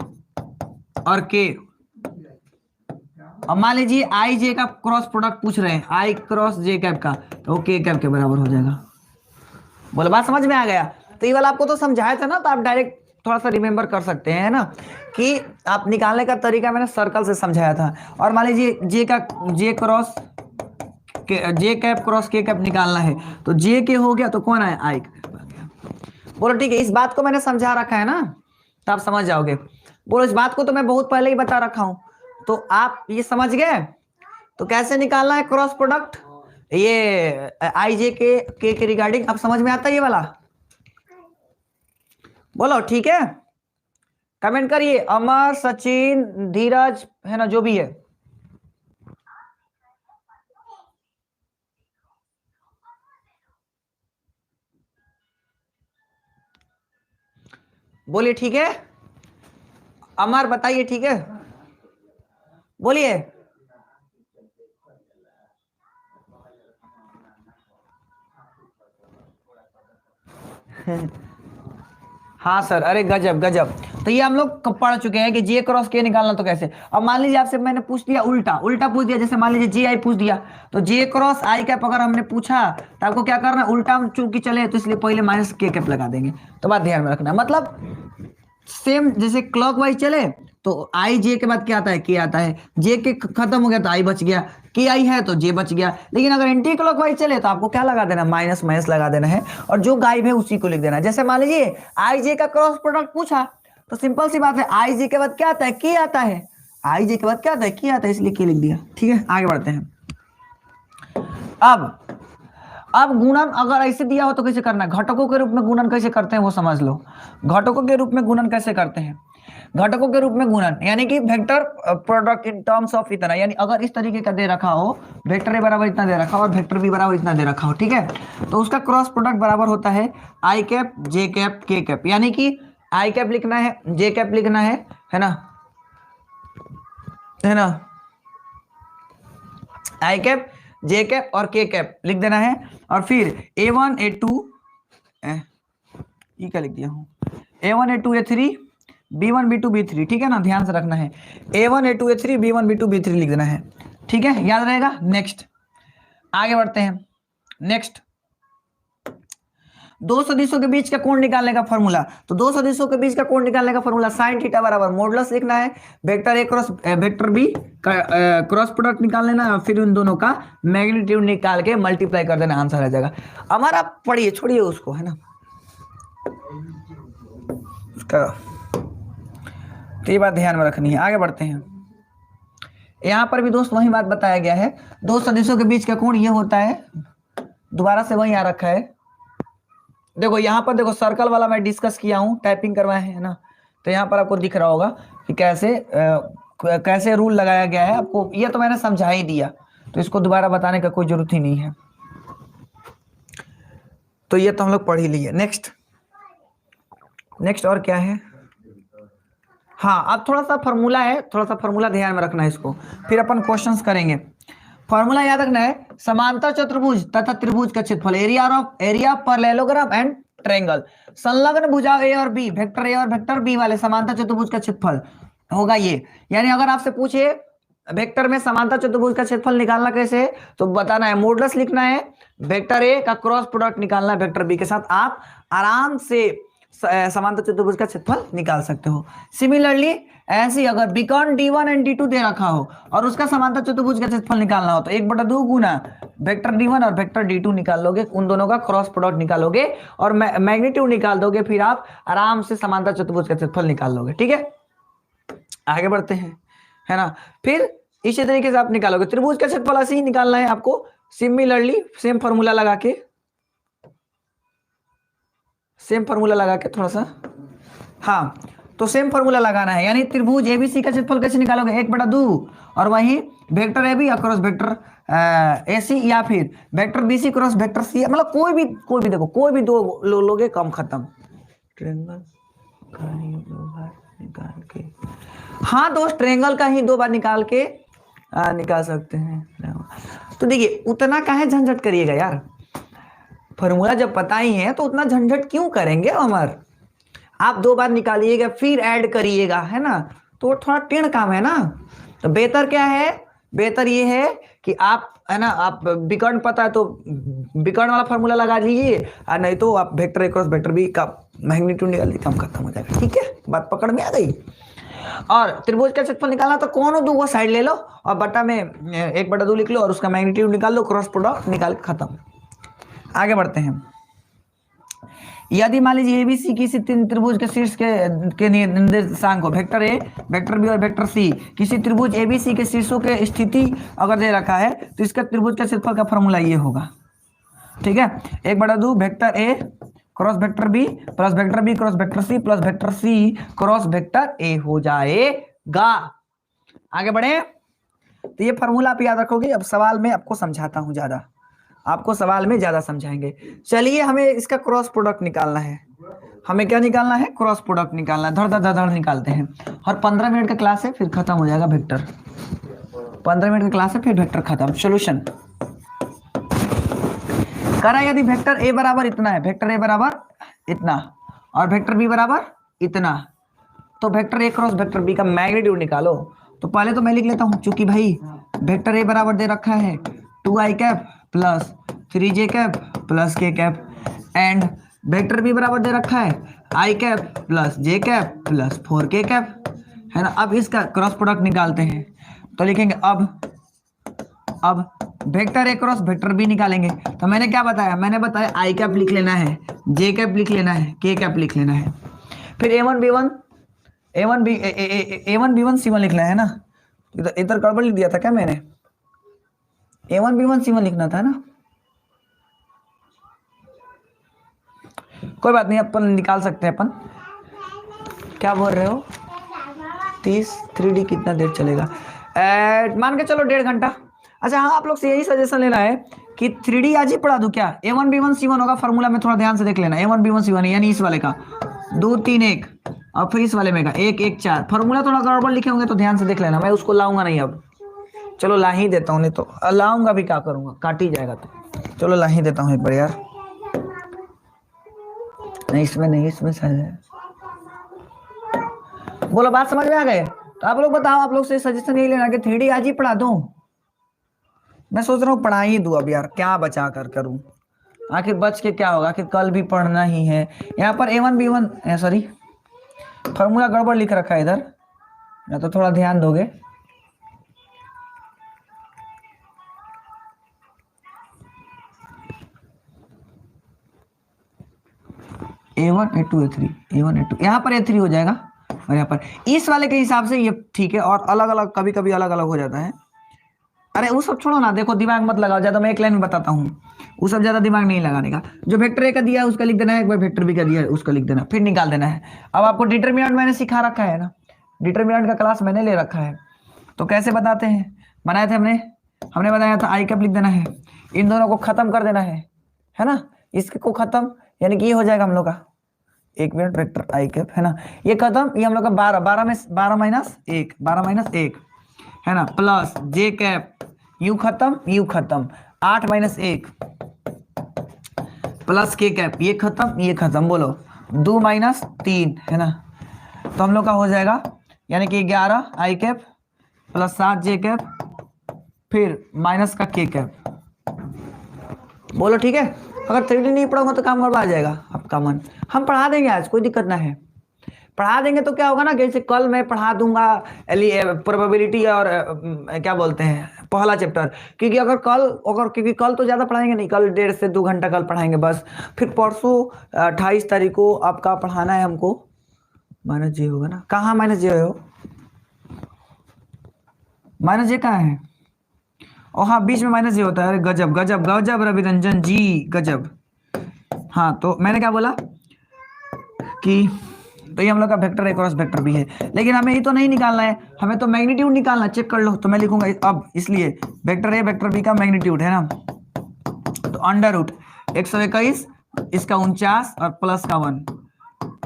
और के, और मान लीजिए आई जे का क्रॉस प्रोडक्ट पूछ रहे हैं, आई क्रॉस जे कैप का, तो के कैप के बराबर हो जाएगा। बोले बात समझ में आ गया? तो ये वाला आपको तो समझाया था ना, तो आप डायरेक्ट थोड़ा सा रिमेंबर कर सकते हैं ना, कि आप निकालने का तरीका मैंने सर्कल से समझाया था। और मान लीजिए जे क्रॉस जे कैप क्रॉस के कैप निकालना है, तो जे के हो गया तो कौन आया, आई। बोलो ठीक है, इस बात को मैंने समझा रखा है ना, तो आप समझ जाओगे। बोलो इस बात को तो मैं बहुत पहले ही बता रखा हूं, तो आप ये समझ गए। तो कैसे निकालना है क्रॉस प्रोडक्ट, ये आई जे के रिगार्डिंग आप समझ में आता है ये वाला? बोलो ठीक है, कमेंट करिए, अमर सचिन धीरज है ना, जो भी है। बोलिए ठीक है, अमर बताइए ठीक है, बोलिए। हाँ सर, अरे गजब गजब। तो ये हम लोग पढ़ चुके हैं कि जे क्रॉस के निकालना, तो कैसे। अब मान लीजिए आपसे मैंने पूछ दिया उल्टा उल्टा पूछ दिया, जैसे मान लीजिए जे आई पूछ दिया, तो जे क्रॉस आई कैप अगर हमने पूछा तो आपको क्या करना है, उल्टा हम चूंकि चले तो इसलिए पहले माइनस के कैप लगा देंगे। तो बात ध्यान में रखना, मतलब सेम जैसे क्लॉकवाइज चले तो आई जे के बाद क्या आता है, के आता है, जे के खत्म हो गया तो आई बच गया, के आई है तो जे बच गया। लेकिन अगर एंटी क्लॉकवाइज चले तो आपको क्या लगा देना, माइनस माइनस लगा देना है, और जो गायब है उसी को लिख देना है। जैसे मान लीजिए आई जे का क्रॉस प्रोडक्ट पूछा, तो सिंपल सी बात है, आई जे के बाद क्या आता है, के आता है, आई जे के बाद क्या आता है, के आता है, इसलिए के लिख दिया। ठीक है, आगे बढ़ते हैं। अब गुणन अगर ऐसे दिया हो तो कैसे करना है, घटकों के रूप में गुणन कैसे करते हैं वो समझ लो। घटकों के रूप में गुणन कैसे करते हैं, घटकों के रूप में गुणन यानी कि vector product in terms of इतना, यानी अगर इस तरीके का दे रखा हो, वेक्टर ए बराबर इतना दे रखा हो और वेक्टर बी बराबर इतना दे रखा हो, ठीक है, तो उसका क्रॉस प्रोडक्ट बराबर होता है आई cap J cap K cap, यानी कि आई कैप लिखना है, जे कैप लिखना है ना, आई कैप जे कैप और के कैप लिख देना है, और फिर A1 A2 ये क्या लिख दिया हूँ, A1 A2 A3 B1 B2 B3, ठीक है ना, ध्यान से रखना है, A1 A2 A3 B1 B2 B3 लिख देना है, ठीक है, याद रहेगा। नेक्स्ट आगे बढ़ते हैं। नेक्स्ट, दो सदिशों के बीच का कोण निकालने का फॉर्मूला, तो दो सदिशों के बीच का कोण निकालने का फॉर्मूला साइन थीटा बराबर मॉडुलस लिखना है, vector A cross vector B का क्रॉस प्रोडक्ट निकाल लेना, फिर उन दोनों का मैग्नीट्यूड निकाल के मल्टीप्लाई कर देना, आंसर आ जाएगा हमारा। पढ़िए, छोड़िए उसको, है ना, उसका तो ये बात ध्यान में रखनी है। आगे बढ़ते हैं, यहाँ पर भी दोस्त वही बात बताया गया है, दो सदिशों के बीच का कोण ये होता है, दोबारा से वही आ रखा है। देखो यहाँ पर देखो सर्कल वाला मैं डिस्कस किया हूँ, टाइपिंग करवाए है ना, तो यहाँ पर आपको दिख रहा होगा कि कैसे रूल लगाया गया है आपको, ये तो मैंने समझा ही दिया, तो इसको दोबारा बताने का कोई जरूरत ही नहीं है, तो ये तो हम लोग पढ़ ही लिए। नेक्स्ट और क्या है, हाँ अब थोड़ा सा फॉर्मूला है, थोड़ा सा फॉर्मूला ध्यान में रखना है इसको, फिर अपन क्वेश्चंस करेंगे। फॉर्मूला याद रखना है, समांतर चतुर्भुज तथा त्रिभुज का क्षेत्रफल, area of parallelogram and triangle, संलग्न भुजा ए और बी, वेक्टर ए और वेक्टर बी वाले समांतर चतुर्भुज का क्षेत्रफल होगा ये। यानी अगर आपसे पूछे वेक्टर में समांतर चतुर्भुज का क्षेत्रफल निकालना कैसे है, तो बताना है, मॉडुलस लिखना है, वेक्टर ए का क्रॉस प्रोडक्ट निकालना है वेक्टर बी के साथ, आप आराम से समांतर चतुर्भुज का क्षेत्रफल निकाल सकते हो। सिमिलरली ऐसे अगर बीकॉन D1 एंड D2 दे रखा हो और उसका समांतर चतुर्भुज का क्षेत्रफल निकालना हो, तो 1/2 गुना वेक्टर D1 और वेक्टर D2 निकाल लोगे, उन दोनों का क्रॉस प्रोडक्ट निकालोगे और मैग्नीट्यूड निकाल दोगे, फिर आप आराम से समांतर चतुर्भुज का क्षेत्रफल निकाल लोगे। ठीक है, आगे बढ़ते हैं, है ना। फिर इसी तरीके से आप निकालोगे। त्रिभुज का क्षेत्रफल ऐसे ही निकालना है आपको, सिमिलरली सेम फॉर्मूला लगा के, थोड़ा सा, हाँ तो सेम फॉर्मूला लगाना है। यानी त्रिभुज एबीसी का क्षेत्रफल कैसे निकालोगे, 1/2 और वहीं vector AB cross vector AC, या फिर vector BC cross vector C, मतलब कोई भी देखो, कोई भी दो लोगे कम खत्म। ट्रायंगल का ही 2 बार निकाल के, हाँ दोस्त ट्रायंगल का ही 2 बार निकाल के निकाल सकते हैं। तो देखिए उतना काहे झंझट करिएगा यार, फॉर्मूला जब पता ही है तो उतना झंझट क्यों करेंगे अमर। आप 2 बार निकालिएगा फिर ऐड करिएगा, है ना, तो थोड़ा टेढ़ काम है ना। तो बेहतर क्या है, बेहतर ये है कि आप, है ना, आप विकर्ण पता है तो विकर्ण वाला फॉर्मूला लगा लीजिए, और नहीं तो आप vector A cross vector B का मैग्नीट्यूड निकाल लीजिए, काम खत्म हो जाएगा। ठीक है, बात पकड़ में आ गई। और त्रिभुज का क्षेत्रफल निकालना तो कौन दो वो साइड ले लो और बटा में 1/2 लिख लो और उसका मैग्नीट्यूड निकाल लो, क्रॉस प्रोडक्ट निकाल के खत्म। आगे बढ़ते हैं। यदि मान लीजिए एबीसी किसी तीन त्रिभुज के शीर्ष के निर्देशांक को वेक्टर ए, वेक्टर बी और वेक्टर सी, किसी त्रिभुज एबीसी के शीर्षों के स्थिति अगर दे रखा है तो इसका त्रिभुज का क्षेत्रफल का फॉर्मूला ये होगा। ठीक है, 1/2 vector A cross vector B plus vector B cross vector C plus vector C cross vector A हो जाएगा। आगे बढ़े, तो ये फॉर्मूला आप याद रखोगे। अब सवाल में आपको समझाता हूं, ज्यादा आपको सवाल में ज्यादा समझाएंगे। चलिए हमें इसका क्रॉस प्रोडक्ट निकालना है। हमें क्या निकालना है, क्रॉस प्रोडक्ट निकालना है। धड़ धड़ धड़ निकालते हैं। और 15 मिनट का क्लास है, फिर खत्म हो जाएगा वेक्टर। 15 मिनट का क्लास है, फिर वेक्टर खत्म। सोल्यूशन करा, यदि वेक्टर ए बराबर इतना है, वेक्टर ए बराबर इतना और वेक्टर बी बराबर इतना, तो vector A cross vector B का मैग्नीट्यूड निकालो। तो पहले तो मैं लिख लेता हूं, चूंकि भाई वेक्टर ए बराबर दे रखा है 2i cap plus 3j cap plus k cap, and vector B बराबर दे रखा है i cap plus j cap plus 4k cap, है ना। अब इसका क्रॉस प्रोडक्ट निकालते हैं, तो लिखेंगे अब vector A cross vector B निकालेंगे। तो मैंने क्या बताया, मैंने बताया i कैप लिख लेना है, j कैप लिख लेना है, k कैप लिख लेना है, फिर a1 b1 c1 लिखना है ना। इधर गड़बड़ लिख दिया था क्या मैंने, a1 b1 c1 लिखना था ना। कोई बात नहीं, अपन निकाल सकते हैं। अपन क्या बोल रहे हो, 30 3D कितना देर चलेगा, मान के चलो 1.5 घंटा। अच्छा हाँ, आप लोग से यही सजेशन लेना है कि 3D आज ही पढ़ा दूं क्या। a1 b1 c1 होगा, फॉर्मूला में थोड़ा ध्यान से देख लेना। a1 b1 c1 यानी इस वाले का 2 3 1 और फिर इस वाले में का 1 1 4। फॉर्मूला थोड़ा गड़बड़ लिखे होंगे तो ध्यान से देख लेना, मैं उसको लाऊंगा नहीं अब। चलो ला ही देता हूँ, नहीं तो लाऊंगा भी क्या करूंगा, काट ही जाएगा। तो चलो ला ही देता हूँ एक बार यार। नहीं इसमें नहीं, इसमें शायद है। बोलो बात समझ में आ गए। तो आप लोग बताओ, आप लोग से सजेशन यही लेना कि 3D आज ही पढ़ा दूं। मैं सोच रहा हूँ पढ़ा ही दूं अब यार, क्या बचा कर करूं। आखिर बच के क्या होगा, आखिर कल भी पढ़ना ही है। यहाँ पर a1 b1 सॉरी फॉर्मूला गड़बड़ लिख रखा है इधर, या तो थोड़ा ध्यान दोगे। a1 a2 a3 a1 a2, यहाँ पर a3 हो जाएगा और यहाँ पर इस वाले के हिसाब से ये ठीक है। और अलग अलग कभी कभी अलग अलग हो जाता है। अरे वो सब छोड़ो ना, देखो दिमाग मत लगाओ ज्यादा, मैं एक लाइन में बताता हूँ, वो सब ज्यादा दिमाग नहीं लगाने का। जो वेक्टर ए का दिया है उसका लिख देना है, एक बार वेक्टर बी का दिया है उसका लिख देना, फिर निकाल देना है। अब आपको डिटरमिनेंट मैंने सिखा रखा है ना, डिटरमिनेंट का क्लास मैंने ले रखा है। तो कैसे बताते हैं, बनाए थे हमने बताया था, आई कैप लिख देना है, इन दोनों को खत्म कर देना है ना। इसको खत्म यानी कि ये हो जाएगा हम लोग का 1 मिनट वेक्टर आई कैप, है ना। ये खत्म, ये हम लोग का 12 में 12 माइनस 1 है ना, प्लस जे कैप, यू खत्म 8 माइनस 1 प्लस के कैप, ये खत्म बोलो 2 माइनस 3, है ना। तो हम लोग का हो जाएगा यानी कि 11 आई कैप प्लस 7 जे कैप फिर माइनस का के कैप। बोलो ठीक है। अगर 3D नहीं पढ़ाऊंगा तो काम गड़बड़ा जाएगा आपका मन। हम पढ़ा देंगे आज, कोई दिक्कत ना है, पढ़ा देंगे। तो क्या होगा ना, जैसे कल मैं पढ़ा दूंगा प्रोबेबिलिटी और क्या बोलते हैं पहला चैप्टर, क्योंकि कल तो ज़्यादा पढ़ाएंगे नहीं, कल 1.5 से 2 घंटा कल पढ़ाएंगे बस। फिर परसों 28 तारीख को आपका पढ़ाना है हमको, माइनस जे होगा ना, कहाँ माइनस जे हो, माइनस जे कहाँ है? ओ हाँ, बीच में माइनस ये होता है। अरे गजब गजब गजब रवि रंजन जी, गजब। हाँ, तो मैंने क्या बोला कि तो ये हम लोग का vector A cross vector B है, लेकिन हमें ये तो नहीं निकालना है, हमें तो मैग्नीट्यूड निकालना है। चेक कर लो, तो मैं लिखूंगा अब, इसलिए वेक्टर ए वेक्टर बी का मैग्नीट्यूड है ना, तो अंडर रूट 121, इसका 49 और प्लस का 1,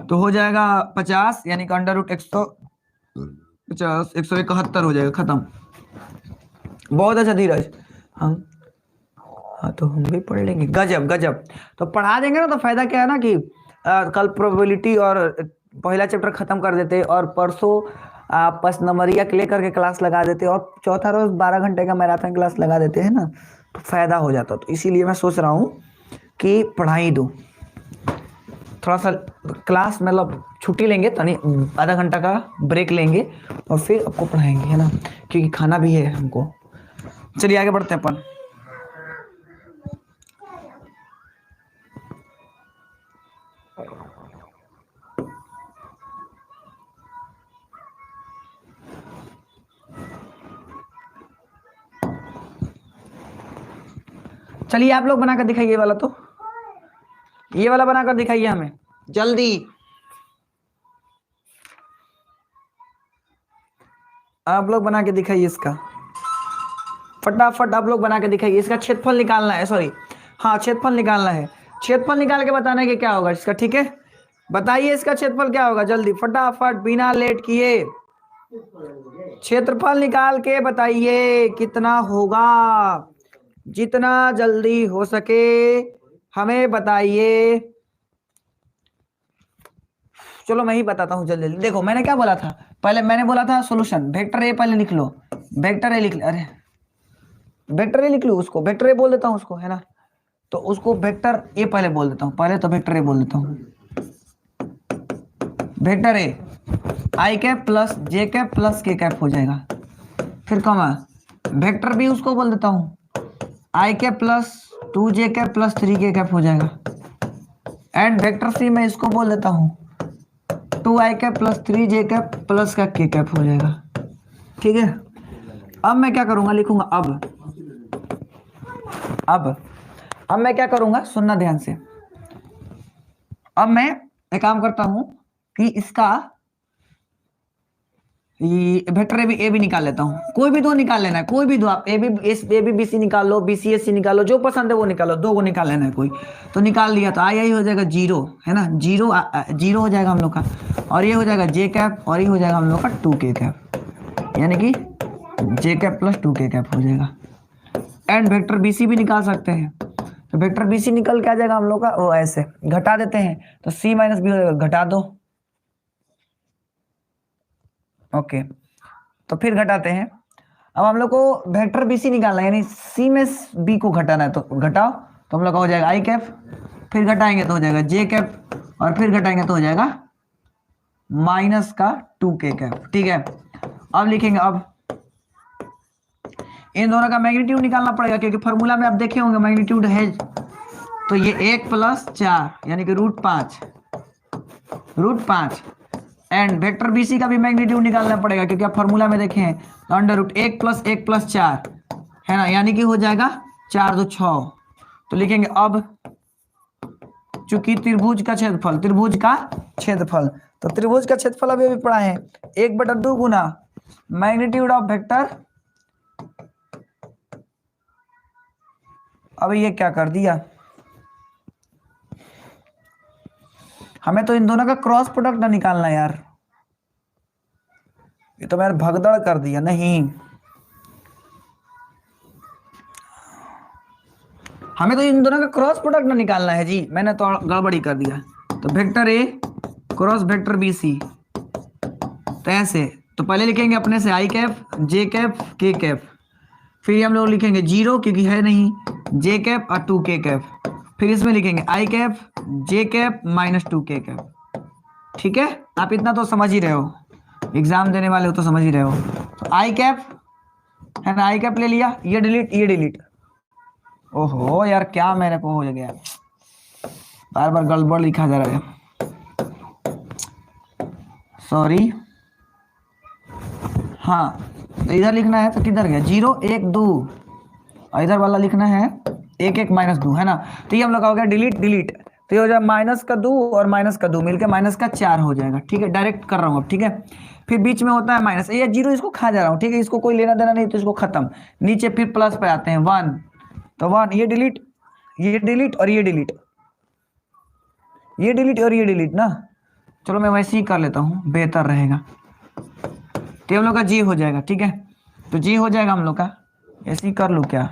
तो हो जाएगा 50, यानी कि अंडर रूट 150 171 हो जाएगा। खत्म। बहुत अच्छा धीरज, हम हाँ तो हम भी पढ़ लेंगे। गजब गजब। तो पढ़ा देंगे ना तो फायदा क्या है ना कि कल प्रोबेबिलिटी और पहला चैप्टर खत्म कर देते, और परसों 5 नंबरिया के लेकर के क्लास लगा देते, और चौथा रोज 12 घंटे का मैराथन क्लास लगा देते हैं ना, तो फायदा हो जाता। तो इसीलिए मैं सोच रहा हूँ कि पढ़ाई दूँ थोड़ा सा क्लास, मतलब छुट्टी लेंगे तो नहीं, आधा घंटा का ब्रेक लेंगे और फिर आपको पढ़ाएंगे, है ना, क्योंकि खाना भी है हमको। चलिए आगे बढ़ते हैं अपन। चलिए आप लोग बनाकर दिखाइए, ये वाला, तो ये वाला बनाकर दिखाइए हमें जल्दी। आप लोग बना के दिखाइए इसका, फटाफट आप लोग बना के दिखाइए। इसका क्षेत्रफल निकालना है, सॉरी हाँ क्षेत्रफल निकालना है। क्षेत्रफल निकाल के बताना है कि क्या होगा इसका, ठीक है? बताइए इसका क्षेत्रफल क्या होगा, जल्दी फटाफट बिना लेट किए क्षेत्रफल निकाल के बताइए कितना होगा, जितना जल्दी हो सके हमें बताइए। चलो मैं ही बताता हूँ जल्दी जल्दी। देखो मैंने क्या बोला था, पहले मैंने बोला था सॉल्यूशन वेक्टर ए पहले लिख लो, वेक्टर ए लिख लो, अरे वेक्टर ए लिख लो, उसको वेक्टर ए बोल देता हूँ उसको, है ना, तो उसको वेक्टर ए पहले बोल देता हूँ, पहले तो वेक्टर ए बोल देता हूँ। Vector A I cap plus J cap plus के कैप हो जाएगा, फिर कमा वेक्टर बी उसको बोल देता हूँ आई कैप प्लस 2 जे कैप प्लस 3 के कैप हो जाएगा, एंड वेक्टर सी मैं इसको बोल देता हूँ 2 i cap plus 3 J cap plus का के कैप हो जाएगा, ठीक है? अब मैं क्या करूंगा, लिखूंगा अब मैं क्या करूंगा, सुनना ध्यान से। अब मैं एक काम करता हूं कि इसका वेक्टर ए भी निकाल लेता हूं, कोई भी दो निकाल लेना है, कोई भी दो, आप ए बी बी सी निकाल लो, बी सी एस सी निकाल लो, जो पसंद है वो निकालो, दो को निकाल लेना है कोई, तो निकाल लिया तो आई हो जाएगा 0, है ना, 0 हो जाएगा हम लोग का, और ये हो जाएगा जे कैप, और ये हो जाएगा हम लोग का 2 के कैप, यानी कि जे कैप प्लस 2 के कैप हो जाएगा। एंड वेक्टर बी सी भी निकाल सकते हैं, तो वेक्टर बी सी निकल के आ जाएगा हम लोग का, वो ऐसे घटा देते हैं, तो सी माइनस बी हो जाएगा, घटा दो, ओके, तो फिर घटाते हैं। अब हम लोग को वेक्टर बी सी निकालना है, यानी सी में बी को घटाना है, तो घटाओ, तो हम लोग का हो जाएगा आई कैप, फिर घटाएंगे तो हो जाएगा जे कैप, और फिर घटाएंगे तो हो जाएगा माइनस का 2 के कैप, ठीक है? अब लिखेंगे, अब इन दोनों का मैग्नीट्यूड निकालना पड़ेगा, क्योंकि फॉर्मूला में आप देखे होंगे मैग्नीट्यूड है, तो ये 1 प्लस 4 यानी कि √5 एंड वेक्टर बीसी का भी मैग्नीट्यूड निकालना पड़ेगा, क्योंकि आप फॉर्मूला में देखे हैं, तो अंडर रूट 1 प्लस 1 प्लस 4 है ना, यानी कि हो जाएगा 4 2 6, तो लिखेंगे अब चूंकि त्रिभुज का क्षेत्रफल तो त्रिभुज का क्षेत्रफल अभी पढ़ा है 1/2 गुना मैग्नीट्यूड ऑफ वेक्टर। अब ये क्या कर दिया, हमें तो इन दोनों का क्रॉस प्रोडक्ट ना निकालना यार, ये तो मैंने भगदड़ कर दिया, नहीं हमें तो इन दोनों का क्रॉस प्रोडक्ट ना निकालना है जी, मैंने तो गड़बड़ी कर दिया। तो vector A cross vector B C, तो ऐसे, तो पहले लिखेंगे अपने से I cap J cap K cap, फिर हम लोग लिखेंगे 0 क्योंकि है नहीं, जे कैप और 2 के कैप, फिर इसमें लिखेंगे I cap J cap minus 2 के कैप, ठीक है? आप इतना तो समझ ही रहे हो, एग्जाम देने वाले हो तो समझ ही रहे हो। तो आई कैप है ना, आई कैप ले लिया, ये डिलीट, ओहो यार क्या मेरे को हो गया, बार बार गड़बड़ लिखा जा रहा है, सॉरी। हाँ तो इधर लिखना है तो किधर गया 0 1 2, और इधर वाला लिखना है 1 1 -2, है ना। तो ये हम लोग का हो गया डिलीट डिलीट, तो ये हो जाएगा माइनस का 2 और माइनस का 2 मिलकर माइनस का 4 हो जाएगा। ठीक है, डायरेक्ट कर रहा हूँ अब। ठीक है, फिर बीच में होता है माइनस, ये 0 इसको खा जा रहा हूँ। ठीक है, इसको कोई लेना देना नहीं, तो इसको खत्म। नीचे फिर प्लस पे आते हैं 1, तो 1, ये डिलीट और ये डिलीट, ये डिलीट और ये डिलीट ना। चलो मैं वैसे ही कर लेता हूँ, बेहतर रहेगा। तो हम लोग का जी हो जाएगा। ठीक है, तो जी हो जाएगा हम लोग का, ऐसे ही कर लूँ क्या।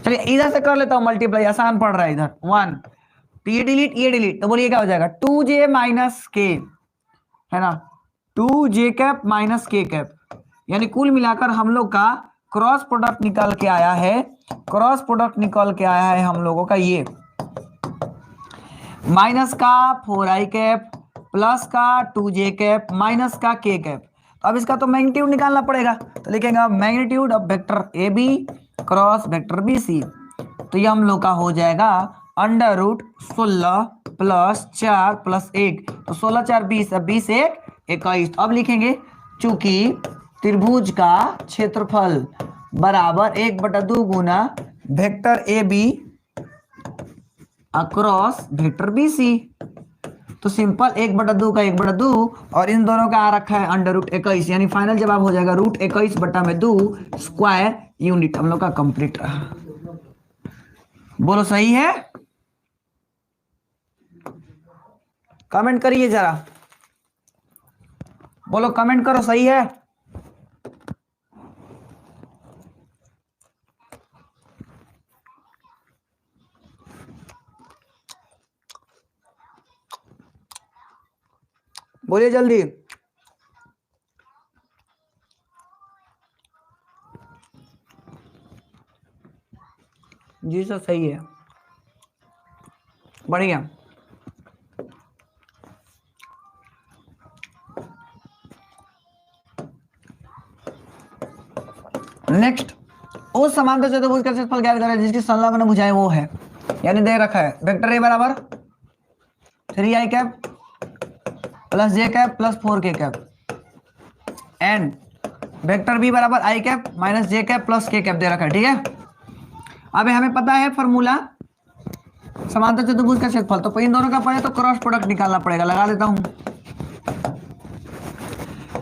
चलिए इधर से कर लेता हूँ मल्टीप्लाई, आसान पड़ रहा है इधर 1, तो ये डिलीट, तो बोलिए क्या हो जाएगा 2j माइनस के, है ना, 2j कैप माइनस के कैप, यानी कुल मिलाकर हम लोग का क्रॉस प्रोडक्ट निकल के आया है, क्रॉस प्रोडक्ट निकल के आया है हम लोगों का ये माइनस का 4i कैप प्लस का 2j कैप माइनस का k कैप। अब इसका तो मैग्नीट्यूड निकालना पड़ेगा, तो लिखेंगे अब magnitude of vector A B cross vector B C, तो ये हम लोग का हो जाएगा √16 प्लस 4 प्लस 1, तो 16 4 20, अब 20 1 21। अब लिखेंगे चूंकि त्रिभुज का क्षेत्रफल बराबर 1/2 गुना vector A B across vector B C, तो सिंपल 1/2 का 1/2 और इन दोनों का आ रखा है √21, यानी फाइनल जवाब हो जाएगा √21/2 स्क्वायर यूनिट। हम लोग का कंप्लीट रहा। बोलो सही है, कमेंट करिए जरा, बोलो कमेंट करो सही है। बोलिए जल्दी। जी सर सही है, बढ़िया। नेक्स्ट, उस समांतर चतुर्भुज का क्षेत्रफल ज्ञात करें जिसकी संलग्न भुजाएं वो है, यानी दे रखा है वेक्टर ए बराबर 3i cap plus j cap plus 4k cap and vector B बराबर i cap minus j cap plus k cap दे रखा है। ठीक है, अब हमें पता है फॉर्मूला समांतर चतुर्भुज का क्षेत्रफल, तो इन दोनों का पड़े तो क्रॉस प्रोडक्ट निकालना पड़ेगा, लगा देता हूं।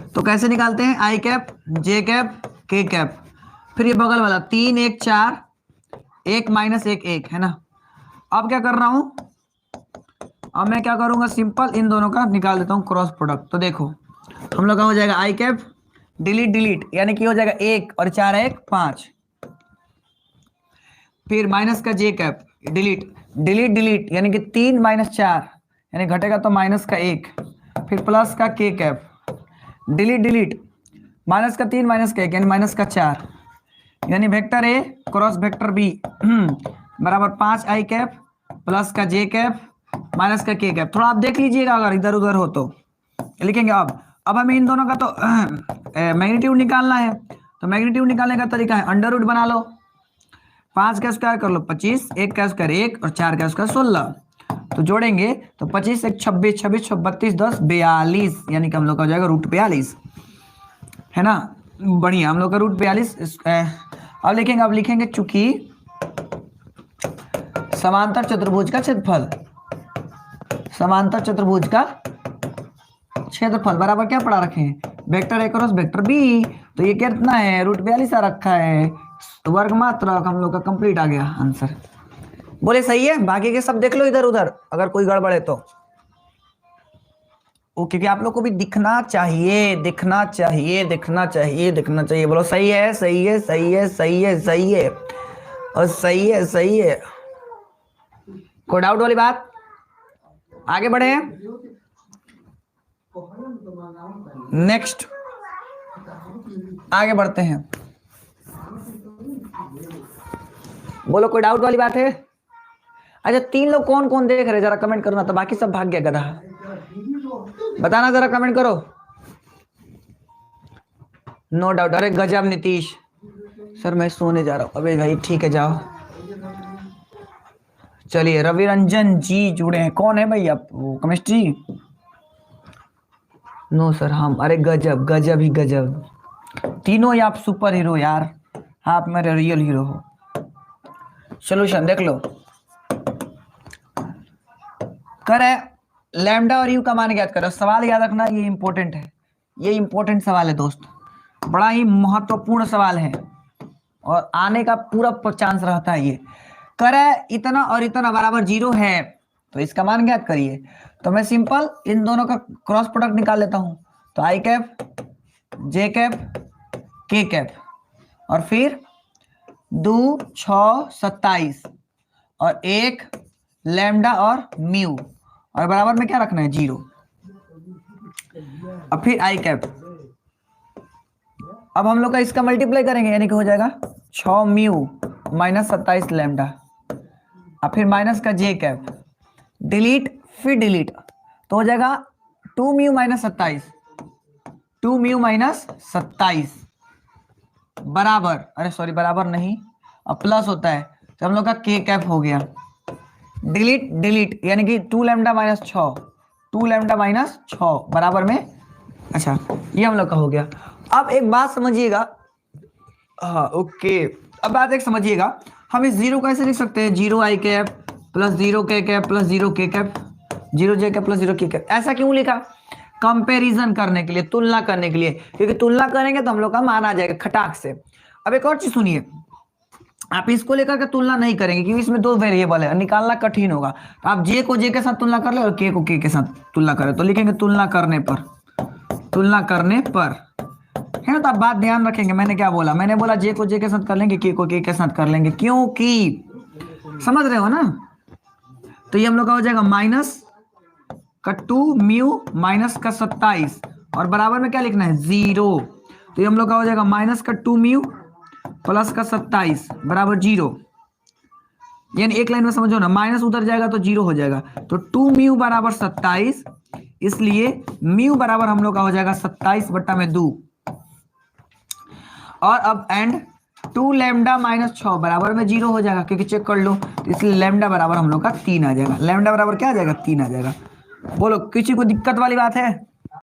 तो कैसे निकालते हैं, i cap j cap k cap, फिर ये बगल वाला 3 1 4 1 माइनस 1 1, है ना। अब क्या कर रहा हूं, अब मैं क्या करूंगा, सिंपल इन दोनों का निकाल देता हूं क्रॉस प्रोडक्ट। तो देखो हम लोग का हो जाएगा i कैप डिलीट डिलीट, यानी कि हो जाएगा 1 और 4 1 5, फिर माइनस का j cap delete delete delete, यानी कि 3 माइनस 4, यानी घटेगा तो माइनस का 1, फिर प्लस का k cap delete delete, minus का 3 माइनस का 1, यानी माइनस का 4, यानी vector A cross vector B बराबर 5i कैप प्लस का j कैप माइनस का k कैप। थोड़ा आप देख लीजिएगा अगर इधर उधर हो तो लिखेंगे। अब हमें इन दोनों का तो मैग्नीट्यूड निकालना है, तो मैग्नीट्यूड निकालने का तरीका है अंडर रूट बना लो, 5 का स्क्वायर कर लो 25, 1 का स्क्वायर 1 और 4 का स्क्वायर 16, तो जोड़ेंगे तो 25 1 26 26 32 10 42, यानी कि हम लोग का हो जाएगा √42, है ना। बढ़िया, हम लोग का √42। अब लिखेंगे चूंकि समांतर चतुर्भुज का क्षेत्रफल, समांतर चतुर्भुज का क्षेत्रफल बराबर क्या पढ़ा रखे हैं, vector A cross vector B, तो ये कितना है √42 आ रखा है, तो वर्ग मात्रक हम लोग का कंप्लीट आ गया आंसर। बोले सही है, बाकी के सब देख लो इधर उधर अगर कोई गड़बड़ है तो ओके, क्योंकि आप लोग को भी दिखना चाहिए दिखना चाहिए दिखना चाहिए दिखना चाहिए। बोलो सही है सही है सही है सही है सही है और सही है सही है। कोई डाउट वाली बात, आगे बढ़े। नेक्स्ट आगे बढ़ते हैं। बोलो कोई डाउट वाली बात है। अच्छा 3 लोग कौन कौन देख रहे जरा कमेंट करना, तो बाकी सब भाग गया गधा, बताना जरा कमेंट करो। No doubt. अरे गजब नीतीश सर, मैं सोने जा रहा हूँ। अबे भाई ठीक है जाओ। चलिए रवि रंजन जी जुड़े हैं, कौन है भाई आप, केमिस्ट्री? नो सर हम, अरे गजब गजब ही गजब। तीनों ही आप सुपर हीरो यार, आप मेरे रियल हीरो हो। सोल्यूशन देख लो, करे लैम्डा और यू का मान ज्ञात करो। सवाल याद रखना, ये इंपॉर्टेंट है, ये इंपॉर्टेंट सवाल है दोस्त, बड़ा ही महत्वपूर्ण सवाल है और आने का पूरा चांस रहता है ये। करे इतना और इतना बराबर 0 है तो इसका मान ज्ञात करिए। तो मैं सिंपल इन दोनों का क्रॉस प्रोडक्ट निकाल लेता हूं। तो आई cap, J cap, K cap, और फिर 2 6 27 और 1 लैम्डा और म्यू, और बराबर में क्या रखना है 0। अब फिर आई कैप, अब हम लोग का इसका मल्टीप्लाई करेंगे, यानी कि हो जाएगा 6 म्यू माइनस 27 लैम्डा, अब फिर माइनस का जे कैप, डिलीट फिर डिलीट, तो हो जाएगा 2 म्यू माइनस 27, 2 म्यू माइनस 27 बराबर, अरे सॉरी बराबर नहीं, अब प्लस होता है तो हम लोग का के कैप हो गया, डिलीट डिलीट, यानी कि 2 लैम्डा माइनस 6, 2 लैम्डा माइनस 6 बराबर में, अच्छा ये हम लोग का हो गया। अब एक बात समझिएगा, हाँ ओके, अब बात एक समझिएगा, हम इस 0 कैसे लिख सकते हैं, 0 आई कैप प्लस 0 के कैप प्लस 0 के कैप, 0 जे कैप प्लस 0 के कैप। ऐसा क्यों लिखा, कंपैरिजन करने के लिए, तुलना करने के लिए, क्योंकि तुलना करेंगे तो हम लोग का मान आ जाएगा खटाक से। अब एक और चीज सुनिए, आप इसको लेकर के तुलना नहीं करेंगे क्योंकि इसमें 2 वेरिएबल है, निकालना कठिन होगा। तो आप जे को जे के साथ तुलना कर ले और के को के साथ तुलना करें, तो लिखेंगे तुलना करने पर, तुलना करने पर, है ना। तो आप बात ध्यान रखेंगे, मैंने क्या बोला, मैंने बोला जे को जे के साथ कर लेंगे, के को के साथ कर लेंगे, क्योंकि समझ रहे हो ना। तो ये हम लोग का हो जाएगा माइनस का 2 म्यू माइनस का 27 और बराबर में क्या लिखना है 0। तो ये हम लोग का हो जाएगा माइनस का 2 म्यू प्लस का 27 बराबर 0, यानी एक लाइन में समझो ना, माइनस उधर जाएगा तो 0 हो जाएगा। तो 2 म्यू बराबर 27, इसलिए म्यू बराबर हम लोग का हो जाएगा 27/2, और अब एंड 2 लैम्डा माइनस 6 बराबर में 0 हो जाएगा, क्योंकि चेक कर लो, तो इसलिए लैम्डा बराबर हम लोग का 3 आ जाएगा, लैम्डा बराबर क्या आ जाएगा 3 आ जाएगा। बोलो किसी को दिक्कत वाली बात है।